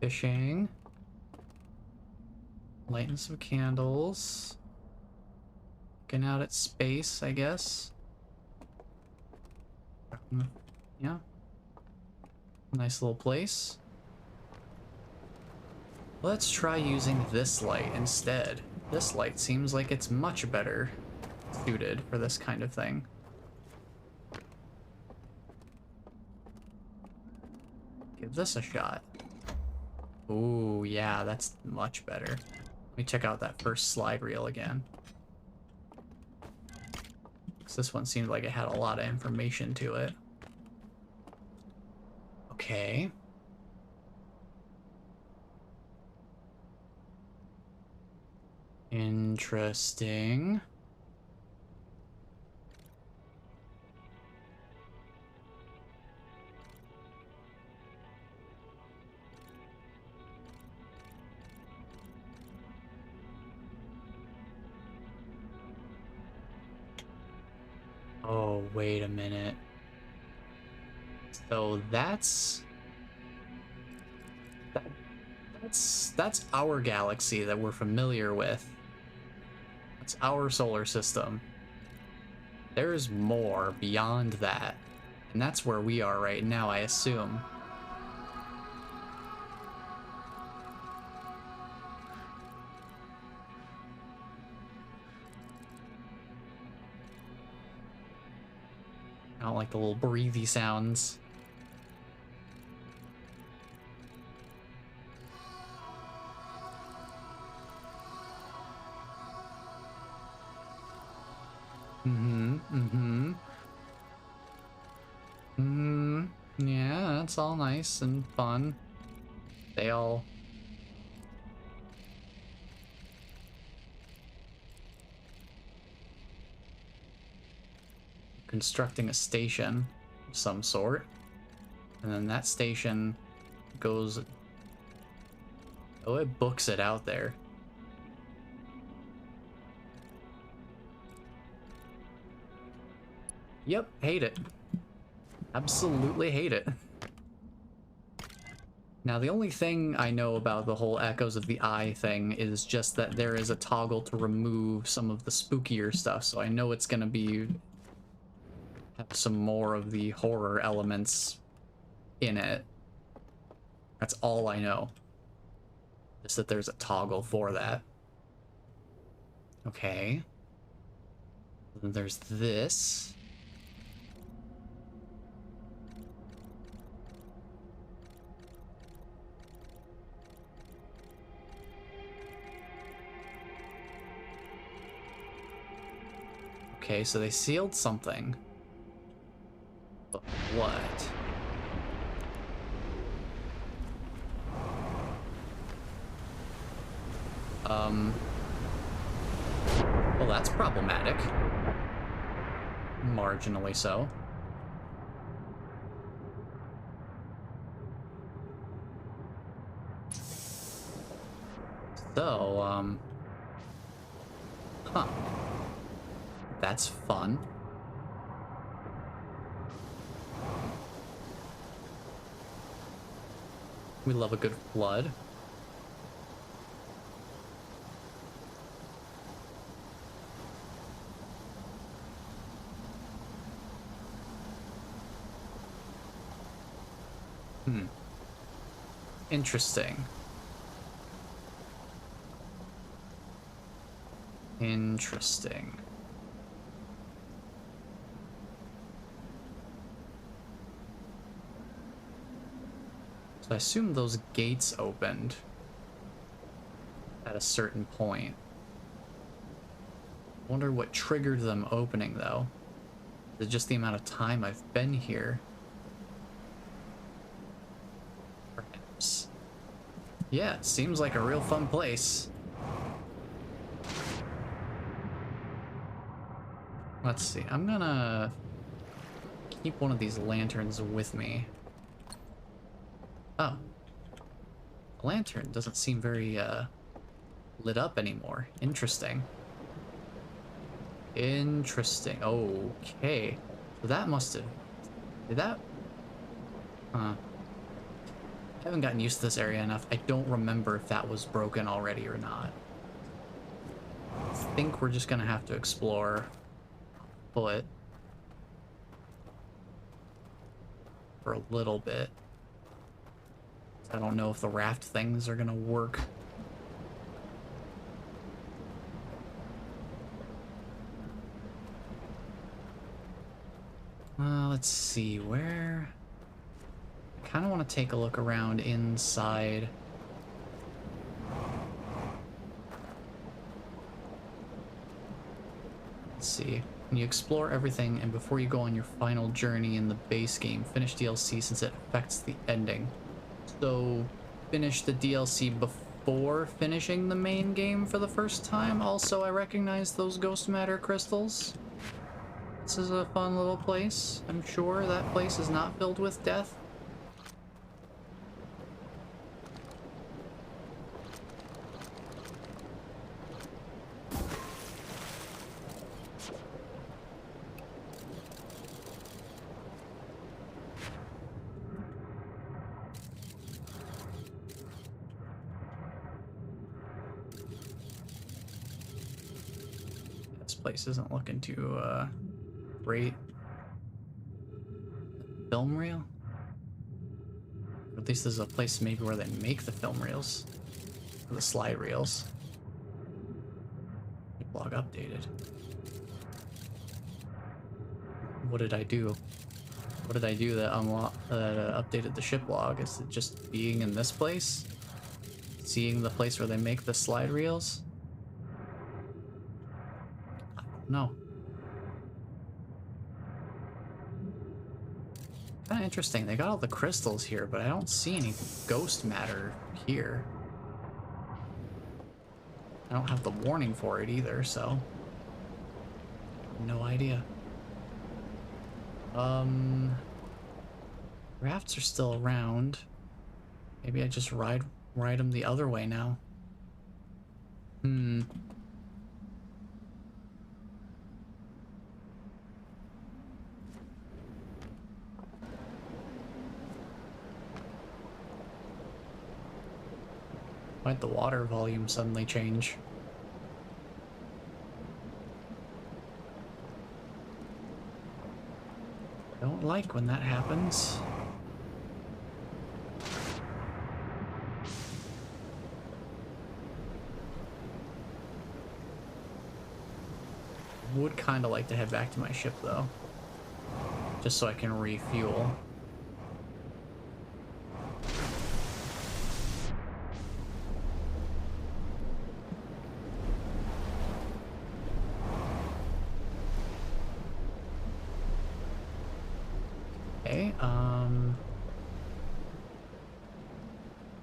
Fishing. Lighting some candles. Looking out at space, I guess. Yeah. Nice little place. Let's try using this light instead. This light seems like it's much better suited for this kind of thing. Give this a shot. Ooh, yeah, that's much better. Let me check out that first slide reel again. Because this one seemed like it had a lot of information to it. Okay. Interesting. Oh, wait a minute. So that's our galaxy that we're familiar with. That's our solar system. There's more beyond that. And that's where we are right now, I assume. I don't like the little breathy sounds. Yeah, that's all nice and fun. They all... constructing a station of some sort. And then that station goes... Oh, it books it out there. Yep, hate it. Absolutely hate it. Now, the only thing I know about the whole Echoes of the Eye thing is just that there is a toggle to remove some of the spookier stuff, so I know it's gonna be... have some more of the horror elements in it. That's all I know. Just that there's a toggle for that. Okay. Then there's this. Okay, so they sealed something. But what? Well, that's problematic. Marginally so. So, huh. That's fun. We love a good flood. Interesting. Interesting. So I assume those gates opened at a certain point. I wonder what triggered them opening, though. Is it just the amount of time I've been here? Perhaps. Yeah, it seems like a real fun place. Let's see. I'm gonna keep one of these lanterns with me. Oh. The lantern doesn't seem very, lit up anymore. Interesting. Interesting. Okay. So that must have... Did that... Huh. I haven't gotten used to this area enough. I don't remember if that was broken already or not. I think we're just gonna have to explore foot for a little bit. I don't know if the raft things are gonna work. Let's see, where... I kind of want to take a look around inside. Let's see. When you explore everything and before you go on your final journey in the base game, finish DLC since it affects the ending. So, finish the DLC before finishing the main game for the first time. Also, I recognize those ghost matter crystals. This is a fun little place. I'm sure that place is not filled with death. This place isn't looking too, great. Film reel? Or at least there's a place maybe where they make the film reels. Or the slide reels. Log updated. What did I do? What did I do that updated the ship log? Is it just being in this place? Seeing the place where they make the slide reels? I don't know. Kind of interesting. They got all the crystals here, but I don't see any ghost matter here. I don't have the warning for it either, so no idea. Rafts are still around. Maybe I just ride them the other way now. Why'd the water volume suddenly change? Don't like when that happens. Would kind of like to head back to my ship though, just so I can refuel. Okay,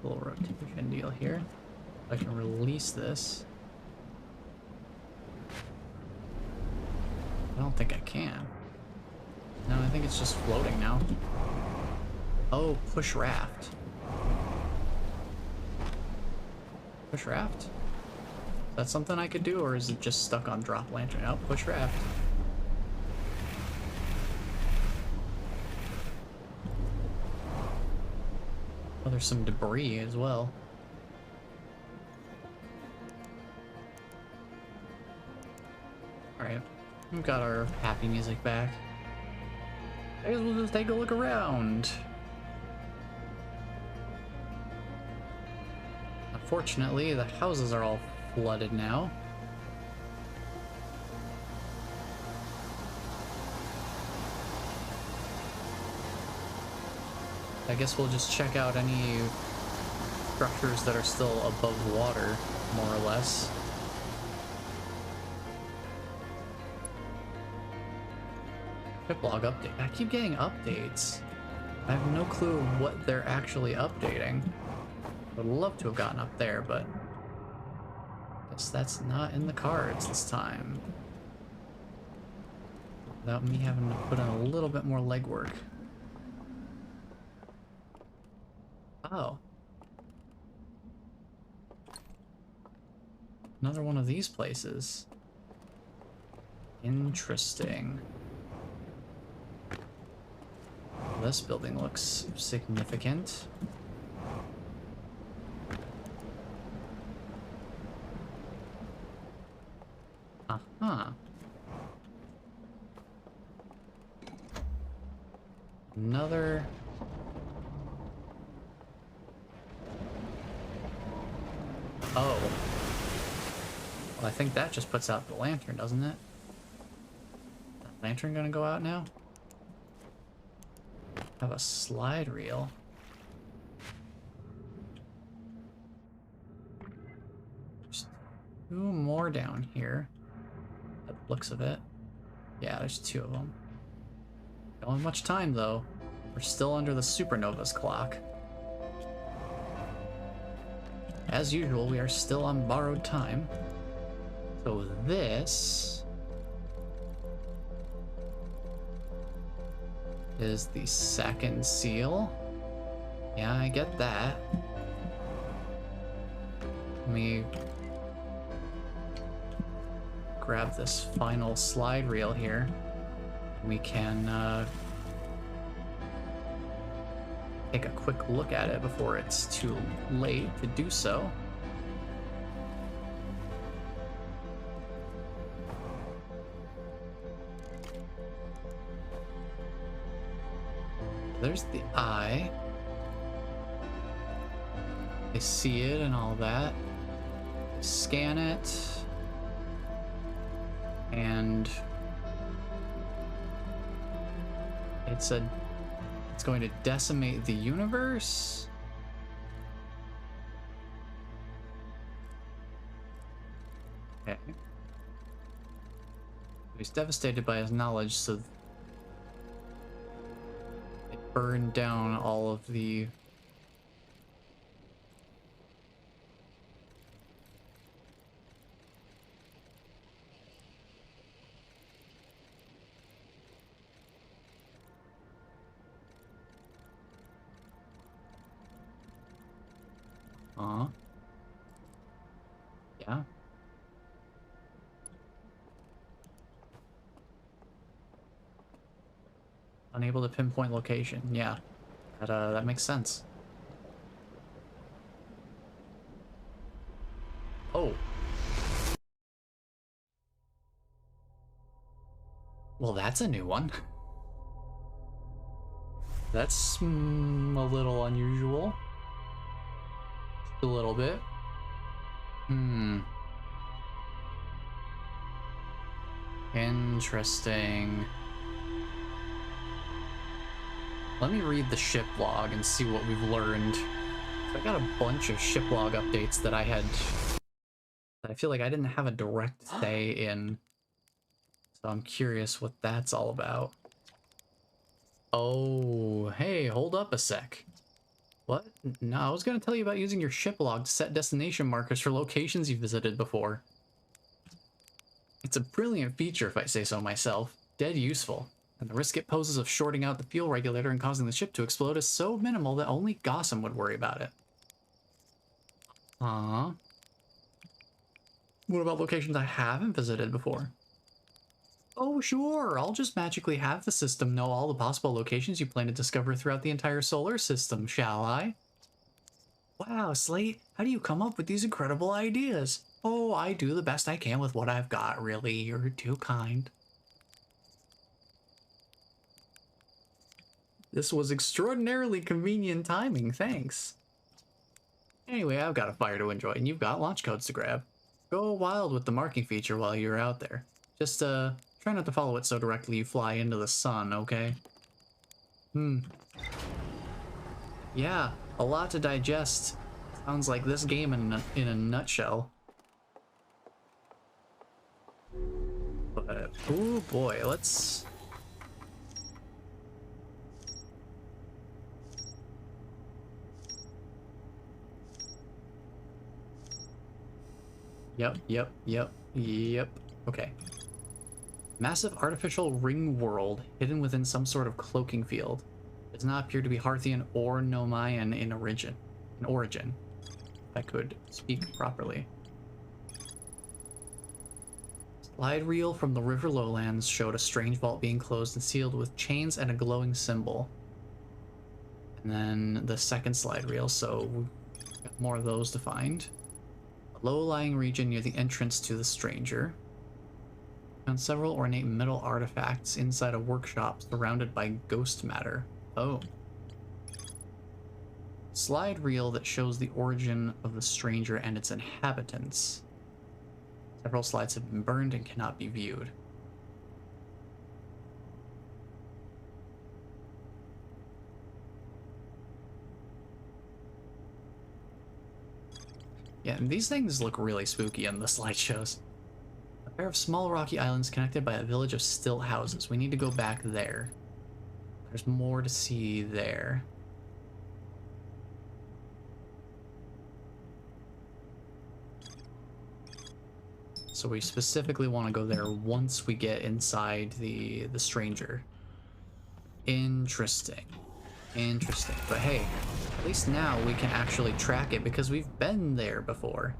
little rotation deal here. I can release this. I don't think I can. No, I think it's just floating now. Oh, push raft. Push raft? Is that something I could do, or is it just stuck on drop lantern? Oh, push raft. Oh, there's some debris as well. Alright, we've got our happy music back. I guess we'll just take a look around. Unfortunately, the houses are all flooded now. I guess we'll just check out any structures that are still above water, more or less. Log update. I keep getting updates. I have no clue what they're actually updating. Would love to have gotten up there, but I guess that's not in the cards this time. Without me having to put in a little bit more legwork. Oh. Another one of these places. Interesting. This building looks significant. Uh-huh. Another... Oh. Well, I think that just puts out the lantern, doesn't it? That lantern gonna go out now? Have a slide reel. There's two more down here. By the looks of it. Yeah, there's two of them. Don't have much time though. We're still under the supernova's clock. As usual, we are still on borrowed time. So this is the second seal. Yeah, I get that. Let me grab this final slide reel here. We can take a quick look at it before it's too late to do so. There's the eye. I see it and all that. Scan it. And it said it's going to decimate the universe. Okay. He's devastated by his knowledge, so it burned down all of the yeah. Unable to pinpoint location. Yeah. That makes sense. Oh. Well, that's a new one. That's a little unusual. A little bit. Interesting. Let me read the ship log and see what we've learned. So I got a bunch of ship log updates that I feel like I didn't have a direct say in. So I'm curious what that's all about. Oh, hey, hold up a sec. What? No, I was gonna tell you about using your ship log to set destination markers for locations you visited before. It's a brilliant feature if I say so myself. Dead useful. And the risk it poses of shorting out the fuel regulator and causing the ship to explode is so minimal that only Gossam would worry about it. What about locations I haven't visited before? Oh, sure. I'll just magically have the system know all the possible locations you plan to discover throughout the entire solar system, shall I? Wow, Slate, how do you come up with these incredible ideas? Oh, I do the best I can with what I've got, really. You're too kind. This was extraordinarily convenient timing, thanks. Anyway, I've got a fire to enjoy, and you've got launch codes to grab. Go wild with the marking feature while you're out there. Just, try not to follow it so directly you fly into the sun, okay? Yeah, a lot to digest. Sounds like this game in a nutshell. But, oh boy, let's... Yep. Okay. Massive artificial ring world hidden within some sort of cloaking field. It does not appear to be Harthian or Nomayan in origin. If I could speak properly. Slide reel from the river lowlands showed a strange vault being closed and sealed with chains and a glowing symbol. And then the second slide reel, so we've got more of those to find. A low-lying region near the entrance to the stranger. Found several ornate metal artifacts inside a workshop surrounded by ghost matter. Oh. Slide reel that shows the origin of the stranger and its inhabitants. Several slides have been burned and cannot be viewed. Yeah, and these things look really spooky in the slideshows. A pair of small rocky islands connected by a village of still houses. We need to go back there. There's more to see there. So we specifically want to go there once we get inside the stranger. Interesting. But hey, at least now we can actually track it because we've been there before.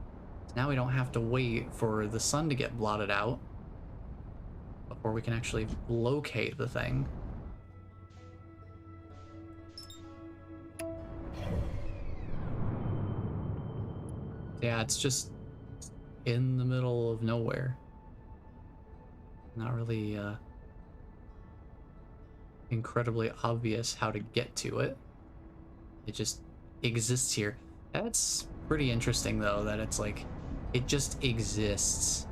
Now we don't have to wait for the sun to get blotted out before we can actually locate the thing. Yeah, it's just in the middle of nowhere. Not really incredibly obvious how to get to it. It just exists here. That's pretty interesting though, that it's like it just exists.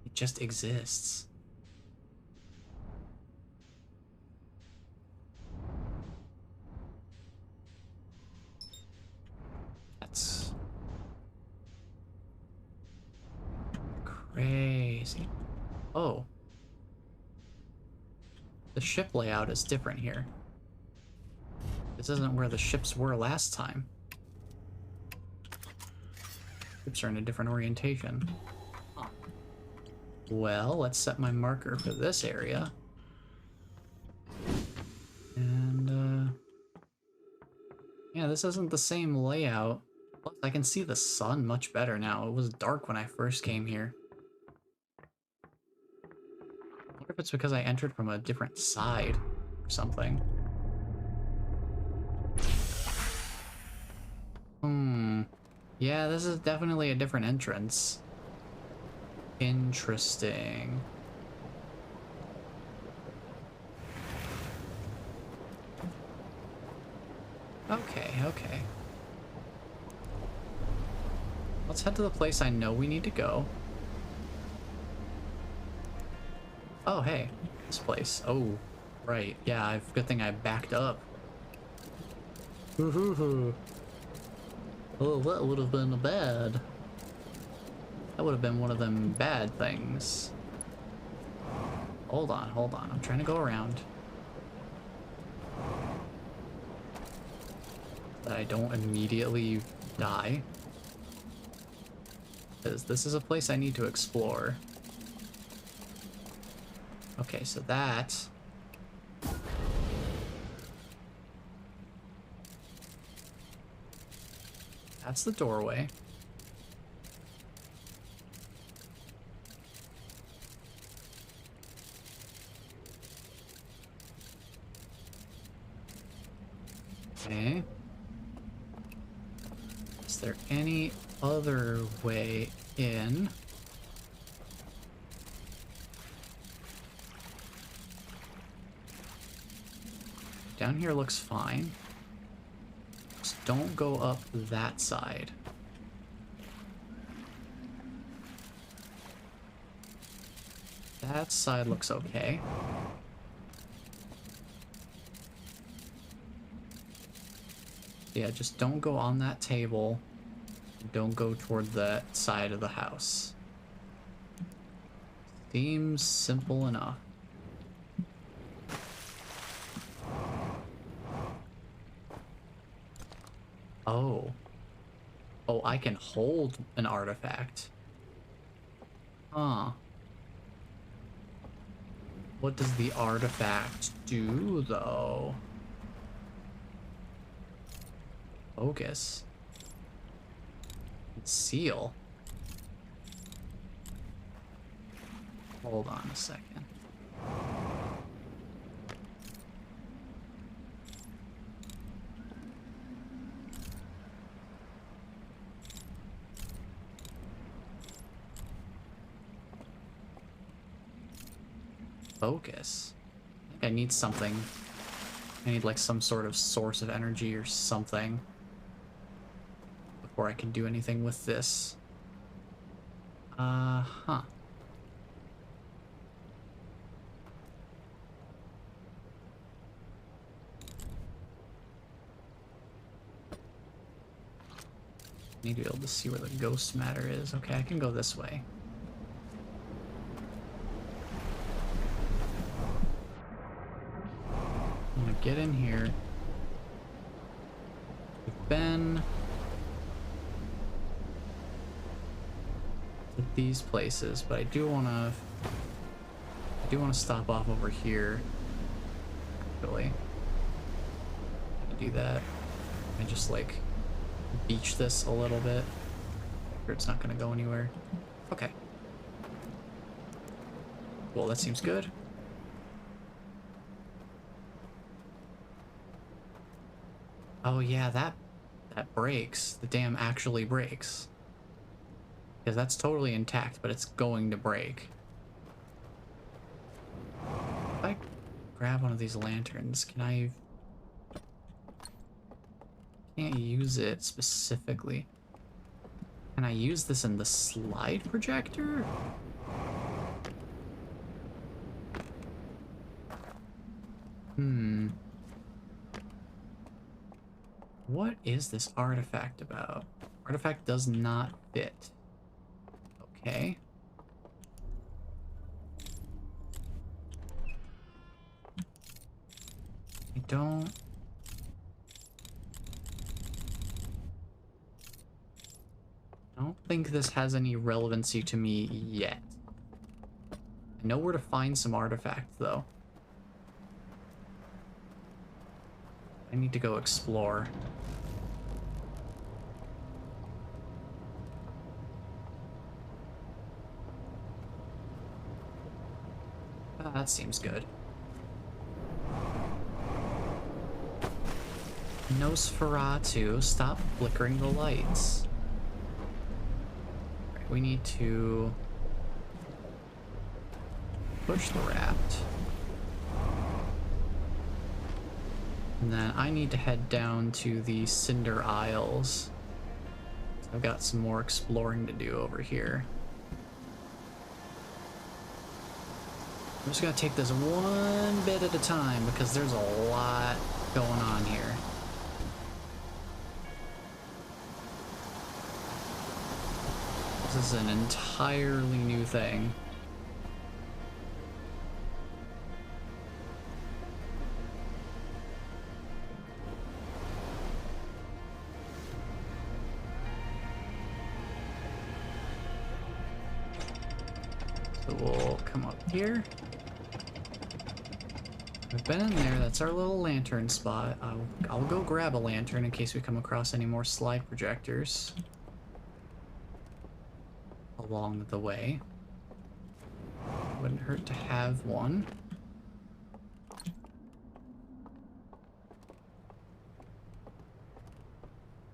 It just exists. That's crazy. Oh. The ship layout is different here. This isn't where the ships were last time. Ships are in a different orientation. Huh. Well, let's set my marker for this area. And, yeah, this isn't the same layout. Plus, I can see the sun much better now. It was dark when I first came here. I wonder if it's because I entered from a different side or something. Yeah, this is definitely a different entrance. Interesting. Okay. Let's head to the place I know we need to go. Oh, hey, this place. Oh, right. Yeah, good thing I backed up. Oh, that would have been bad. That would have been one of them bad things. Hold on, hold on. I'm trying to go around. That I don't immediately die. Because this is a place I need to explore. Okay, so that... That's the doorway. Okay. Is there any other way in? Down here looks fine. Just don't go up that side. That side looks okay. Yeah, just don't go on that table. Don't go toward that side of the house. Seems simple enough. Oh. Oh, I can hold an artifact. Huh. What does the artifact do, though? Focus. Seal. Hold on a second. Focus. I think I need something. I need like some sort of source of energy or something before I can do anything with this. Huh. Need to be able to see where the ghost matter is. Okay, I can go this way. I'm gonna get in here. We've been to these places, but I do wanna stop off over here. Actually, I can do that. And just like beach this a little bit. Or it's not gonna go anywhere. Okay. Well, that seems good. Oh yeah, that breaks. The dam actually breaks. Because that's totally intact, but it's going to break. If I grab one of these lanterns, can I... Can't use it specifically. Can I use this in the slide projector? What is this artifact about? Artifact does not fit. Okay. I don't think this has any relevancy to me yet. I know where to find some artifacts, though. I need to go explore. That seems good. Nosferatu, stop flickering the lights. Right, we need to push the raft. And then I need to head down to the Cinder Isles. I've got some more exploring to do over here. I'm just gonna take this one bit at a time because there's a lot going on here. There's This is an entirely new thing. So we'll come up here. We've been in there. That's our little lantern spot. I'll go grab a lantern in case we come across any more slide projectors along the way. Wouldn't hurt to have one.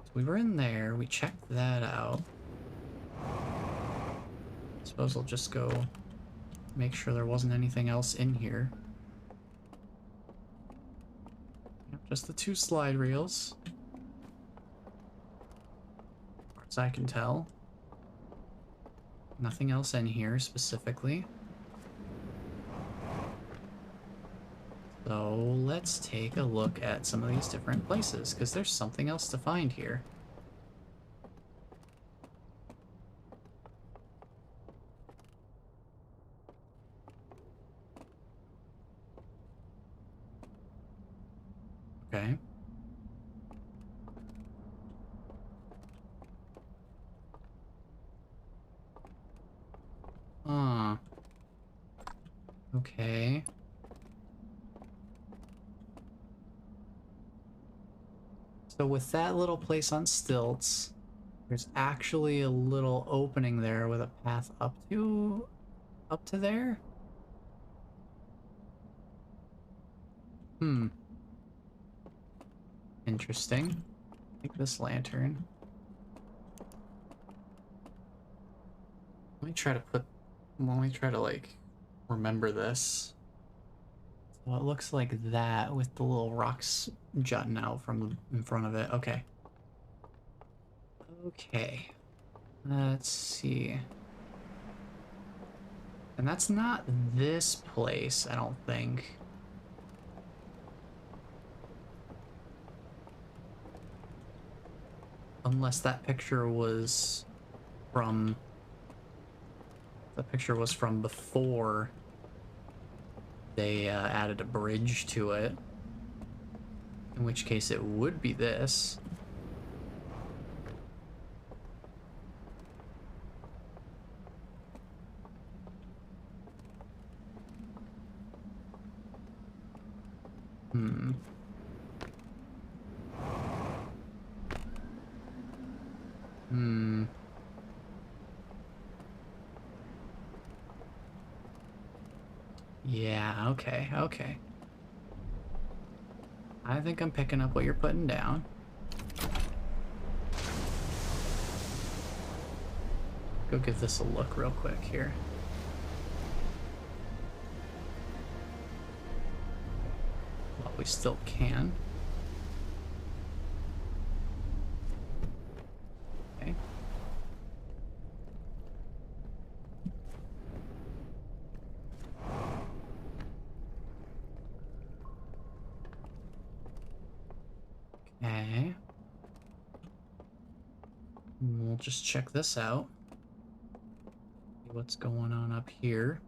So we were in there. We checked that out. Suppose I'll just go make sure there wasn't anything else in here. Yep, just the 2 slide reels. As far as I can tell. Nothing else in here specifically. So let's take a look at some of these different places, because there's something else to find here. Okay. Okay. So with that little place on stilts, there's actually a little opening there with a path up to there? Interesting. Take this lantern. Let me try to like remember this. So it looks like that with the little rocks jutting out from in front of it. Okay. Okay. Let's see. And that's not this place, I don't think. Unless that picture was from... The picture was from before they added a bridge to it. In which case it would be this. Yeah, okay. I think I'm picking up what you're putting down. Go give this a look real quick here. While we still can. Okay. Okay. We'll just check this out. See what's going on up here.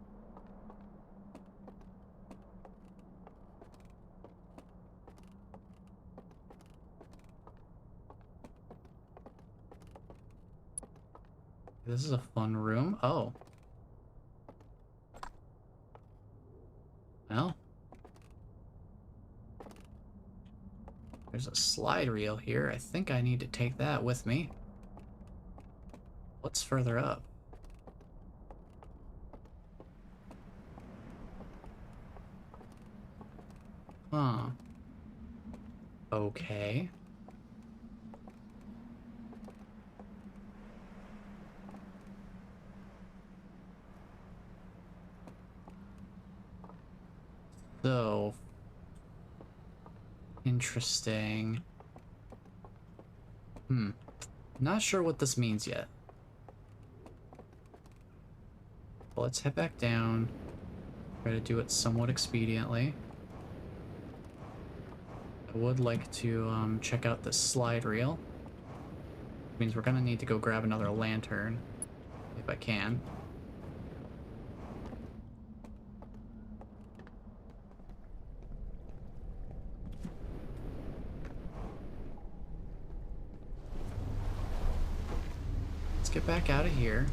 This is a fun room. Oh. Well. There's a slide reel here. I think I need to take that with me. What's further up? Huh. Okay. So, interesting. Not sure what this means yet. But let's head back down. Try to do it somewhat expediently. I would like to check out this slide reel. It means we're gonna need to go grab another lantern. if I can. Let's get back out of here.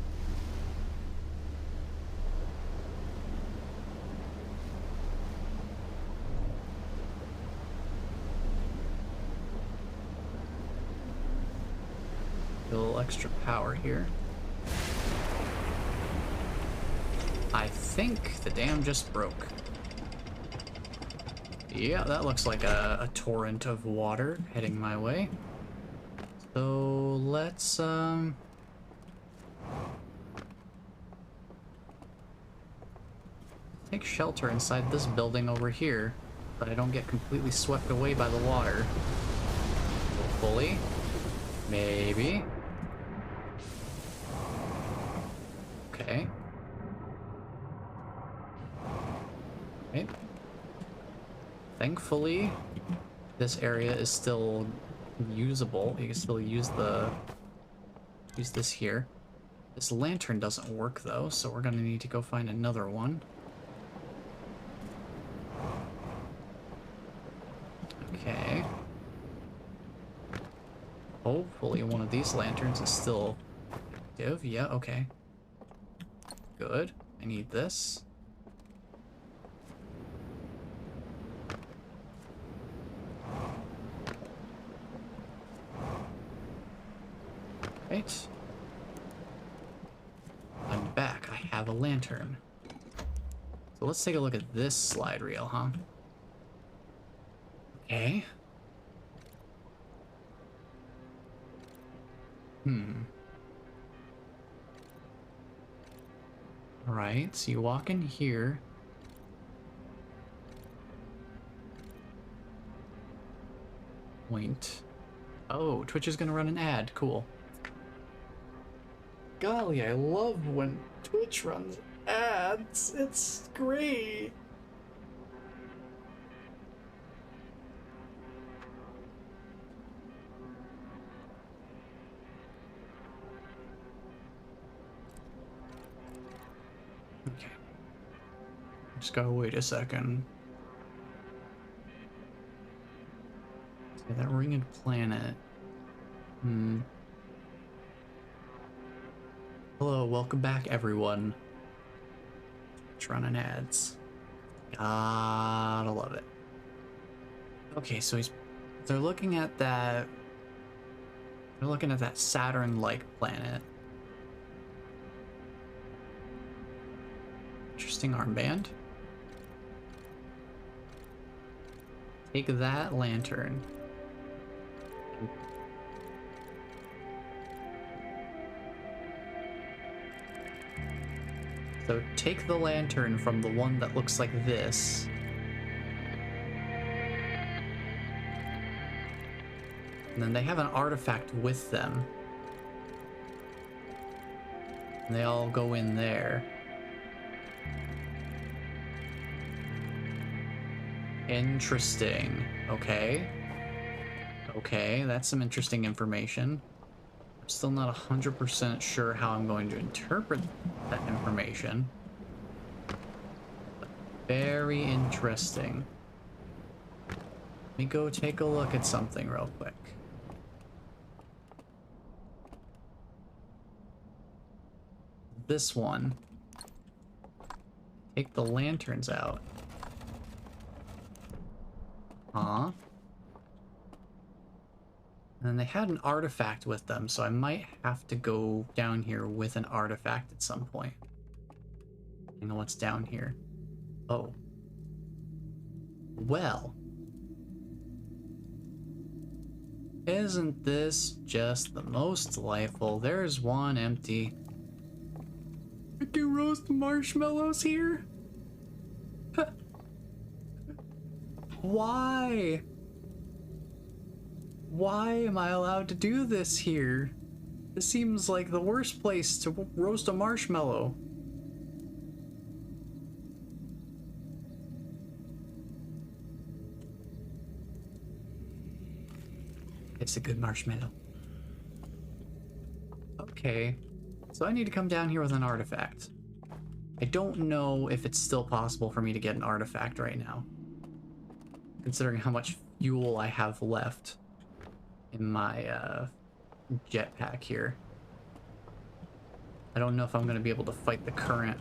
A little extra power here. I think the dam just broke. Yeah, that looks like a torrent of water heading my way. So let's take shelter inside this building over here, but I don't get completely swept away by the water. Hopefully. Maybe. Okay. Okay. Thankfully, this area is still usable. You can still use this here. This lantern doesn't work though, so we're gonna need to go find another one. Okay. Hopefully one of these lanterns is still active. Yeah, okay. Good. I need this. Right. I'm back. I have a lantern. So let's take a look at this slide reel, huh? Okay. Alright, so you walk in here. Wait. Oh, Twitch is gonna run an ad. Cool. Golly, I love when Twitch runs ads. It's great. Okay. Just gotta wait a second. Yeah, that ringed planet. Hello, welcome back, everyone. It's running ads. Gotta love it. Okay, so they're looking at that. They're looking at that Saturn-like planet. Interesting armband. Take that lantern. So take the lantern from the one that looks like this. And then they have an artifact with them. And they all go in there. Interesting. Okay. Okay, that's some interesting information. I'm still not 100% sure how I'm going to interpret that information. But very interesting. Let me go take a look at something real quick. This one. Take the lanterns out. Huh? And then they had an artifact with them, so I might have to go down here with an artifact at some point. You know what's down here? Oh. Well. Isn't this just the most delightful? There's one empty. I can roast marshmallows here? Why? Why am I allowed to do this here? This seems like the worst place to roast a marshmallow. It's a good marshmallow. Okay. So I need to come down here with an artifact. I don't know if it's still possible for me to get an artifact right now, considering how much fuel I have left in my jetpack here. I don't know if I'm going to be able to fight the current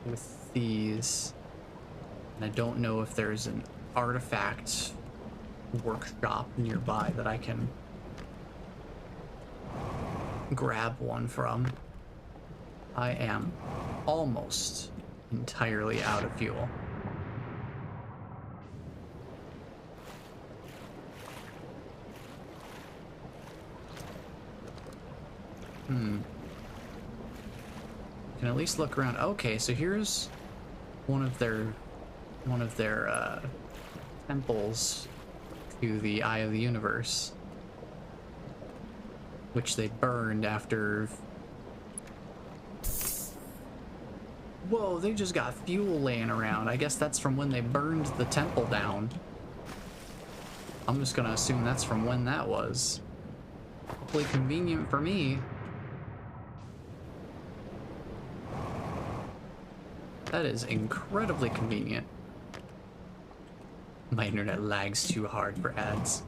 with these. And I don't know if there's an artifact workshop nearby that I can grab one from. I am almost entirely out of fuel. Can at least look around. Okay, so here's one of their temples to the Eye of the Universe, which they burned after. Whoa, they just got fuel laying around. I guess that's from when they burned the temple down. I'm just gonna assume that's from when that was. Hopefully convenient for me. That is incredibly convenient. My internet lags too hard for ads.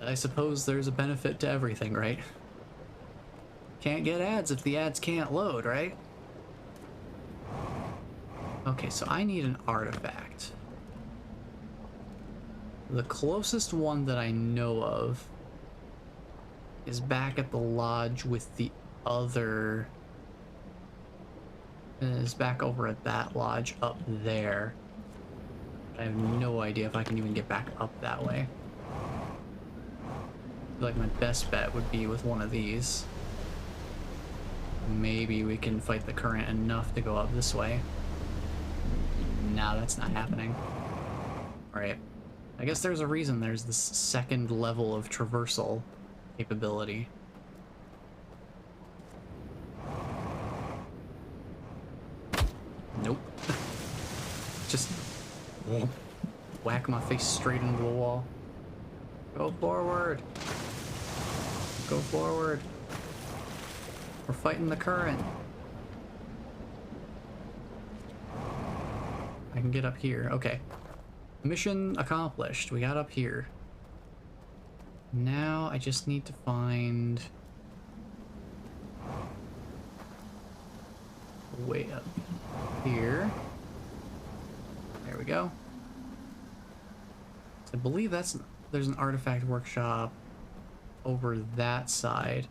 I suppose there's a benefit to everything, right? Can't get ads if the ads can't load, right? Okay, so I need an artifact. The closest one that I know of is back at the lodge with the other... is back over at that lodge up there. I have no idea if I can even get back up that way. I feel like my best bet would be with one of these. Maybe we can fight the current enough to go up this way. No, that's not happening. Alright. I guess there's a reason there's this second level of traversal capability. Nope. Just whack my face straight into the wall. Go forward. Go forward. We're fighting the current. I can get up here. Okay. Mission accomplished. We got up here. Now I just need to find a way up here. There we go. I believe there's an artifact workshop over that side,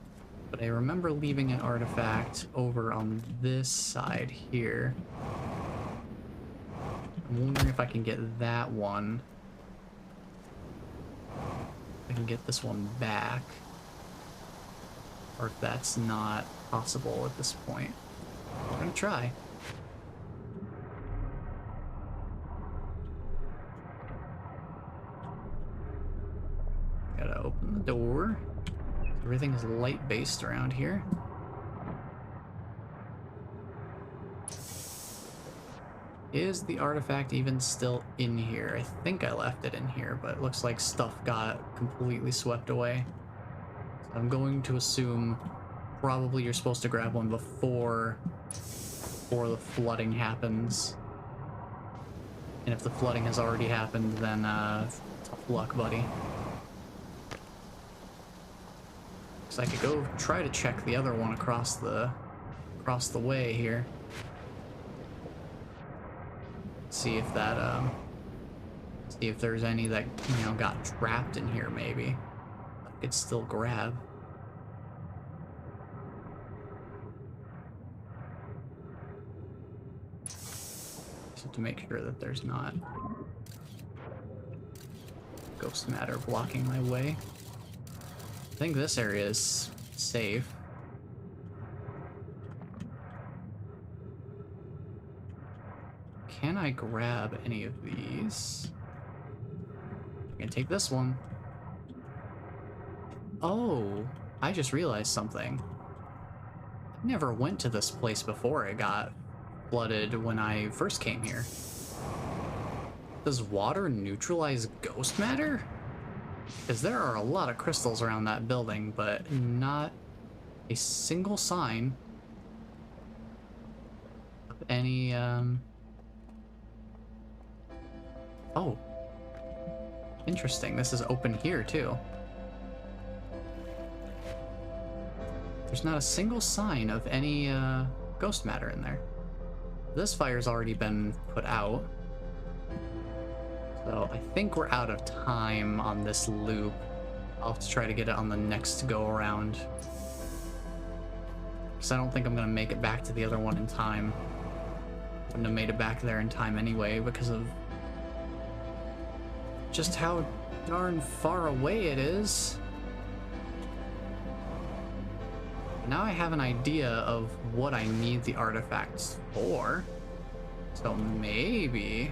but I remember leaving an artifact over on this side here. I'm wondering if I can get that one. I can get this one back, or if that's not possible at this point. We're gonna try. Gotta open the door. Everything is light-based around here. Is the artifact even still in here? I think I left it in here, but it looks like stuff got completely swept away. So I'm going to assume probably you're supposed to grab one before the flooding happens. And if the flooding has already happened, then tough luck, buddy. So I could go try to check the other one across the way here. See if that see if there's any that, you know, got trapped in here maybe. I could still grab. Just have to make sure that there's not ghost matter blocking my way. I think this area is safe. Can I grab any of these? I can take this one. Oh, I just realized something. I never went to this place before it got flooded when I first came here. Does water neutralize ghost matter? Because there are a lot of crystals around that building, but not a single sign of any, Oh. Interesting. This is open here, too. There's not a single sign of any, ghost matter in there. This fire's already been put out. So I think we're out of time on this loop. I'll have to try to get it on the next go-around. Because I don't think I'm going to make it back to the other one in time. Wouldn't have made it back there in time anyway because of just how darn far away it is. Now I have an idea of what I need the artifacts for. So maybe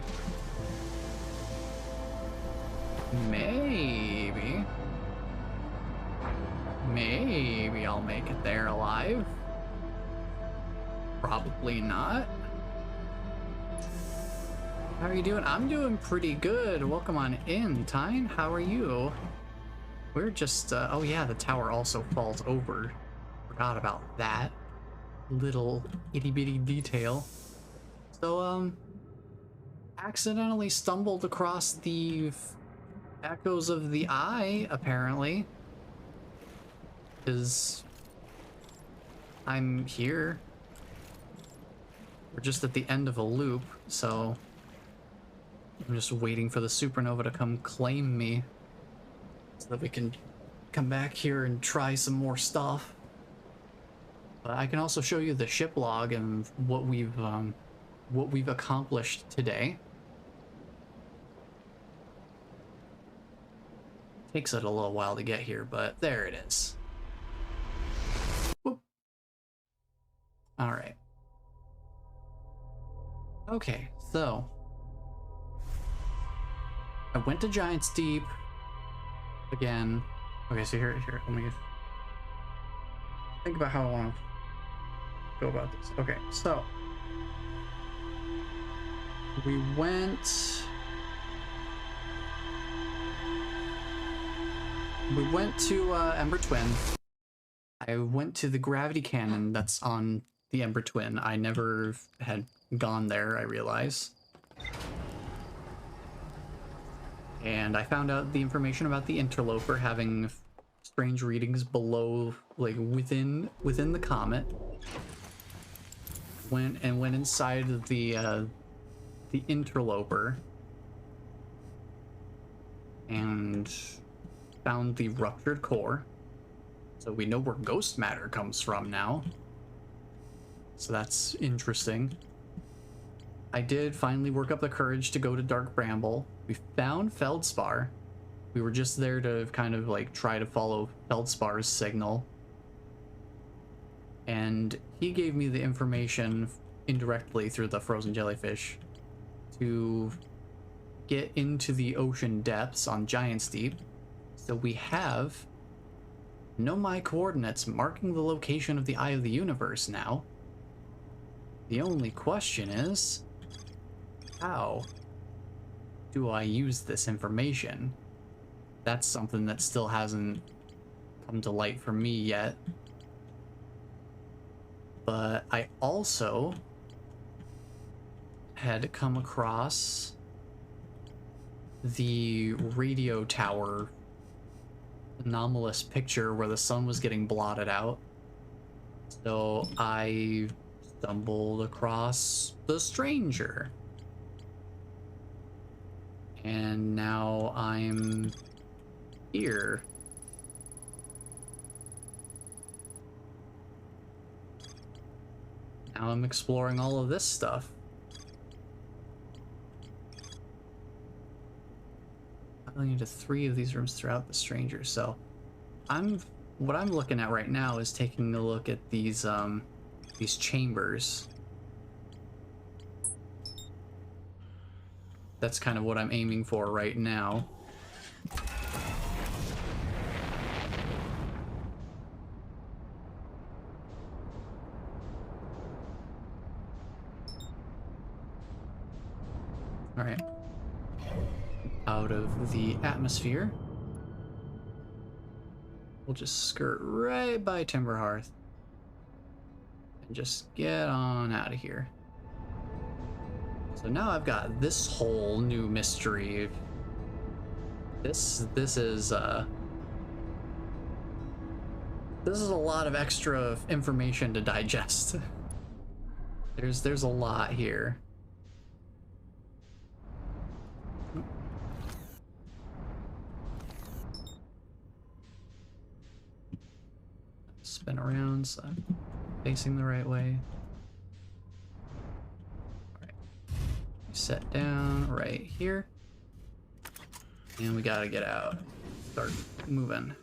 I'll make it there alive. Probably not. How are you doing? I'm doing pretty good. Welcome on in, Tyne. How are you? We're just, oh yeah, the tower also falls over. Forgot about that little itty-bitty detail. So, accidentally stumbled across the echoes of the eye, apparently. Because I'm here. We're just at the end of a loop, so I'm just waiting for the supernova to come claim me so that we can come back here and try some more stuff. But I can also show you the ship log and what we've accomplished today. Takes it a little while to get here, but there it is. Whoop. All right. Okay, so I went to Giant's Deep again. Okay, so here, let me think about how I want to go about this. Okay, so we went to Ember Twin. I went to the gravity cannon that's on the Ember Twin. I never had gone there, I realize. And I found out the information about the interloper having strange readings below, like within the comet. Went inside of the interloper and found the ruptured core. So we know where ghost matter comes from now. So that's interesting. I did finally work up the courage to go to Dark Bramble. We found Feldspar. We were just there to kind of like try to follow Feldspar's signal. And he gave me the information indirectly through the frozen jellyfish to get into the ocean depths on Giant's Deep. So we have Nomai coordinates marking the location of the Eye of the Universe now. The only question is, how do I use this information? That's something that still hasn't come to light for me yet. But I also had come across the radio tower anomalous picture where the sun was getting blotted out. So I stumbled across the stranger. And now I'm here. Now I'm exploring all of this stuff. I only into 3 of these rooms throughout the stranger, so what I'm looking at right now is taking a look at these chambers. That's kind of what I'm aiming for right now. All right. Out of the atmosphere. We'll just skirt right by Timber Hearth. Just get on out of here. So now I've got this whole new mystery. This is a lot of extra information to digest. There's a lot here. Spin around so I'm facing the right way. Alright. Set down right here. And we gotta get out. Start moving.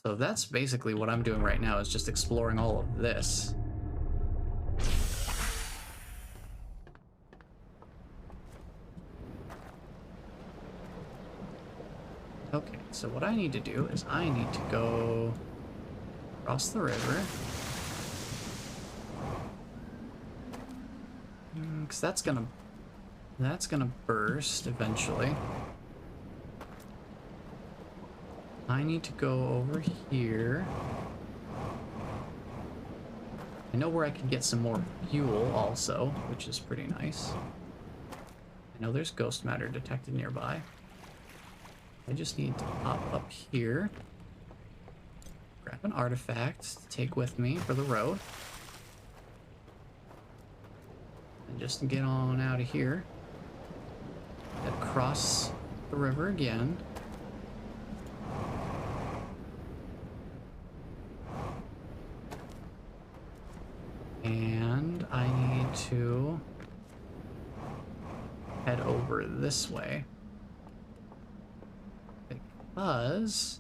So that's basically what I'm doing right now, is just exploring all of this. Okay, so what I need to do is I need to go across the river. Because that's gonna burst eventually. I need to go over here. I know where I can get some more fuel also, which is pretty nice. I know there's ghost matter detected nearby. I just need to pop up here, grab an artifact to take with me for the road, and just get on out of here. Head across the river again. And I need to head over this way. Because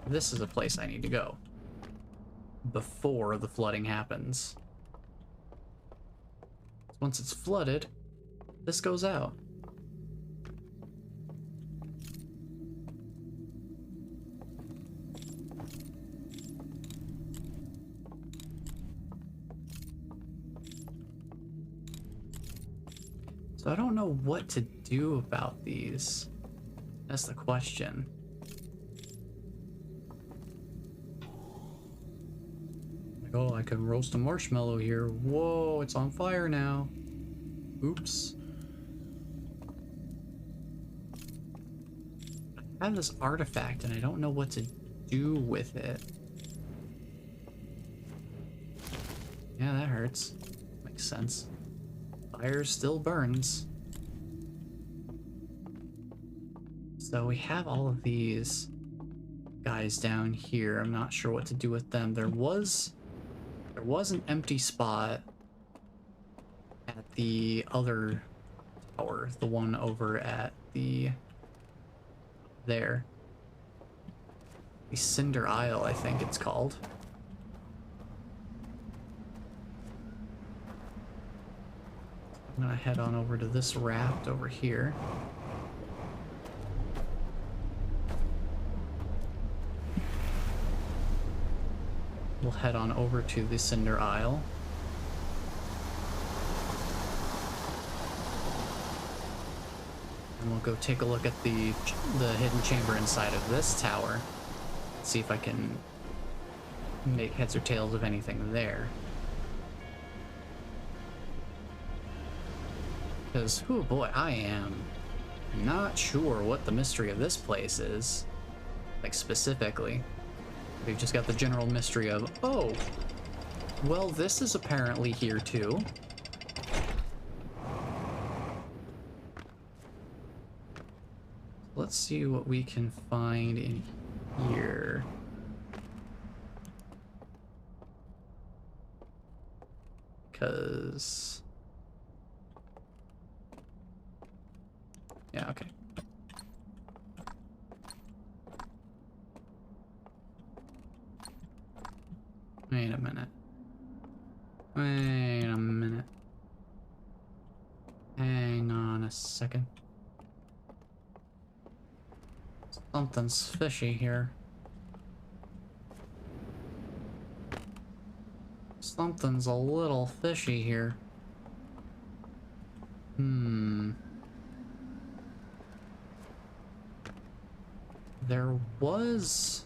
this is a place I need to go before the flooding happens. Once it's flooded, this goes out. So I don't know what to do about these. That's the question. Like, oh, I can roast a marshmallow here. Whoa, it's on fire now. Oops. I have this artifact and I don't know what to do with it. Yeah, that hurts. Makes sense. Fire still burns. So we have all of these guys down here. I'm not sure what to do with them. There was an empty spot at the other tower, the one over at the there. The Cinder Isle, I think it's called. I'm gonna head on over to this raft over here. We'll head on over to the Cinder Isle. And we'll go take a look at the hidden chamber inside of this tower. See if I can make heads or tails of anything there. Because, oh boy, I am not sure what the mystery of this place is. Like, specifically. We've just got the general mystery of, oh, well, this is apparently here too. Let's see what we can find in here. Because... yeah, okay. Wait a minute. Wait a minute. Hang on a second. Something's fishy here. Something's a little fishy here. Hmm. There was...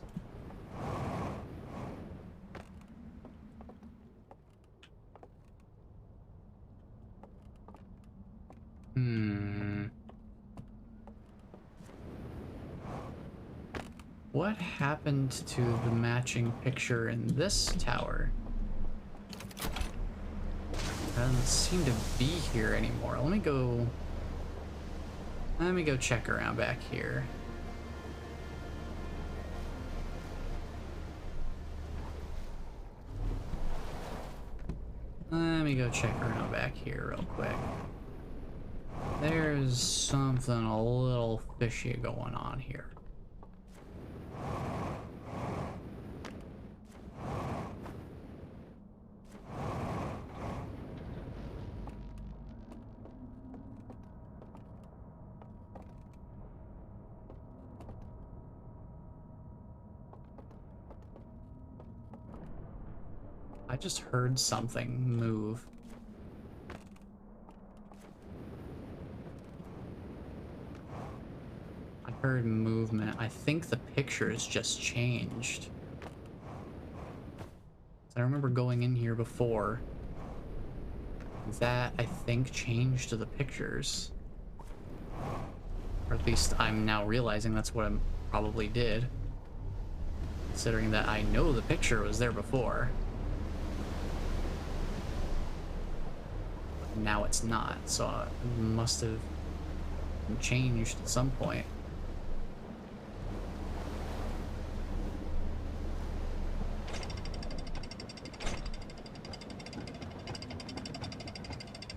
Hmm. What happened to the matching picture in this tower? Doesn't seem to be here anymore. Let me go check around back here. Let me go check around back here real quick. There's something a little fishy going on here. I just heard something move. I heard movement. I think the picture has just changed. I remember going in here before. That, I think, changed the pictures. Or at least I'm now realizing that's what I probably did. Considering that I know the picture was there before. Now it's not, so it must have changed at some point.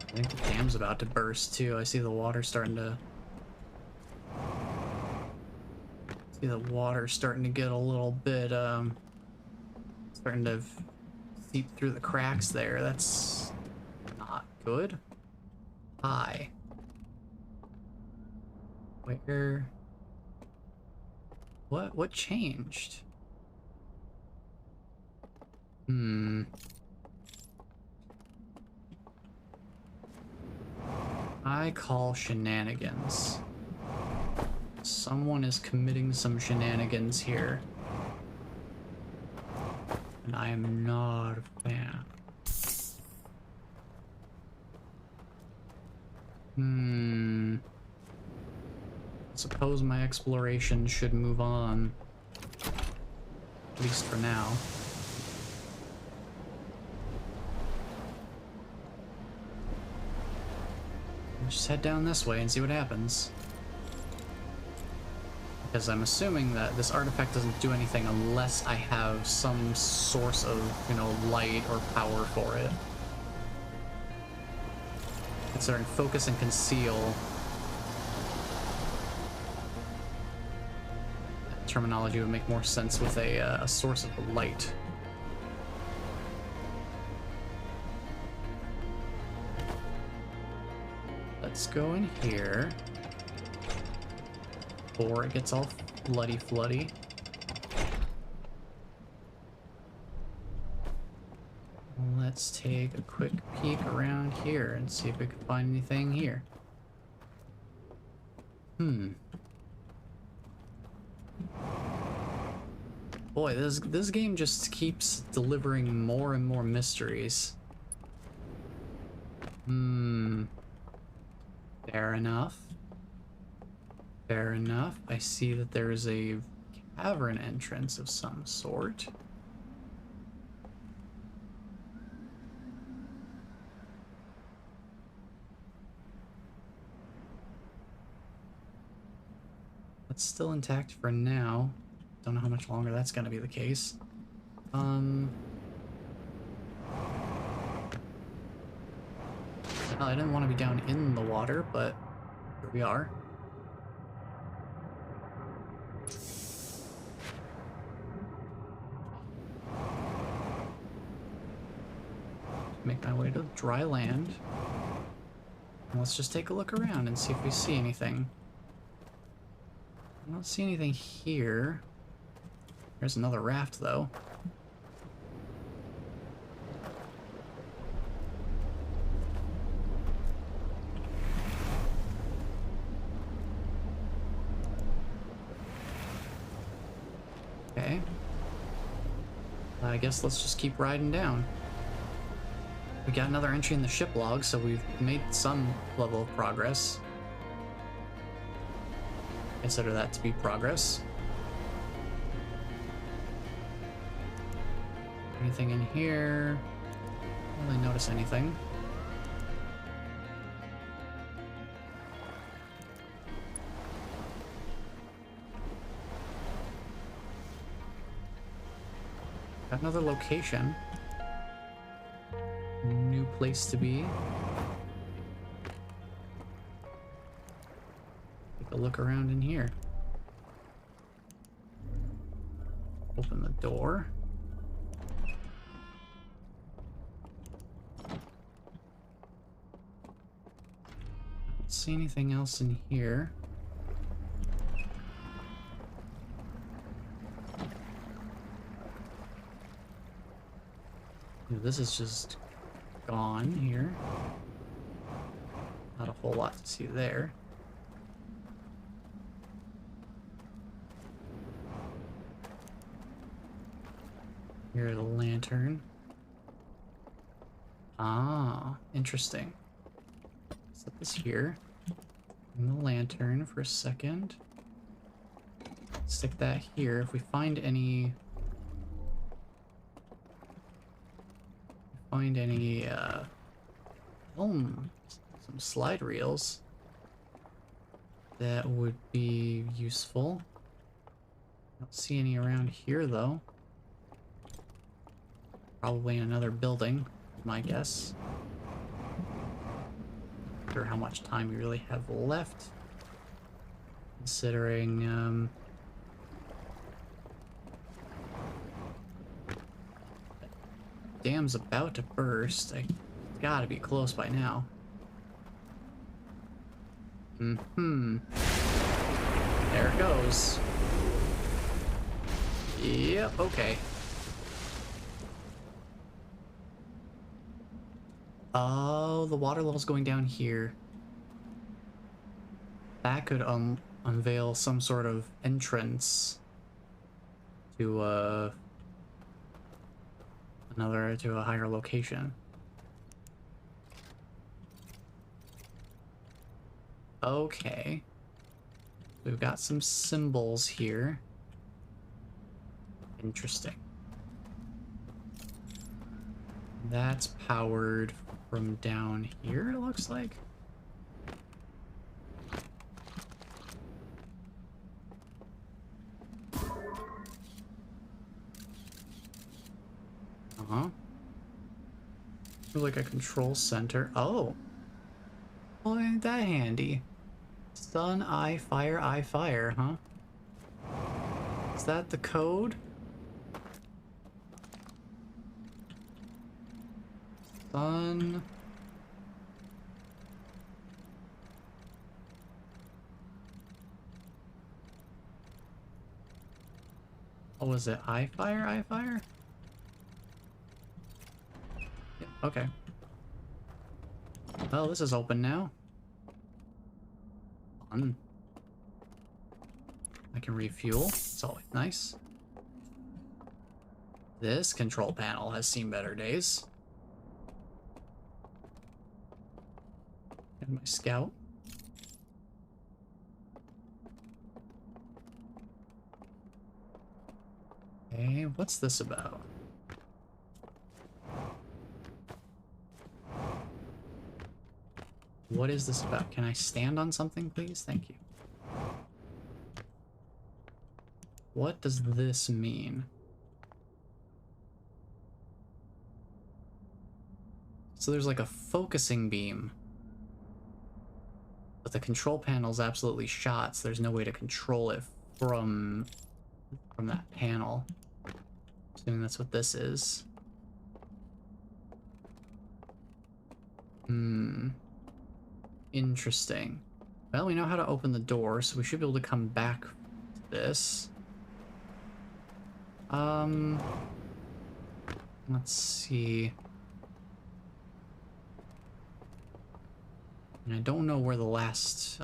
I think the dam's about to burst too. I see the water starting to... See the water starting to get a little bit, starting to seep through the cracks there. That's not good. Hi. Where... What changed? Hmm... I call shenanigans. Someone is committing some shenanigans here. And I am not a fan. I suppose my exploration should move on. At least for now. Just head down this way and see what happens. Because I'm assuming that this artifact doesn't do anything unless I have some source of, you know, light or power for it. Considering focus and conceal. That terminology would make more sense with a source of light. Let's go in here before it gets all floody. Let's take a quick peek around here and see if we can find anything here. Boy, this game just keeps delivering more and more mysteries. Fair enough. Fair enough. I see that there is a cavern entrance of some sort. That's still intact for now. Don't know how much longer that's gonna be the case. Well, I didn't want to be down in the water, but here we are. Make my way to dry land. And let's just take a look around and see if we see anything. I don't see anything here. There's another raft, though. I guess let's just keep riding down. We got another entry in the ship log, so we've made some level of progress. Consider that to be progress. Anything in here? Don't really notice anything. Got another location. New place to be. Take a look around in here. Open the door. Don't see anything else in here. This is just gone here. Not a whole lot to see there. Here's a lantern. Ah, interesting. Set this here. In the lantern for a second. Stick that here. If we find any... some slide reels that would be useful. Don't see any around here though. Probably in another building, my guess. Not sure how much time we really have left, considering dam's about to burst. I gotta be close by now. There it goes. Yep, okay. Oh, the water level's going down here. That could unveil some sort of entrance to a higher location. Okay. We've got some symbols here. Interesting. That's powered from down here, it looks like. Uh-huh. Like a control center. Oh. Well, ain't that handy? Sun, eye, fire, huh? Is that the code? Sun. Oh, was it eye fire? Yeah, okay. Well, this is open now. Fun. I can refuel. It's always nice. This control panel has seen better days. And my scout. Okay, what's this about? What is this about? Can I stand on something, please? Thank you. What does this mean? So there's like a focusing beam. But the control panel's absolutely shot, so there's no way to control it from that panel. Assuming that's what this is. Interesting. Well, we know how to open the door, so we should be able to come back to this. Let's see. And I don't know where the last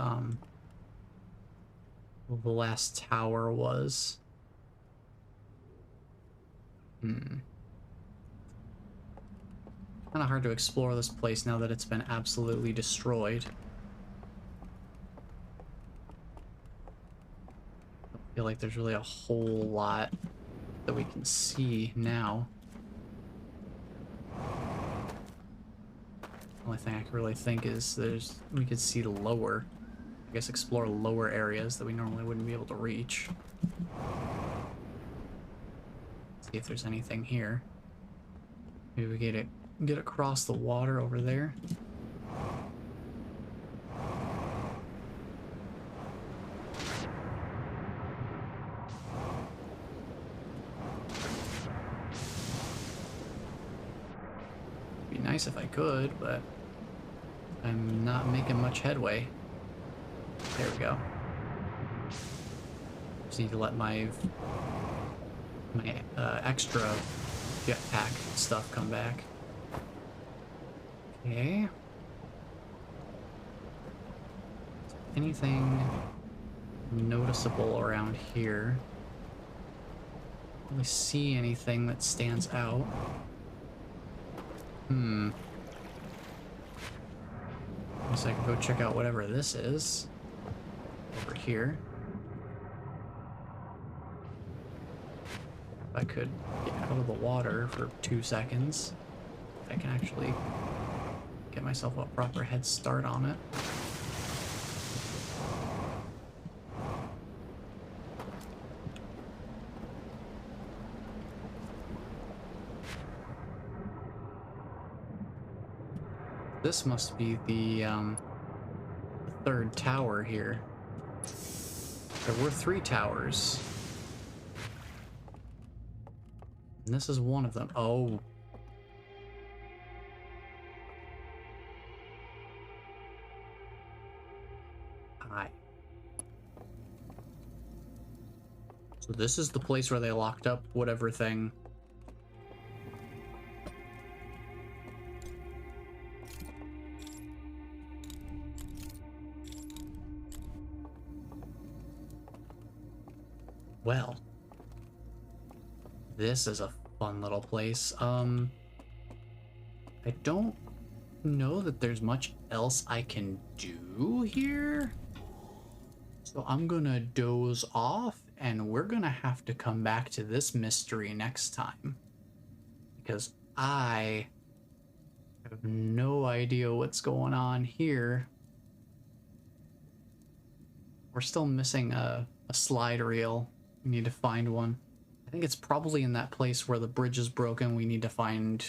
tower was. Kind of hard to explore this place now that it's been absolutely destroyed. I don't feel like there's really a whole lot that we can see now. The only thing I can really think is we could see lower. I guess explore lower areas that we normally wouldn't be able to reach. See if there's anything here. Maybe we get across the water over there. Be nice if I could, but I'm not making much headway. There we go. Just need to let my extra jetpack stuff come back. Okay. Anything noticeable around here? Don't really see anything that stands out. Guess I could go check out whatever this is over here. If I could get out of the water for 2 seconds, I can actually get myself a proper head start on it. This must be the third tower here. There were 3 towers. And this is one of them. Oh. Hi. So this is the place where they locked up whatever thing. Well, this is a fun little place. I don't know that there's much else I can do here. So I'm gonna doze off, and we're gonna have to come back to this mystery next time. Because I have no idea what's going on here. We're still missing a slide reel. We need to find one. I think it's probably in that place where the bridge is broken. We need to find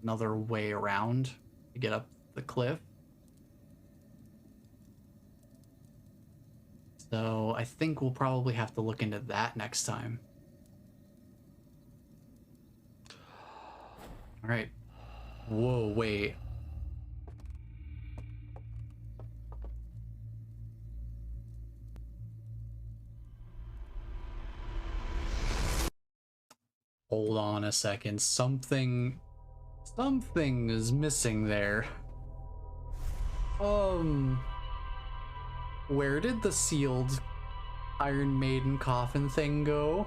another way around to get up the cliff. So I think we'll probably have to look into that next time. All right. Whoa, wait. Hold on a second. Something is missing there. Where did the sealed Iron Maiden coffin thing go?